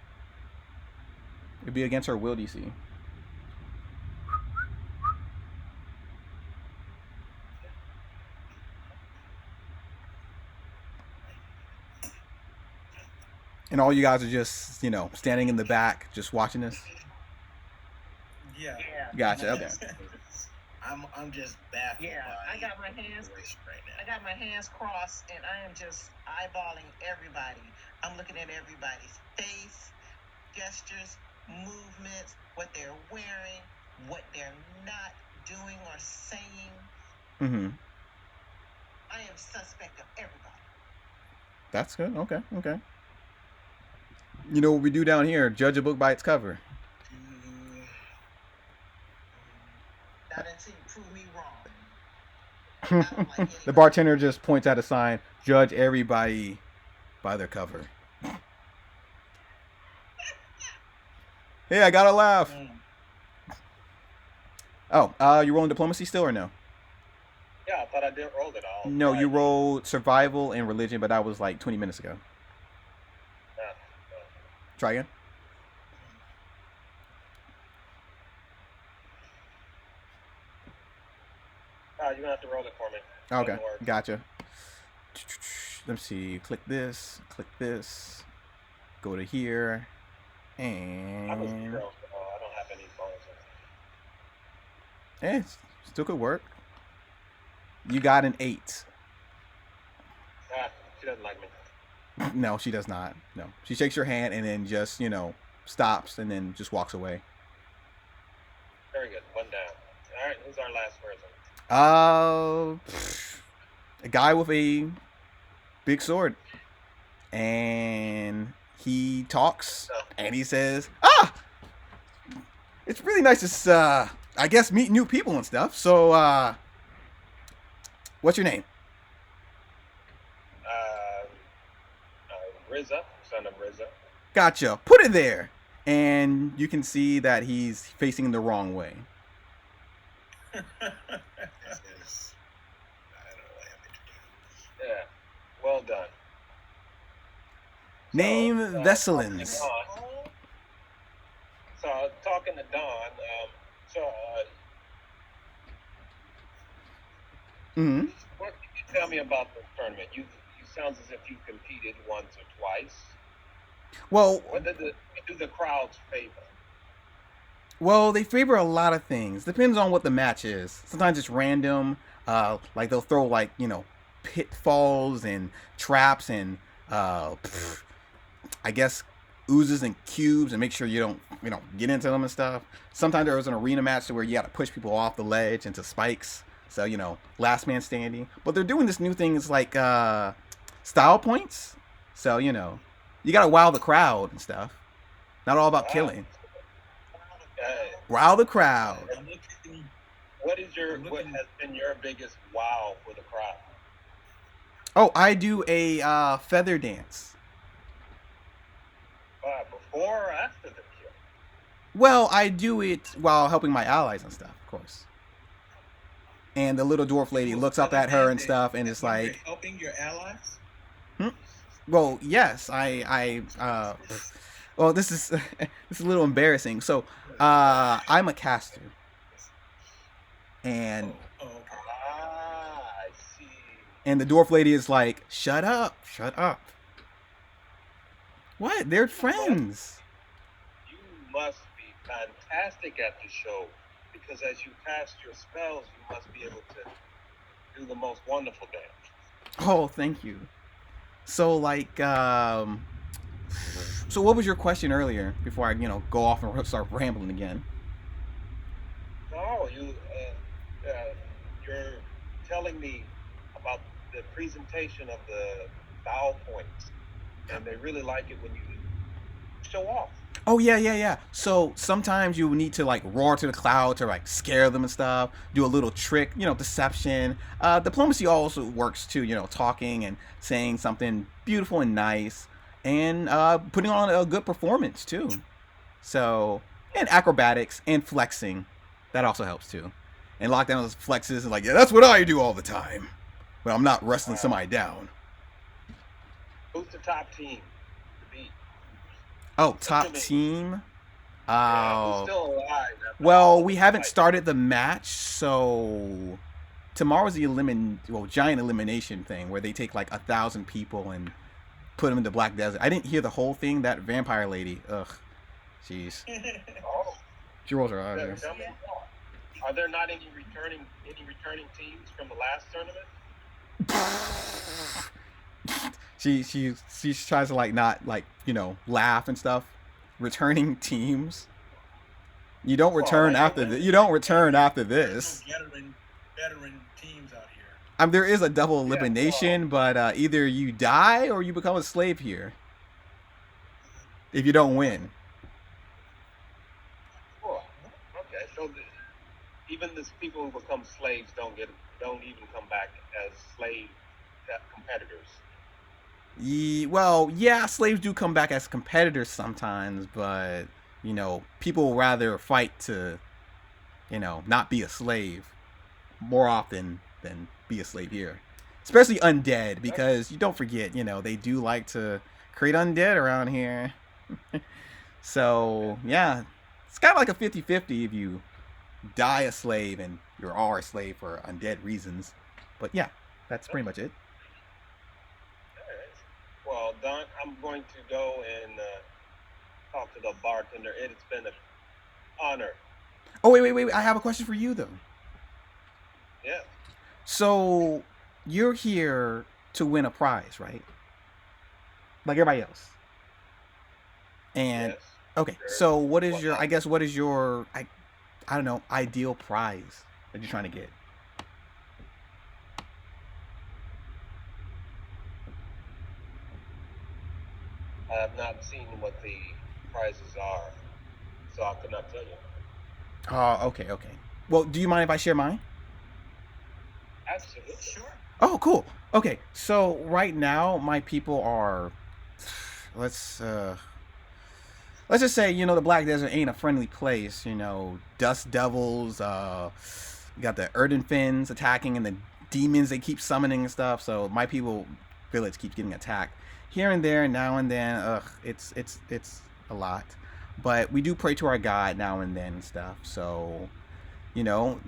It'd be against her will DC. And all you guys are just, standing in the back, just watching this. Yeah. Gotcha. Okay. I'm just baffled. Yeah, I got my hands right now. I got my hands crossed and I am just eyeballing everybody. I'm looking at everybody's face, gestures, movements, what they're wearing, what they're not doing or saying. Mm-hmm. I am suspect of everybody. That's good. Okay. Okay. You know what we do down here? Judge a book by its cover. Not until you prove me wrong. I don't like anybody. The bartender just points at a sign. Judge everybody by their cover. Hey, I got a laugh. Oh, you rolling diplomacy still or no? Yeah, I thought I did roll it all. No, you rolled survival and religion, but that was like 20 minutes ago. Try again. You're gonna have to roll it for me. Okay, gotcha. Let me see. Click this. Click this. Go to here. And I was 0, so I don't have any bonuses. it still could work. You got an 8. She doesn't like me. No, she does not. No, she shakes your hand and then just stops and then just walks away. Very good. 1 down. All right, who's our last person? A guy with a big sword, and he talks and he says, it's really nice to I guess meet new people and stuff. So what's your name? Rizza, son of Rizza. Gotcha. Put it there. And you can see that he's facing the wrong way. This is, I don't know what I have to do. Yeah, well done. Name Vesselins. So, talking to Don, what can you tell me about the tournament? You sounds as if you competed once or twice. Well, What do the crowds favor? Well, they favor a lot of things. Depends on what the match is. Sometimes it's random. Like they'll throw pitfalls and traps and I guess oozes and cubes and make sure you don't get into them and stuff. Sometimes there was an arena match where you got to push people off the ledge into spikes. So last man standing. But they're doing this new thing. It's like style points. So you got to wow the crowd and stuff. Not all about killing. Wow the crowd. What has been your biggest wow for the crowd? Oh, I do a feather dance. Before or after the kill? Well, I do it while helping my allies and stuff, of course. And the little dwarf lady looks up at her and stuff, and it's like, helping your allies. Well, yes, well, this is a little embarrassing. So, I'm a caster, and I see. And the dwarf lady is like, "Shut up, shut up." What? They're friends. You must be fantastic at the show, because as you cast your spells, you must be able to do the most wonderful damage. Oh, thank you. So, so what was your question earlier before I, go off and start rambling again? No, you're telling me about the presentation of the bow points, and they really like it when you show off. Oh, yeah. So sometimes you need to roar to the cloud to scare them and stuff, do a little trick, deception. Diplomacy also works too, talking and saying something beautiful and nice, and putting on a good performance too. So, and acrobatics and flexing, that also helps too. And lockdown flexes and yeah, that's what I do all the time, but I'm not wrestling somebody down. Who's the top team to beat? Oh, top team. Who's still alive? Well, we haven't started the match, so tomorrow's the giant elimination thing where they take 1,000 people and put them in the Black Desert. I didn't hear the whole thing. That vampire lady, ugh, jeez. Oh, She rolls her eyes. tell me more. Are there not any returning teams from the last tournament? She tries to not laugh and stuff. Returning teams. You don't return after this. You don't return after this. Veteran teams out here. There is a double elimination, but either you die or you become a slave here. If you don't win. Oh, okay. So even these people who become slaves don't even come back as slave competitors. Well, yeah, slaves do come back as competitors sometimes, but you know, people rather fight to, you know, not be a slave more often than be a slave here. Especially undead, because you don't forget, you know, they do like to create undead around here. So, yeah, it's kind of like a 50-50 if you die a slave and you are a slave for undead reasons. But yeah, that's pretty much it. Well, Don, I'm going to go and talk to the bartender. It's been an honor. Oh, wait. I have a question for you, though. Yeah. So, you're here to win a prize, right? Like everybody else. And, yes, okay, sure. So what is your, I guess, what is your, I don't know, ideal prize that you're trying to get? I have not seen what the prizes are, so I could not tell you. Oh, okay. Well, do you mind if I share mine? Absolutely. Sure. Oh, cool. Okay, so right now my people are, let's just say, you know, the Black Desert ain't a friendly place. You know, dust devils, you got the Earthen Fins attacking, and the demons they keep summoning and stuff. So my people village keeps getting attacked here and there, now and then. It's a lot, but we do pray to our God now and then and stuff. So, you know,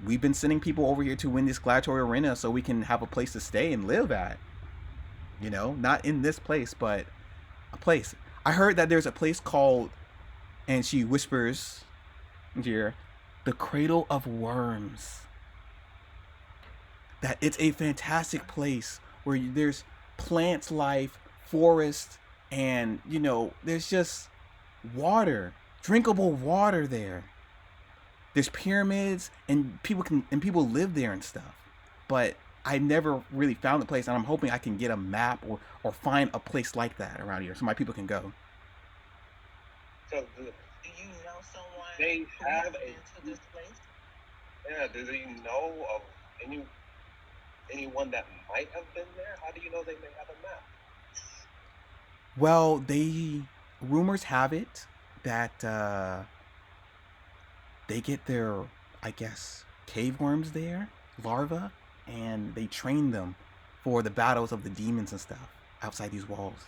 we've been sending people over here to win this gladiatorial arena so we can have a place to stay and live at. You know, not in this place, but a place. I heard that there's a place called, and she whispers here, the Cradle of Worms. That it's a fantastic place where there's plants life, forest, and, you know, there's just water, drinkable water there. There's pyramids, and people live there and stuff. But I never really found the place, and I'm hoping I can get a map or find a place like that around here so my people can go. So do you know someone they who have has been to this place? Yeah, do they know of anyone that might have been there? How do you know they may have a map? Well, rumors have it that they get their, I guess, cave worms there, larvae, and they train them for the battles of the demons and stuff outside these walls.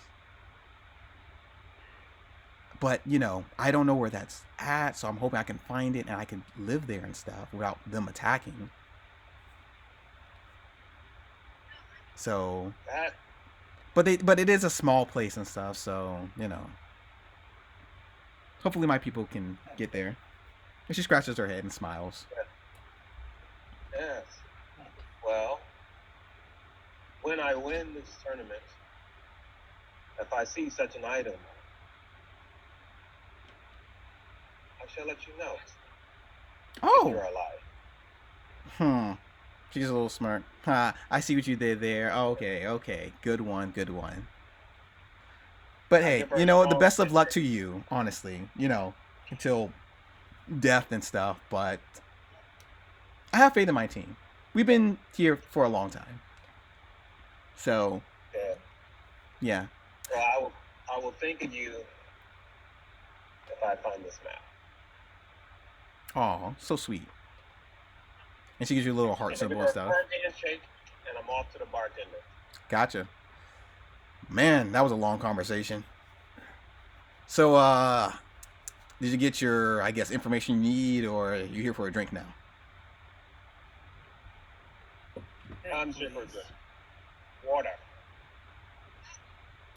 But, you know, I don't know where that's at, so I'm hoping I can find it and I can live there and stuff without them attacking. So, but it is a small place and stuff, so, you know. Hopefully my people can get there. And she scratches her head and smiles. Yes. Well, when I win this tournament, if I see such an item, I shall let you know. Oh. If you're alive. She's a little smart. I see what you did there. Okay. Good one. But hey, you know, the best of luck to you, honestly. You know, until death and stuff. But I have faith in my team. We've been here for a long time. So, yeah. Well, I will think of you if I find this map. Aw, so sweet. And she gives you a little heart symbol and stuff. Handshake, and I'm off to the bartender. Gotcha. Man, that was a long conversation. So, did you get your, I guess, information you need, or are you here for a drink now? I'm here for a drink. Water.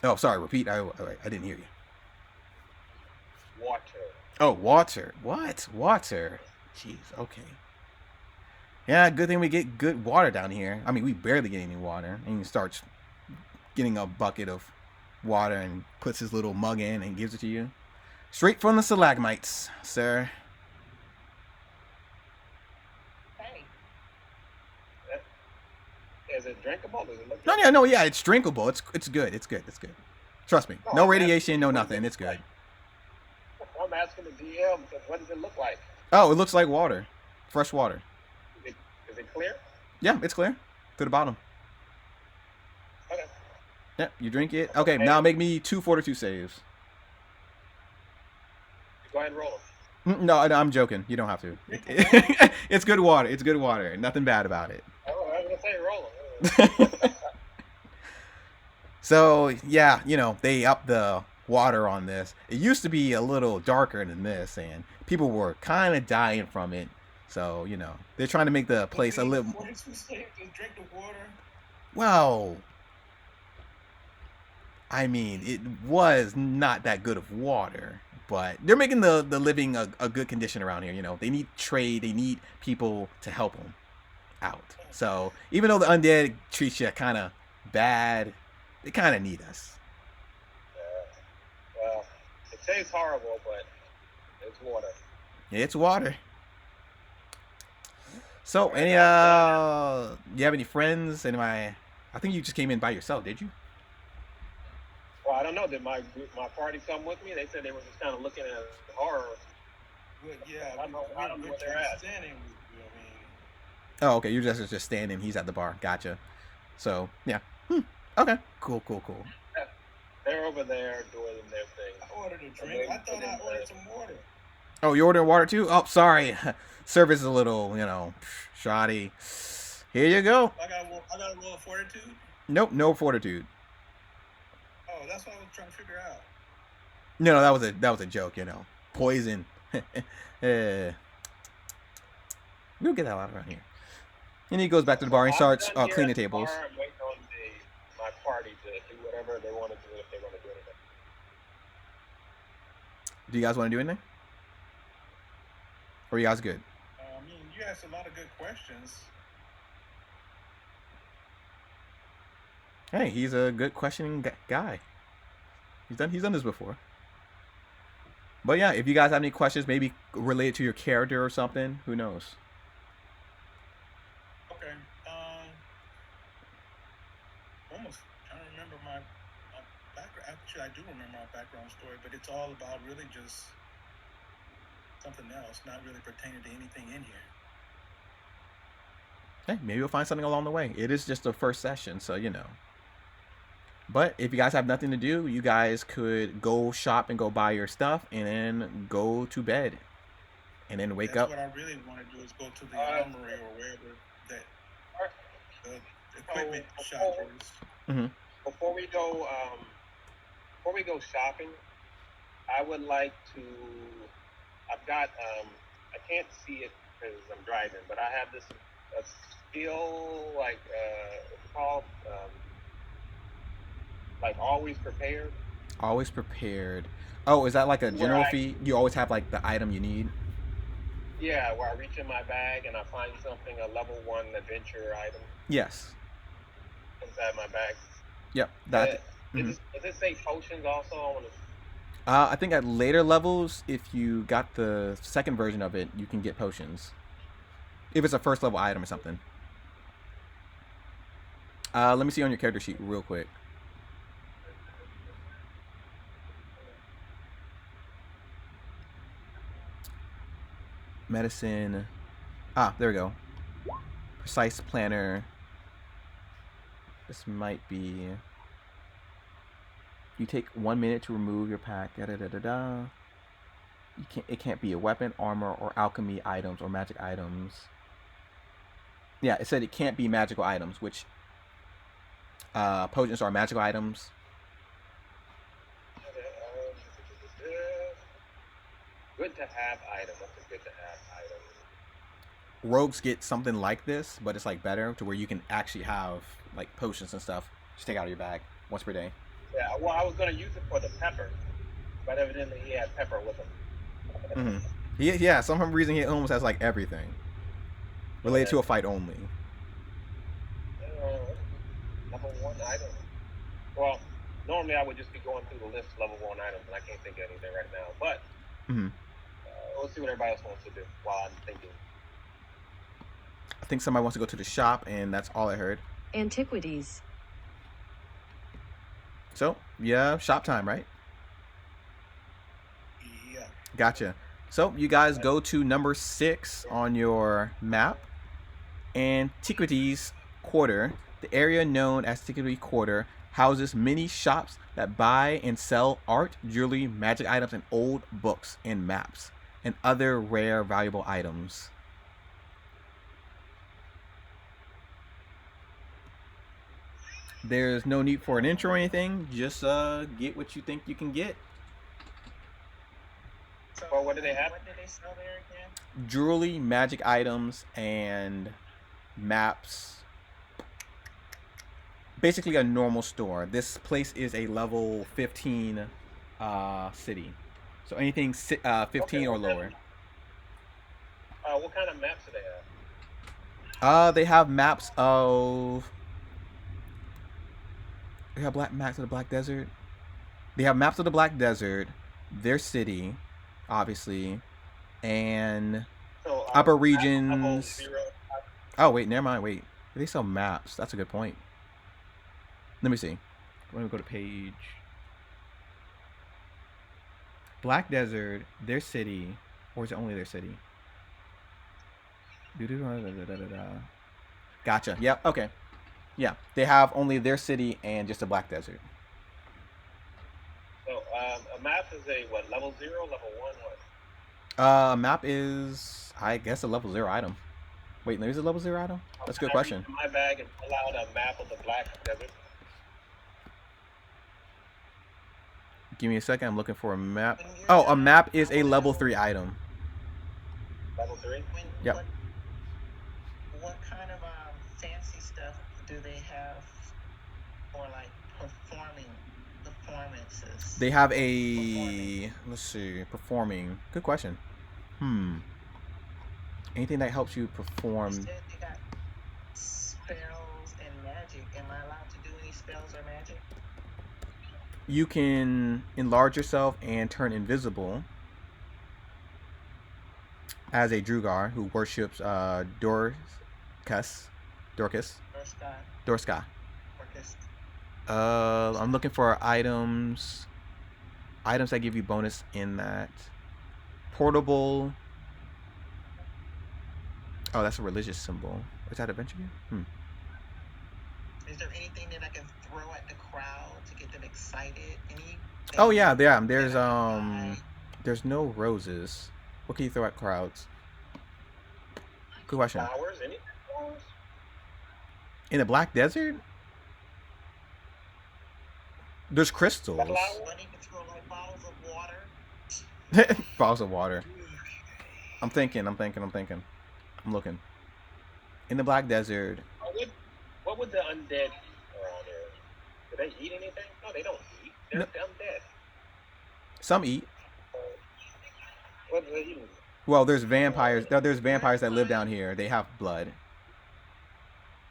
Oh, sorry, repeat. I didn't hear you. Water. Oh, water. What? Water. Jeez, okay. Yeah, good thing we get good water down here. I mean, we barely get any water. And he starts getting a bucket of water and puts his little mug in and gives it to you. Straight from the stalagmites, sir. Hey. it drinkable? Does it look No, drinkable? no, yeah, it's drinkable. It's good. It's good. It's good. Trust me. No radiation, no nothing. It's good. I'm asking the DM, what does it look like? Oh, it looks like water. Fresh water. Is it clear? Yeah, it's clear. To the bottom. Okay. Yeah, you drink it. Okay, now make me 2 fortitude saves. Go ahead and roll them. No, I'm joking. You don't have to. It's good water. It's good water. Nothing bad about it. Oh, I was going to say roll them. So, yeah, they upped the water on this. It used to be a little darker than this, and people were kind of dying from it. So, they're trying to make the place a little... Drink the water? Well, I mean, it was not that good of water, but they're making the living a good condition around here. They need trade. They need people to help them out. So even though the undead treats you kind of bad, they kind of need us. Well, it tastes horrible, but it's water. It's water. So, any you have any friends? I think you just came in by yourself, did you? Well, I don't know. Did my party come with me? They said they were just kind of looking at horror. Well, yeah, I don't know where they're at. Oh, okay. You're just standing. He's at the bar. Gotcha. So, yeah. Okay. Cool. Yeah. They're over there doing their thing. I ordered a drink. I thought I ordered some water. Oh, you ordering water too? Oh, sorry. Service is a little, shoddy. Here you go. I got to roll a fortitude? Nope, no fortitude. Oh, that's what I was trying to figure out. No, that was a joke, Poison. We'll get that out around here. And he goes back to the bar and starts cleaning the tables. I'm waiting on my party to do whatever they want to do if they want to do anything. Do you guys want to do anything? Or are you guys good? You asked a lot of good questions. Hey, he's a good questioning guy. He's done this before. But yeah, if you guys have any questions, maybe related to your character or something, who knows? Okay. Almost trying to remember my background. Actually, I do remember my background story, but it's all about really just something else, not really pertaining to anything in here. Hey, maybe we'll find something along the way. It is just the first session, so But if you guys have nothing to do, you guys could go shop and go buy your stuff and then go to bed. And then wake up. What I really want to do is go to the armory or wherever that the equipment shop is. Mm-hmm. Before we go shopping, I would like to. I've got. I can't see it because I'm driving, but I have this a skill it's called always prepared. Always prepared. Oh, is that like a general feat? You always have like the item you need? Yeah, where I reach in my bag and I find something, a level 1 adventure item. Yes. Inside my bag. Yep. Does it say potions also? I think at later levels, if you got the second version of it, you can get potions. If it's a first level item or something. Let me see on your character sheet real quick. Medicine. There we go. Precise planner. This might be. You take 1 minute to remove your pack. It can't be a weapon, armor, or alchemy items or magic items. Yeah, it said it can't be magical items, which potions are magical items. Good to have item. What's a good to have item? Rogues get something like this, but it's like better to where you can actually have like potions and stuff. Just take out of your bag once per day. Yeah, well, I was gonna use it for the pepper, but evidently he had pepper with him. Mm-hmm. Yeah, some reason he almost has like everything related to a fight only. Level 1 item. Well, normally I would just be going through the list of level 1 items, and I can't think of anything right now. But we'll see what everybody else wants to do while I'm thinking. I think somebody wants to go to the shop, and that's all I heard. Antiquities. So, yeah, shop time, right? Yeah. Gotcha. So, you guys go to number 6 on your map. Antiquities Quarter. The area known as Antiquity Quarter houses many shops that buy and sell art, jewelry, magic items, and old books and maps, and other rare, valuable items. There's no need for an intro or anything. Just get what you think you can get. So Well, what do they have? What do they sell there again? Jewelry, magic items, and maps. Basically a normal store. This place is a level 15 city. So anything 15 or lower. What kind of maps do they have? They have maps of... They have maps of the Black Desert. They have maps of the Black Desert, their city, obviously, and upper regions. Oh, wait, never mind. Wait, they sell maps. That's a good point. Let me see. Let me go to page. Black Desert, their city, or is it only their city? Gotcha. Yep. Okay. Yeah, they have only their city and just the Black Desert. So a map is a what? Level 0, level 1, what? A map is, I guess, a level 0 item. Wait, there's a level 0 item? That's a good question. I reach in my bag and pull out a map of the Black Desert. Give me a second. I'm looking for a map. Oh, a map is a level 3 item. Level 3? Yep. What kind of fancy stuff do they have for like performances? They have a, let's see, performing. Good question. Anything that helps you perform. You said they got spells and magic. Am I allowed to do any spells or magic? You can enlarge yourself and turn invisible as a Drugar who worships Dorcas. I'm looking for items that give you bonus in that. Portable. Oh, that's a religious symbol. Is that adventure gear? Is there anything that I can throw at the crowd to get them excited? Oh yeah, there's no roses. What can you throw at crowds? Good question. Flowers? Any flowers? In the Black Desert? There's crystals. I need to throw like bottles of water. Bottles of water. I'm thinking. I'm looking. In the Black Desert. What would the undead eat around there? Do they eat anything? No, they don't eat. They're undead. Some eat. What do they eat? Well, there's vampires. There's vampires that live down here. They have blood.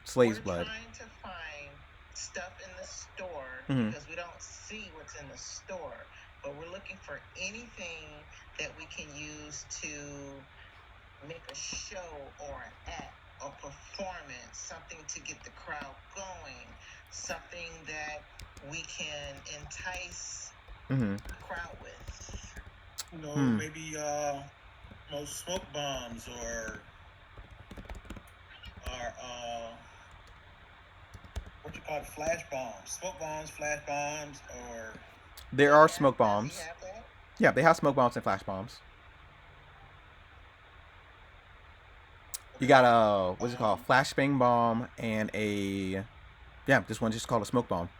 Slave's blood. We're trying to find stuff in the store because we don't see what's in the store. But we're looking for anything that we can use to make a show or an act or performance, something to get the crowd going, something that we can entice the crowd with. Maybe smoke bombs or what you call it, flash bombs. Smoke bombs, flash bombs, or there are smoke bombs. Does he have that? Yeah, they have smoke bombs and flash bombs. You got a, what's it called? Flashbang bomb and a, this one just called a smoke bomb.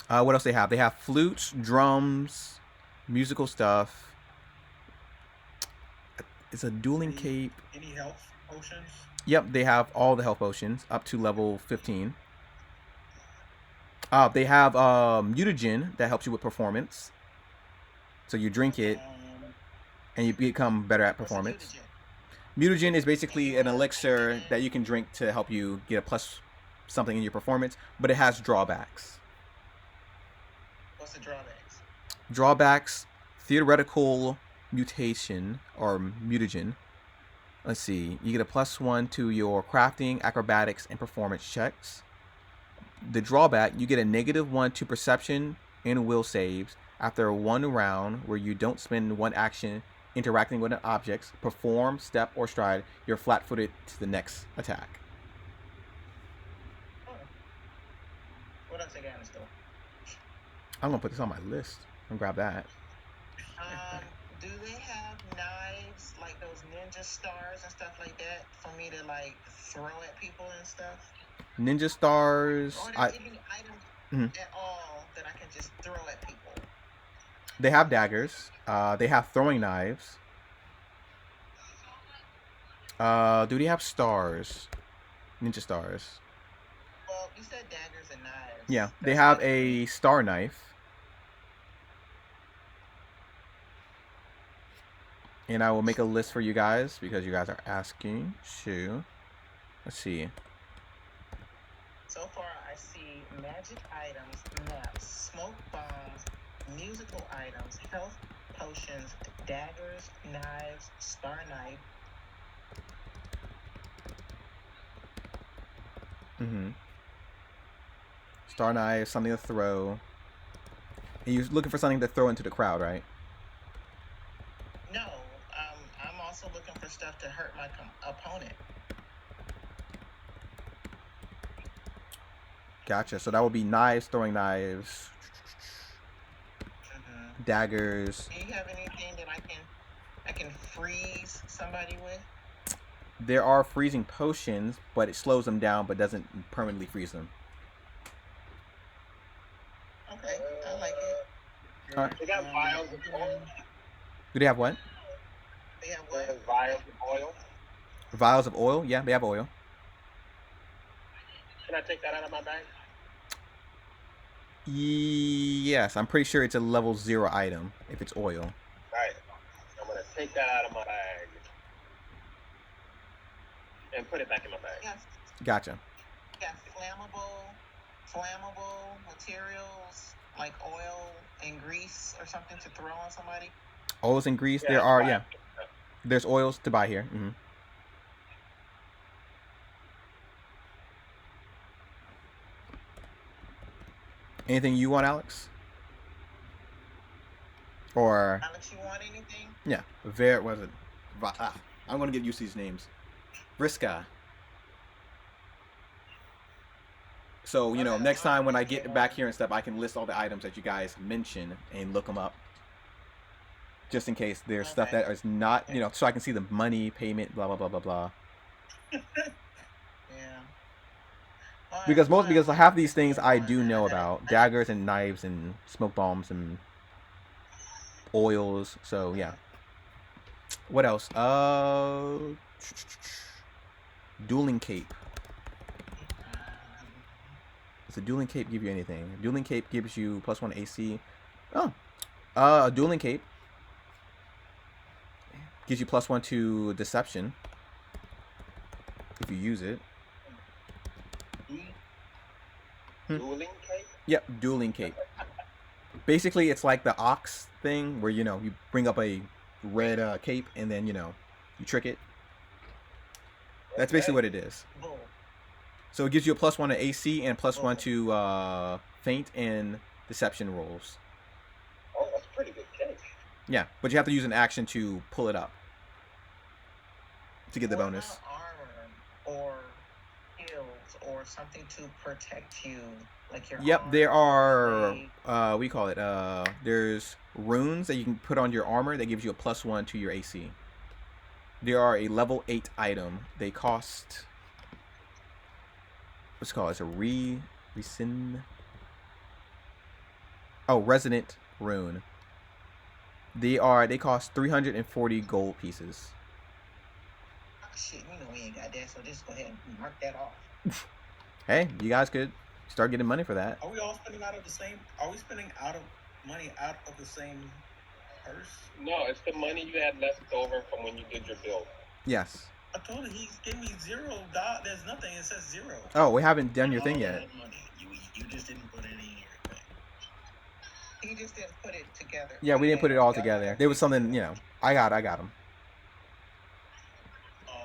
What else they have? They have flutes, drums, musical stuff. It's a dueling cape. Any health potions? Yep, they have all the health potions up to level 15. They have mutagen that helps you with performance. So you drink it and you become better at performance. Mutagen is basically an elixir that you can drink to help you get a plus something in your performance, but it has drawbacks. What's the drawbacks? Drawbacks, theoretical mutation or mutagen Let's see. You get a +1 to your crafting, acrobatics, and performance checks. The drawback, you get a -1 to perception and will saves after one round where you don't spend one action interacting with objects, perform, step, or stride. You're flat-footed to the next attack. What else I got in the store? I'm gonna put this on my list and grab that. Do they have knives like those ninja stars and stuff like that for me to like throw at people and stuff? Ninja stars. Or are there any items at all that I can just throw at people? They have daggers. They have throwing knives. Do they have stars? Ninja stars. Well, you said daggers and knives. Yeah, they have a star knife. And I will make a list for you guys because you guys are asking. So, let's see. So far, I see magic items, maps, smoke bombs, musical items, health potions, daggers, knives, star knife. Star knife, something to throw. And you're looking for something to throw into the crowd, right? No, I'm also looking for stuff to hurt my opponent. Gotcha. So that would be knives, throwing knives, daggers. Do you have anything that I can freeze somebody with? There are freezing potions, but it slows them down, but doesn't permanently freeze them. Okay, I like it. All right. They got vials of oil. Do they have what? They have what? Vials of oil. Vials of oil? Yeah, they have oil. Can I take that out of my bag? Yes, I'm pretty sure it's a level 0 item if it's oil. Right. I'm gonna take that out of my bag and put it back in my bag. Yes. Gotcha. Got flammable materials like oil and grease or something to throw on somebody. Oils and grease. Yeah, There are, right. yeah. There's oils to buy here. Anything you want, Alex? Or Alex, you want anything? yeah, what is it? I'm gonna get used to these names. Vriska. So you know, next time when I get back here and stuff, I can list all the items that you guys mention and look them up, just in case there's stuff that is not, you know, so I can see the money payment, blah blah blah blah blah. Yeah. Because half these things I do know about, daggers and knives and smoke bombs and oils. So yeah. What else? Dueling cape. Does a dueling cape give you anything? A dueling cape gives you +1 AC. Oh, a dueling cape gives you +1 to deception if you use it. Dueling cape? Yep, dueling cape. Basically, it's like the ox thing where, you know, you bring up a red cape and then, you know, you trick it. That's basically what it is. So it gives you a +1 to AC and +1 to feint and deception rolls. Oh, that's a pretty good cape. Yeah, but you have to use an action to pull it up to get the bonus. Armor or shields or something to protect you, like your. Yep, arm, there are leg. we call it there's runes that you can put on your armor that gives you a +1 to your AC. They are a level 8 item. They cost, what's it called? It's a resident rune. They cost 340 gold pieces. Oh, shit, you know we ain't got that, so just go ahead and mark that off. Hey, you guys could start getting money for that. Are we all spending out of the same? Are we spending money out of the same purse? No, it's the money you had left over from when you did your build. Yes. I told him he gave me $0. There's nothing. It says 0. Oh, we haven't done your thing All yet. that money. You just didn't put it in your thing. He just didn't put it together. Yeah, we didn't put it all together. There was something, you know. I got them. Oh,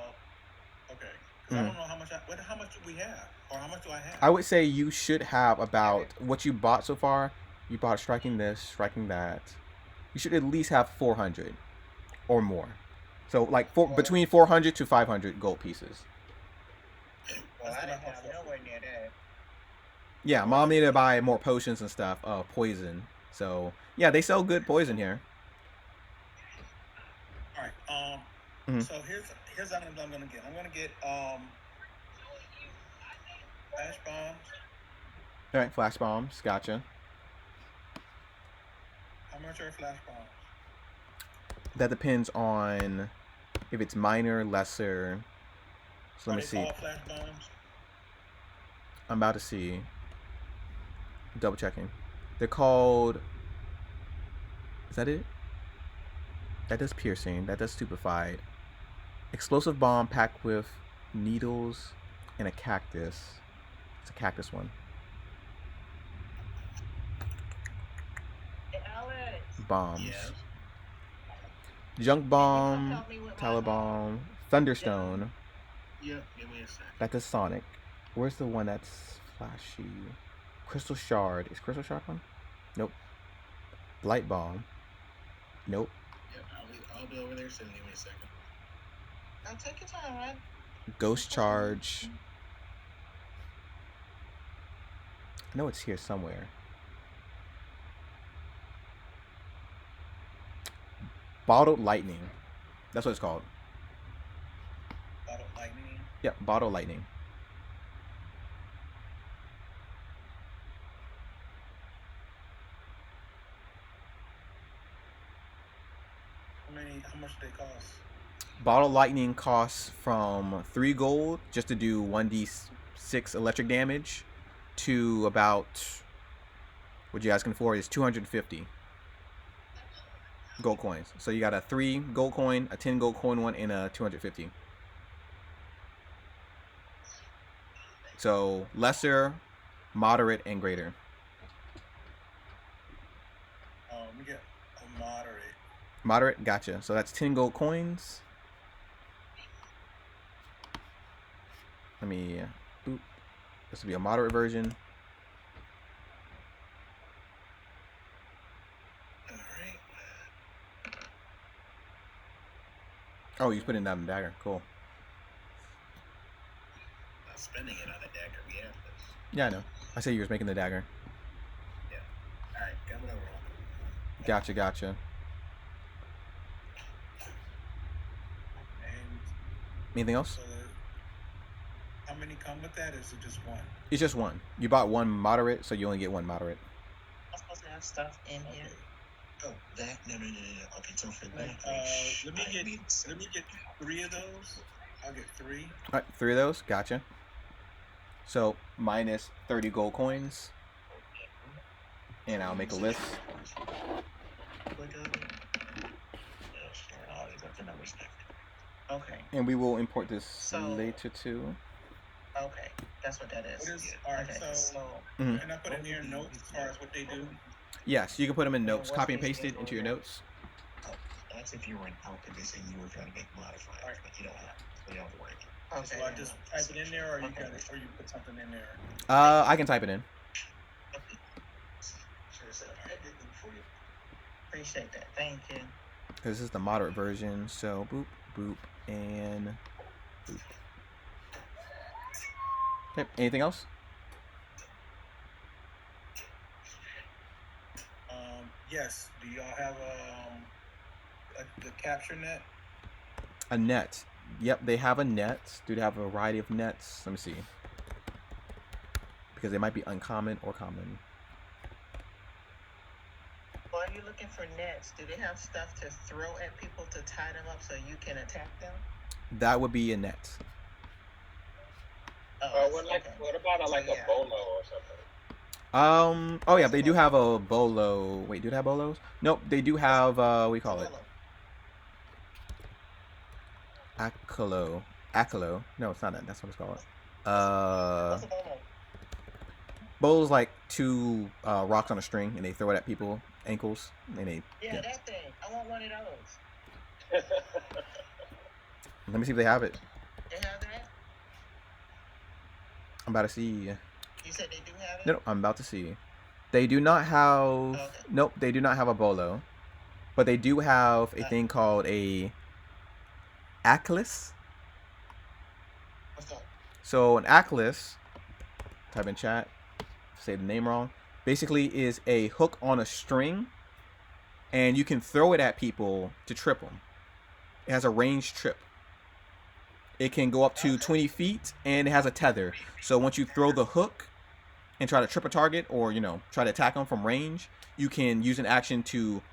we have? Or how much do I have? I would say you should have about what you bought so far. You bought striking this, striking that. You should at least have 400 or more. So like between 400 to 500 gold pieces. Well, I didn't have nowhere near that. Yeah, Mom needed to buy more potions and stuff. Poison. So yeah, they sell good poison here. All right. So here's items I'm gonna get. I'm gonna get flash bombs. All right, flash bombs. Gotcha. How much are flash bombs? That depends on if it's minor, lesser. So let me see. All flash bombs? I'm about to see. Double checking. They're called. Is that it? That does piercing. That does stupefied. Explosive bomb packed with needles and a cactus. It's a cactus one. Hey, Alex. Bombs. Yes. Junk bomb, help me with my Talabomb, Thunderstone. Yep. Give me a sec. That does Sonic. Where's the one that's flashy? Crystal Shard. Is Crystal Shard one? Nope. Light Bomb. Nope. Yep. I'll be over there soon. Give me a second. Now take your time, right? Ghost Charge. I know it's here somewhere. Bottled Lightning. That's what it's called. Bottled lightning. Yep, Bottled Lightning. How much do they cost? Bottled Lightning costs from 3 gold just to do 1d6 electric damage to about, what you asking for is 250 gold coins. So you got a 3 gold coin, a 10 gold coin one, and a 250. So lesser, moderate, and greater. We get a moderate. Moderate, gotcha. So that's 10 gold coins. Let me boop. This will be a moderate version. All right. Oh, you put it down the dagger. Cool. Not spending it on a dagger. We have this. Yeah, I know. I say you was making the dagger. Yeah. All right. Coming over. Gotcha. And Anything else? so how many come with that? Is it just one? It's just one. You bought one moderate, so you only get one moderate. I'm supposed to have stuff in here. Oh, that? No. Okay, so for that, Let me get 3 of those. I'll get 3. All right, 3 of those. Gotcha. So minus 30 gold coins, and I'll make a list. Okay. And we will import this later too. Okay, that's what that is. All right. Okay, So Mhm. can I put in your notes as far as what they do? Yes, you can put them in notes. Copy and paste it into your notes. That's if you were an alchemist and you were trying to make modifiers, but you don't have. So you don't have to worry. Okay. So I just type it in there, or you put something in there. I can type it in. Appreciate that. Thank you. This is the moderate version. So boop, boop, and boop. Okay. Anything else? Yes. Do y'all have the capture net? A net. Yep, they have a net. Do they have a variety of nets? Let me see. Because they might be uncommon or common. While you're looking for nets, do they have stuff to throw at people to tie them up so you can attack them? That would be a net. What about a bolo or something? Oh yeah, they do have a bolo. Wait, do they have bolos? Nope, they do have what do you call it? Acolo. No, it's not that. That's what it's called. What's a bolo? Bolo's like 2 rocks on a string, and they throw it at people ankles. And they That thing. I want one of those. Let me see if they have it. They have that? I'm about to see. You said they do have it? No, I'm about to see. They do not have. Okay. Nope, they do not have a bolo, but they do have a thing called a Atlas. What's that? So an Atlas, type in chat, say the name wrong, basically is a hook on a string, and you can throw it at people to trip them. It has a ranged trip. It can go up to 20 feet, and it has a tether. So once you throw the hook and try to trip a target, or try to attack them from range, you can use an action to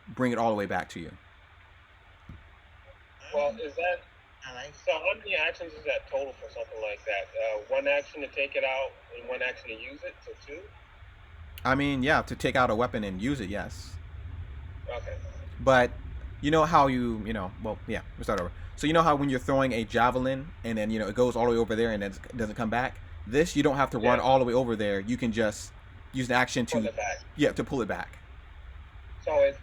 bring it all the way back to you. Well, is that I like so? How many actions is that total for something like that? One action to take it out and one action to use it, so 2. I mean, yeah, to take out a weapon and use it, yes. Okay. But you know how well, yeah, we'll start over. So you know how when you're throwing a javelin and then it goes all the way over there and then it doesn't come back. This you don't have to run all the way over there. You can just use an action to pull it back. Yeah, to pull it back. So it's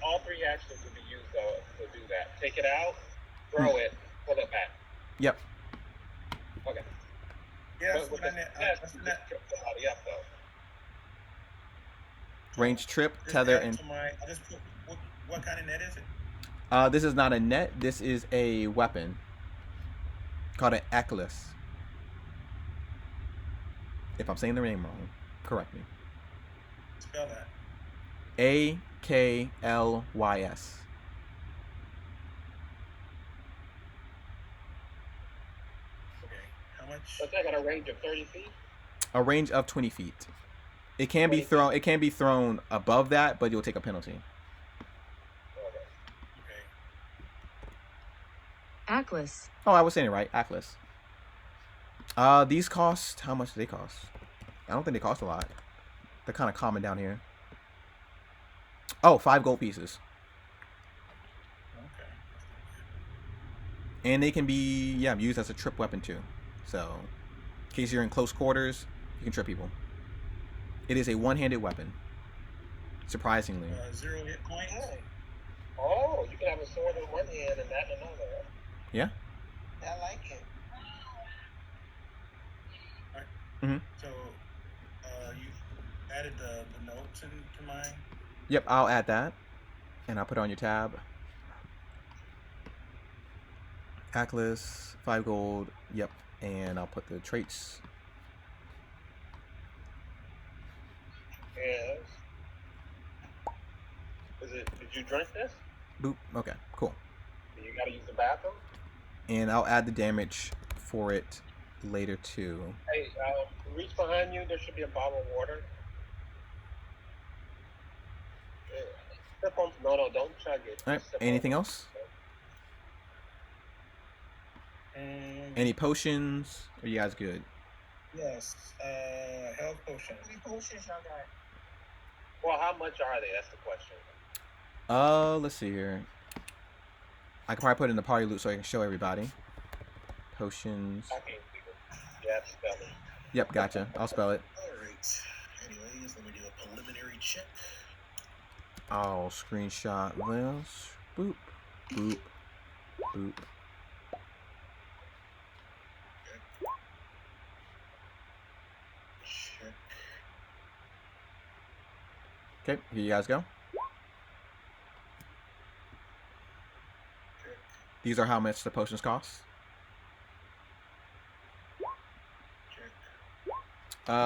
all 3 actions would be used to do that. Take it out, throw it, pull it back. Yep. Okay. Yeah, But with the trip somebody up though. Range trip, tether, and I just put what kind of net is it? this is not a net. This is a weapon called an Atlas. If I'm saying the name wrong, correct me. Spell that. Aklys. Okay. How much? But that got a range of 30 feet. A range of 20 feet. It can be thrown. It can be thrown above that, but you'll take a penalty. Okay. Atlas. Oh, I was saying it right. Atlas. These cost. How much do they cost? I don't think they cost a lot. They're kind of common down here. Oh, 5 gold pieces. Okay. And they can be used as a trip weapon too. So, in case you're in close quarters, you can trip people. It is a one-handed weapon. Surprisingly. 0 hit points. Oh, you can have a sword in one hand and that in another. Yeah. I like it. Mhm. So, you added the notes into mine. Yep, I'll add that, and I'll put it on your tab. Atlas, 5 gold. Yep, and I'll put the traits. Yes. Did you drink this? Boop. Okay, cool. You gotta use the bathroom? And I'll add the damage for it later too. Hey, reach behind you. There should be a bottle of water. Sip on. No, don't chug it. All right. Anything else? Any potions? Are you guys good? Yes. Health potions. How many potions y'all got? Well, how much are they? That's the question. Let's see here. I can probably put it in the party loot so I can show everybody. Potions. I can't see it. Yeah, spell it. Yep, gotcha. I'll spell it. Alright. Anyways, let me do a preliminary check. I'll screenshot this. Boop. Boop. Boop. Check. Okay, here you guys go. Check. These are how much the potions cost. Check.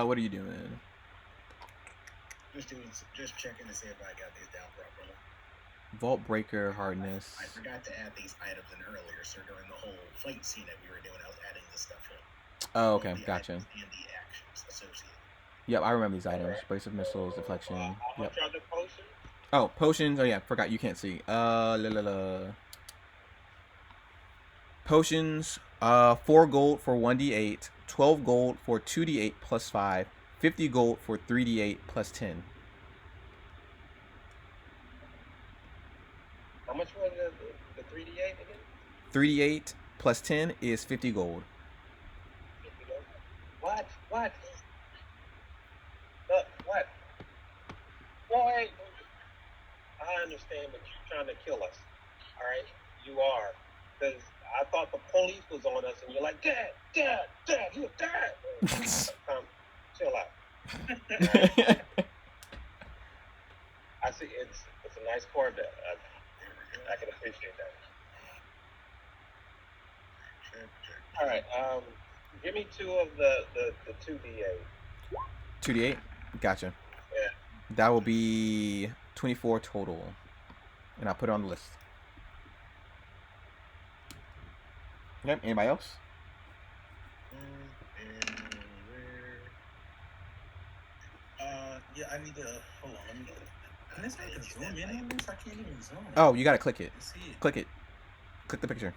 What are you doing? Just checking to see if I got these down properly. Vault breaker hardness. I forgot to add these items in earlier, so during the whole fight scene that we were doing, I was adding this stuff in. Oh, okay, The gotcha. items and the actions associated. Yep, I remember these items. Brace of missiles, deflection. How Yep. much are the potions? Oh, potions. Oh yeah, forgot you can't see. Potions. 4 gold for 1d8, 12 gold for 2d8 plus 5, 50 gold for 3d8 plus 10. How much was the 3d8 again? 3d8 plus 10 is 50 gold. 50 gold? What? What? What? Boy, I understand, but you're trying to kill us. All right, you are. Because I thought the police was on us, and you're like, Dad, you a dad. Chill out. I see it's a nice Corvette. I can appreciate that. All right. Give me 2 of the 2d8. 2d8. Gotcha. Yeah. That will be 24 total, and I'll put it on the list. Yep. Anybody else? Yeah, I need to hold on. Let me. Can this I can zoom in on this? I can't even zoom. Oh, you gotta click it. See it. Click it. Click the picture.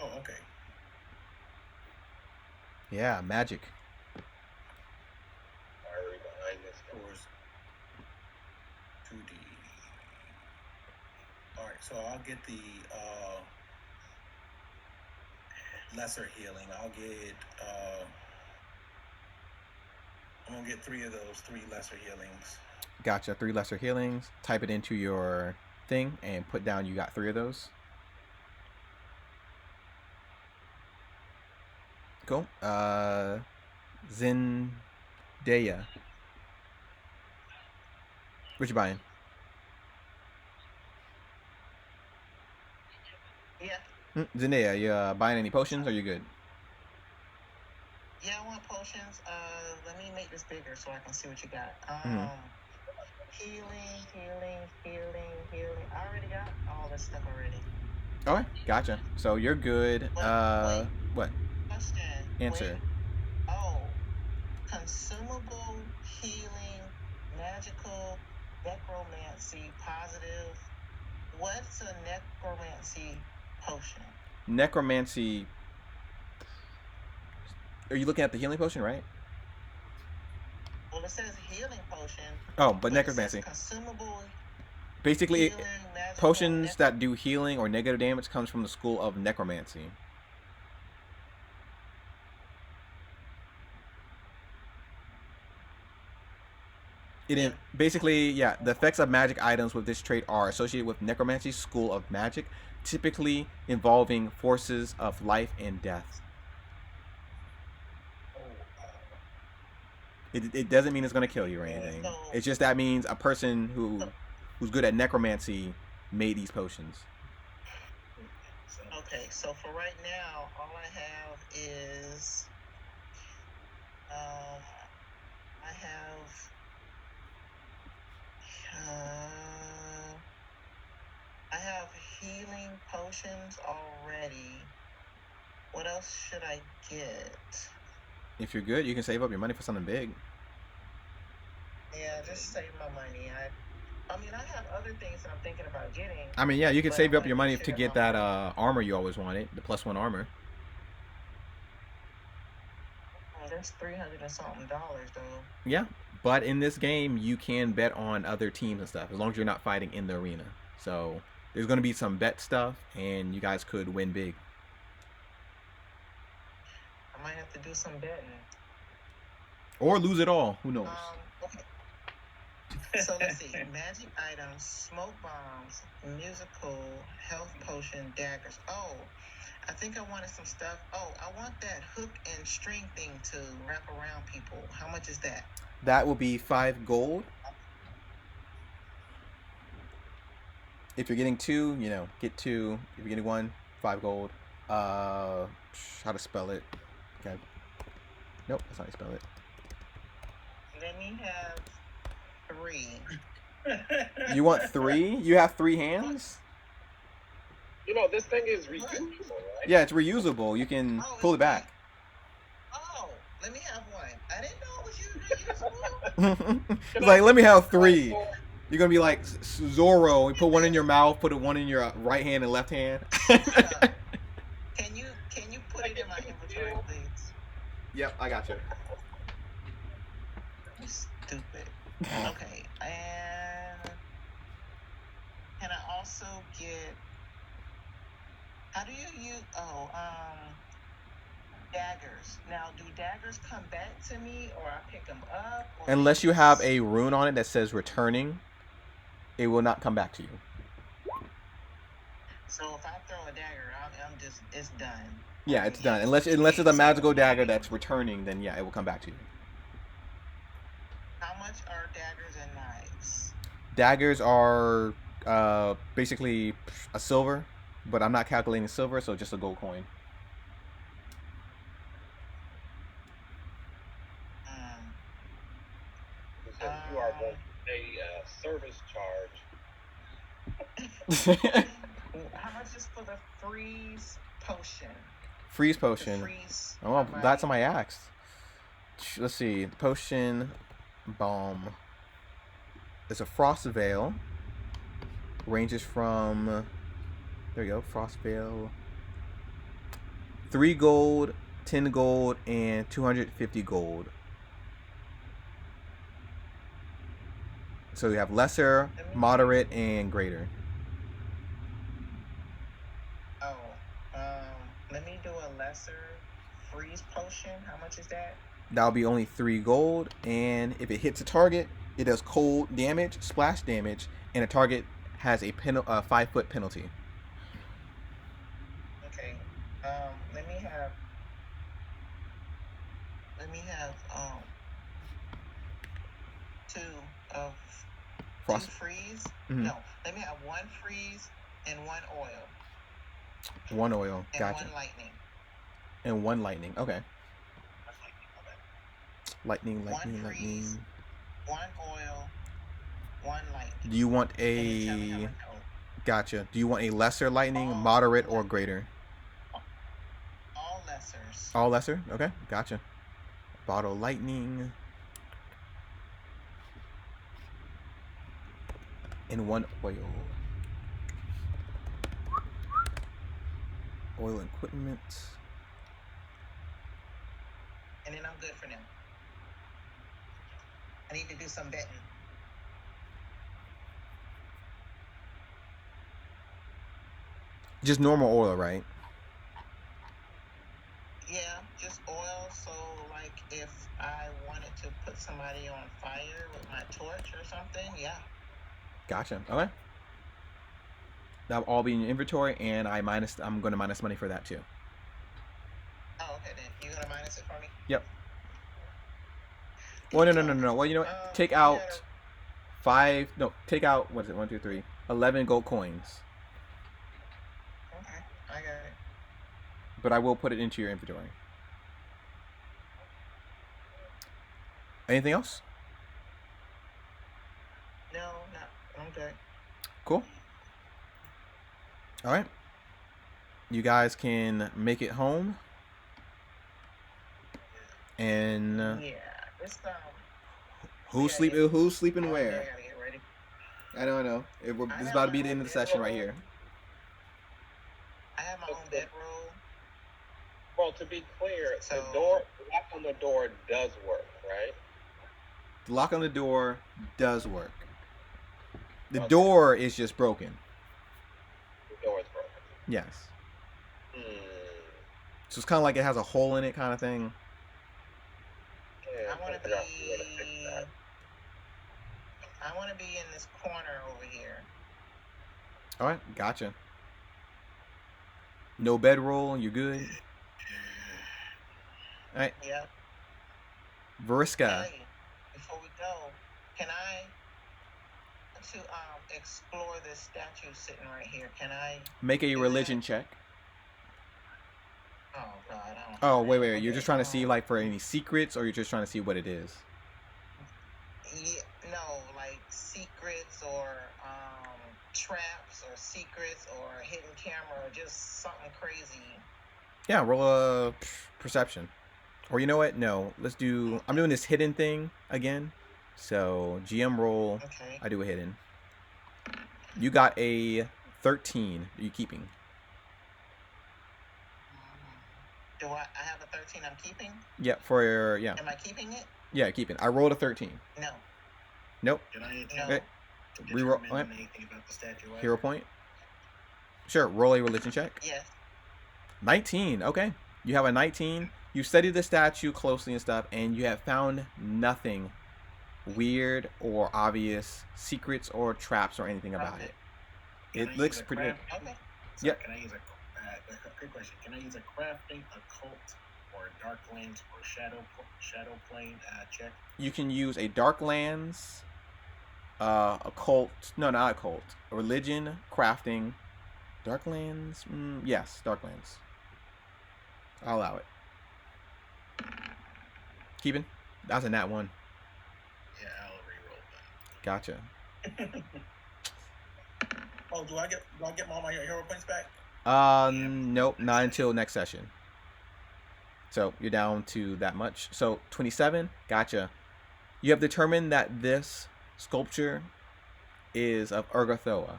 Oh, okay. Yeah, magic. Already behind this. Towards 2D. All right, so I'll get the lesser healing. I'll get. I'm gonna get 3 of those 3 lesser healings. Gotcha. 3 lesser healings. Type it into your thing and put down you got 3 of those. Cool. Zendaya. What you buying? Yeah. Zendaya, you buying any potions or you good? Yeah, I want potions. Let me make this bigger so I can see what you got. Healing. I already got all this stuff already. Okay, gotcha. So you're good. Wait. What? Question. Answer. Wait. Oh, consumable, healing, magical, necromancy, positive. What's a necromancy potion? Necromancy. Are you looking at the healing potion, right? Well, it says healing potion. Oh, but necromancy. It says consumable. Basically, healing, magical, potions that do healing or negative damage comes from the school of necromancy. Basically, yeah, the effects of magic items with this trait are associated with necromancy school of magic, typically involving forces of life and death. It doesn't mean it's going to kill you or anything. It's just that means a person who's good at necromancy made these potions. Okay, so for right now, all I have is I have healing potions already. What else should I get? If you're good, you can save up your money for something big. Yeah, just save my money. I mean, I have other things that I'm thinking about getting. I mean, yeah, you can save up your money to get that armor you always wanted, the +1 armor. That's $300 and something though. Yeah, but in this game, you can bet on other teams and stuff as long as you're not fighting in the arena. So there's going to be some bet stuff, and you guys could win big. I might have to do some betting. Or lose it all. Who knows? Okay. So let's see. Magic items, smoke bombs, musical, health potion, daggers. Oh, I think I wanted some stuff. Oh, I want that hook and string thing to wrap around people. How much is that? That will be 5 gold. If you're getting 2, get 2. If you're getting 1, 5 gold. How to spell it? Okay. Nope, that's not how you spell it. Let me have 3. You want 3? You have 3 hands? This thing is reusable, right? Yeah, it's reusable. You can pull it back. Oh, let me have 1. I didn't know it was reusable. It's like, let me have 3. You're going to be like Zorro. You put one in your mouth, put one in your right hand and left hand. Can you put it in my inventory, please? Yep, I got you. You stupid. Okay, and can I also get? How do you use? Daggers. Now, do daggers come back to me, or I pick them up? Unless you have a rune on it that says returning, it will not come back to you. So if I throw a dagger, it's done. Yeah, it's done. Unless it's a magical dagger that's returning, then yeah, it will come back to you. How much are daggers and knives? Daggers are basically a silver, but I'm not calculating silver, so just a gold coin. You are going to pay a service charge. How much is for the freeze potion? Freeze potion. Oh, that's somebody asked. Let's see. The potion bomb. It's a frost veil. Ranges from. There you go. Frost veil. 3 gold, 10 gold, and 250 gold. So you have lesser, moderate, and greater. Oh, let me do a lesser freeze potion. How much is that? That'll be only 3 gold, and if it hits a target, it does cold damage, splash damage, and a target has a 5-foot penalty. Okay. Let me have 2 of frost. 2 freeze. Mm-hmm. No, let me have 1 freeze and 1 oil. 1 oil. And gotcha. 1 lightning. And 1 lightning. Okay. Lightning. 1 freeze, 1 oil, 1 lightning. Do you want a? Gotcha. Do you want a lesser lightning, moderate, or greater? All lessers. All lesser. Okay. Gotcha. Bottle lightning. And 1 oil. Oil equipment. And then I'm good for now. I need to do some betting. Just normal oil, right? Yeah, just oil. So, like, if I wanted to put somebody on fire with my torch or something, yeah. Gotcha. Okay. That'll all be in your inventory, and I'm going to minus money for that too. Oh, okay then. You're going to minus it for me? Yep. Well, no. Well, you know what? Take out 5. No, take out, what is it? 1, 2, 3. 11 gold coins. Okay, I got it. But I will put it into your inventory. Anything else? No, I'm good. Cool. All right. You guys can make it home. And yeah, it's who's sleeping where? I gotta get ready. I know. It's about to be the end of the session right here. I have my own bedroll. Well, to be clear, the lock on the door does work, right? The lock on the door does work. The door is just broken. The door is broken. Yes. So it's kind of like it has a hole in it, kind of thing. I want to be in this corner over here. All right, gotcha. No bedroll, you good? All right. Yep. Veriska. Hey, before we go, can I explore this statue sitting right here? Can I make a religion check? Oh God! Oh wait! You're just trying to see like for any secrets, or you're just trying to see what it is? Yeah, no, like secrets or traps or secrets or a hidden camera or just something crazy. Yeah, roll a perception. Or you know what? No, let's do. I'm doing this hidden thing again. So GM roll. Okay. I do a hidden. You got a 13. Are you keeping? Do I have a 13 I'm keeping? Yeah, for your, yeah. Am I keeping it? Yeah, keeping. I rolled a 13. No. Nope. Can I okay. Reroll anything about the statue? Hero point? Sure, roll a religion check. Yes. 19, okay. You have a 19. You studied the statue closely and stuff, and you have found nothing weird or obvious secrets or traps or anything about it. It looks pretty good. Okay. So Yep. Can I use a good question? Can I use a crafting, occult, or a Darklands or shadow plane check? You can use a Darklands, occult. No, not occult. Religion, crafting, Darklands. Yes, Darklands. I'll allow it. Keeping. That's a nat one. Yeah, I'll re-roll that. Gotcha. Oh, do I get all my hero points back? Nope, not until next session. So you're down to that much. So 27. Gotcha. You have determined that this sculpture is of Urgathoa,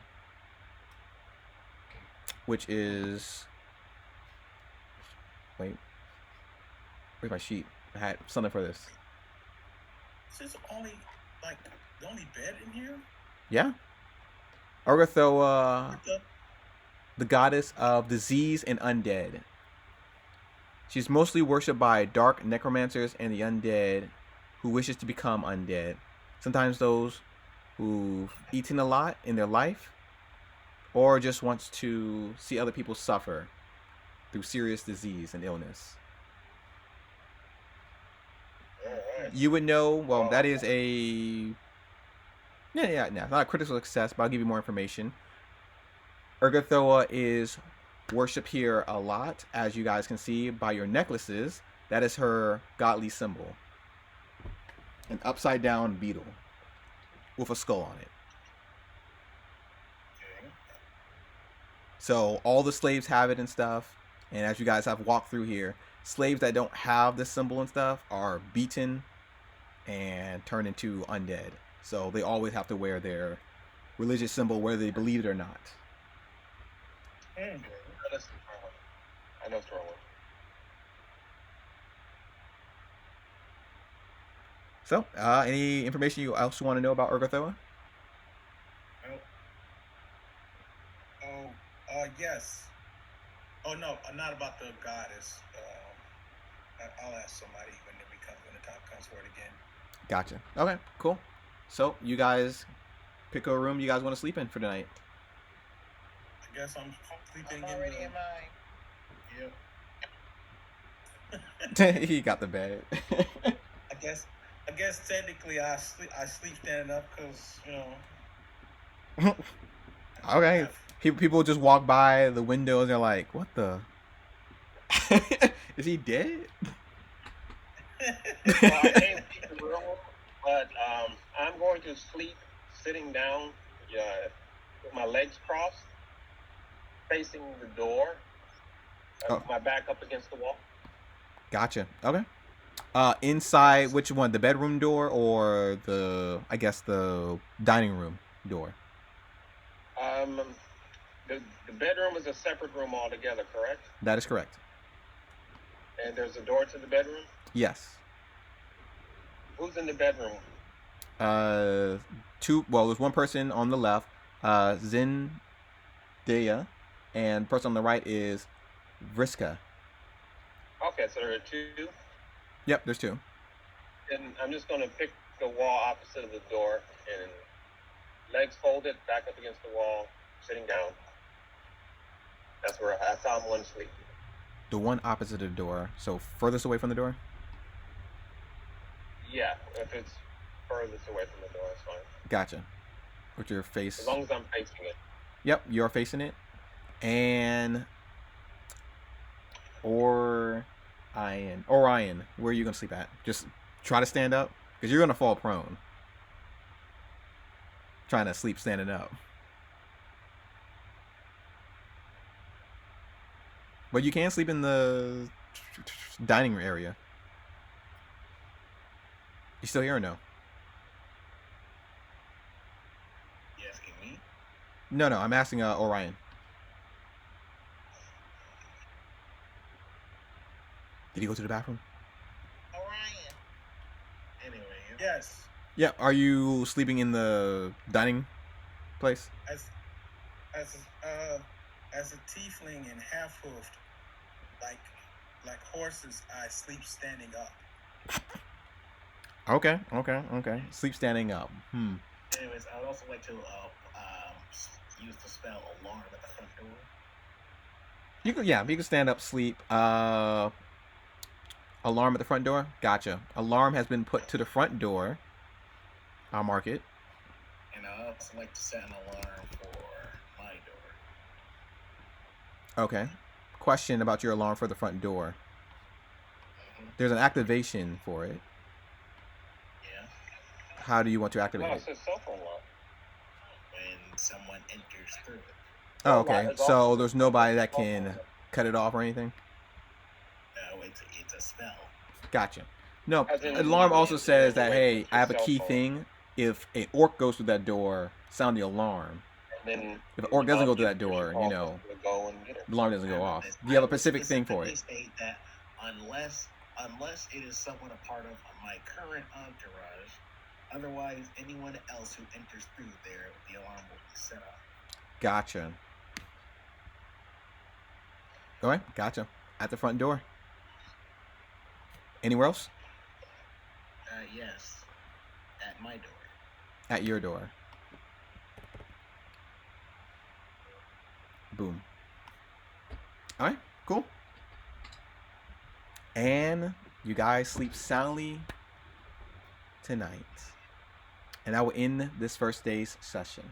which is. Wait. Where's my sheet? I had something for this. Is this only like the only bed in here? Yeah. Urgathoa, What the goddess of disease and undead. She's mostly worshipped by dark necromancers and the undead who wishes to become undead. Sometimes those who've eaten a lot in their life or just wants to see other people suffer through serious disease and illness. You would know, well, that is a... Yeah, it's not a critical success, but I'll give you more information. Urgathoa is worshipped here a lot, as you guys can see by your necklaces. That is her godly symbol. An upside down beetle with a skull on it. Okay. So all the slaves have it and stuff. And as you guys have walked through here, slaves that don't have this symbol and stuff are beaten and turned into undead. So they always have to wear their religious symbol whether they believe it or not. I know it's wrong. So, any information you else want to know about Urgathoa? Yes. Oh no, not about the goddess. I'll ask somebody when the time comes for it again. Gotcha. Okay, cool. So, you guys pick a room you guys want to sleep in for tonight. I guess I'm sleeping I'm already in mine. Yep. He got the bed. I guess technically I sleep standing up because Okay. People just walk by the windows and they're like, what the? Is he dead? Well, I can't see the room, but I'm going to sleep sitting down, with my legs crossed, facing the door, my back up against the wall. Gotcha. Okay. Inside, which one? The bedroom door or the dining room door? The bedroom is a separate room altogether, correct? That is correct. And there's a door to the bedroom? Yes. Who's in the bedroom? There's one person on the left, Zendaya, and the person on the right is Vriska. Okay, so there are two? Yep, there's two. And I'm just going to pick the wall opposite of the door and legs folded, back up against the wall, sitting down. That's how I'm going to sleep. The one opposite of the door, so furthest away from the door? Yeah, if it's furthest away from the door, it's fine. Gotcha. With your face. As long as I'm facing it. Yep, you're facing it. And Orion, where are you gonna sleep at? Just try to stand up, because you're gonna fall prone. Trying to sleep standing up. But you can sleep in the dining room area. You still here or no? You asking me? No, I'm asking Orion. Did he go to the bathroom? Orion. Anyway, Yes. Yeah. Are you sleeping in the dining place? As a tiefling and half hoofed, like horses, I sleep standing up. Okay. Sleep standing up. Anyways, I would also like to use the spell alarm at the front door. You can stand up, sleep. Alarm at the front door. Gotcha. Alarm has been put to the front door. I'll mark it. And I also like to set an alarm for my door. Okay. Question about your alarm for the front door. There's an activation for it. Yeah. How do you want to activate No, it? it's a cell phone alarm. When someone enters through it. Oh, okay. So there's nobody that can cut it off or anything? No, it's a spell. Gotcha. No, As in, alarm also says that, wait hey, with I your have a cell key phone. thing. If an orc goes through that door, sound the alarm. And then If an orc doesn't go through that your door, call you know, will go and get it. the alarm doesn't go I off. will- Do you have I a will specific thing for it? State that unless it is somewhat a part of my current entourage, otherwise anyone else who enters through there, the alarm will be set off. Gotcha. All right, gotcha. At the front door. Anywhere else? Yes, at my door. At your door. Boom. All right, cool. And you guys sleep soundly tonight. And I will end this first day's session.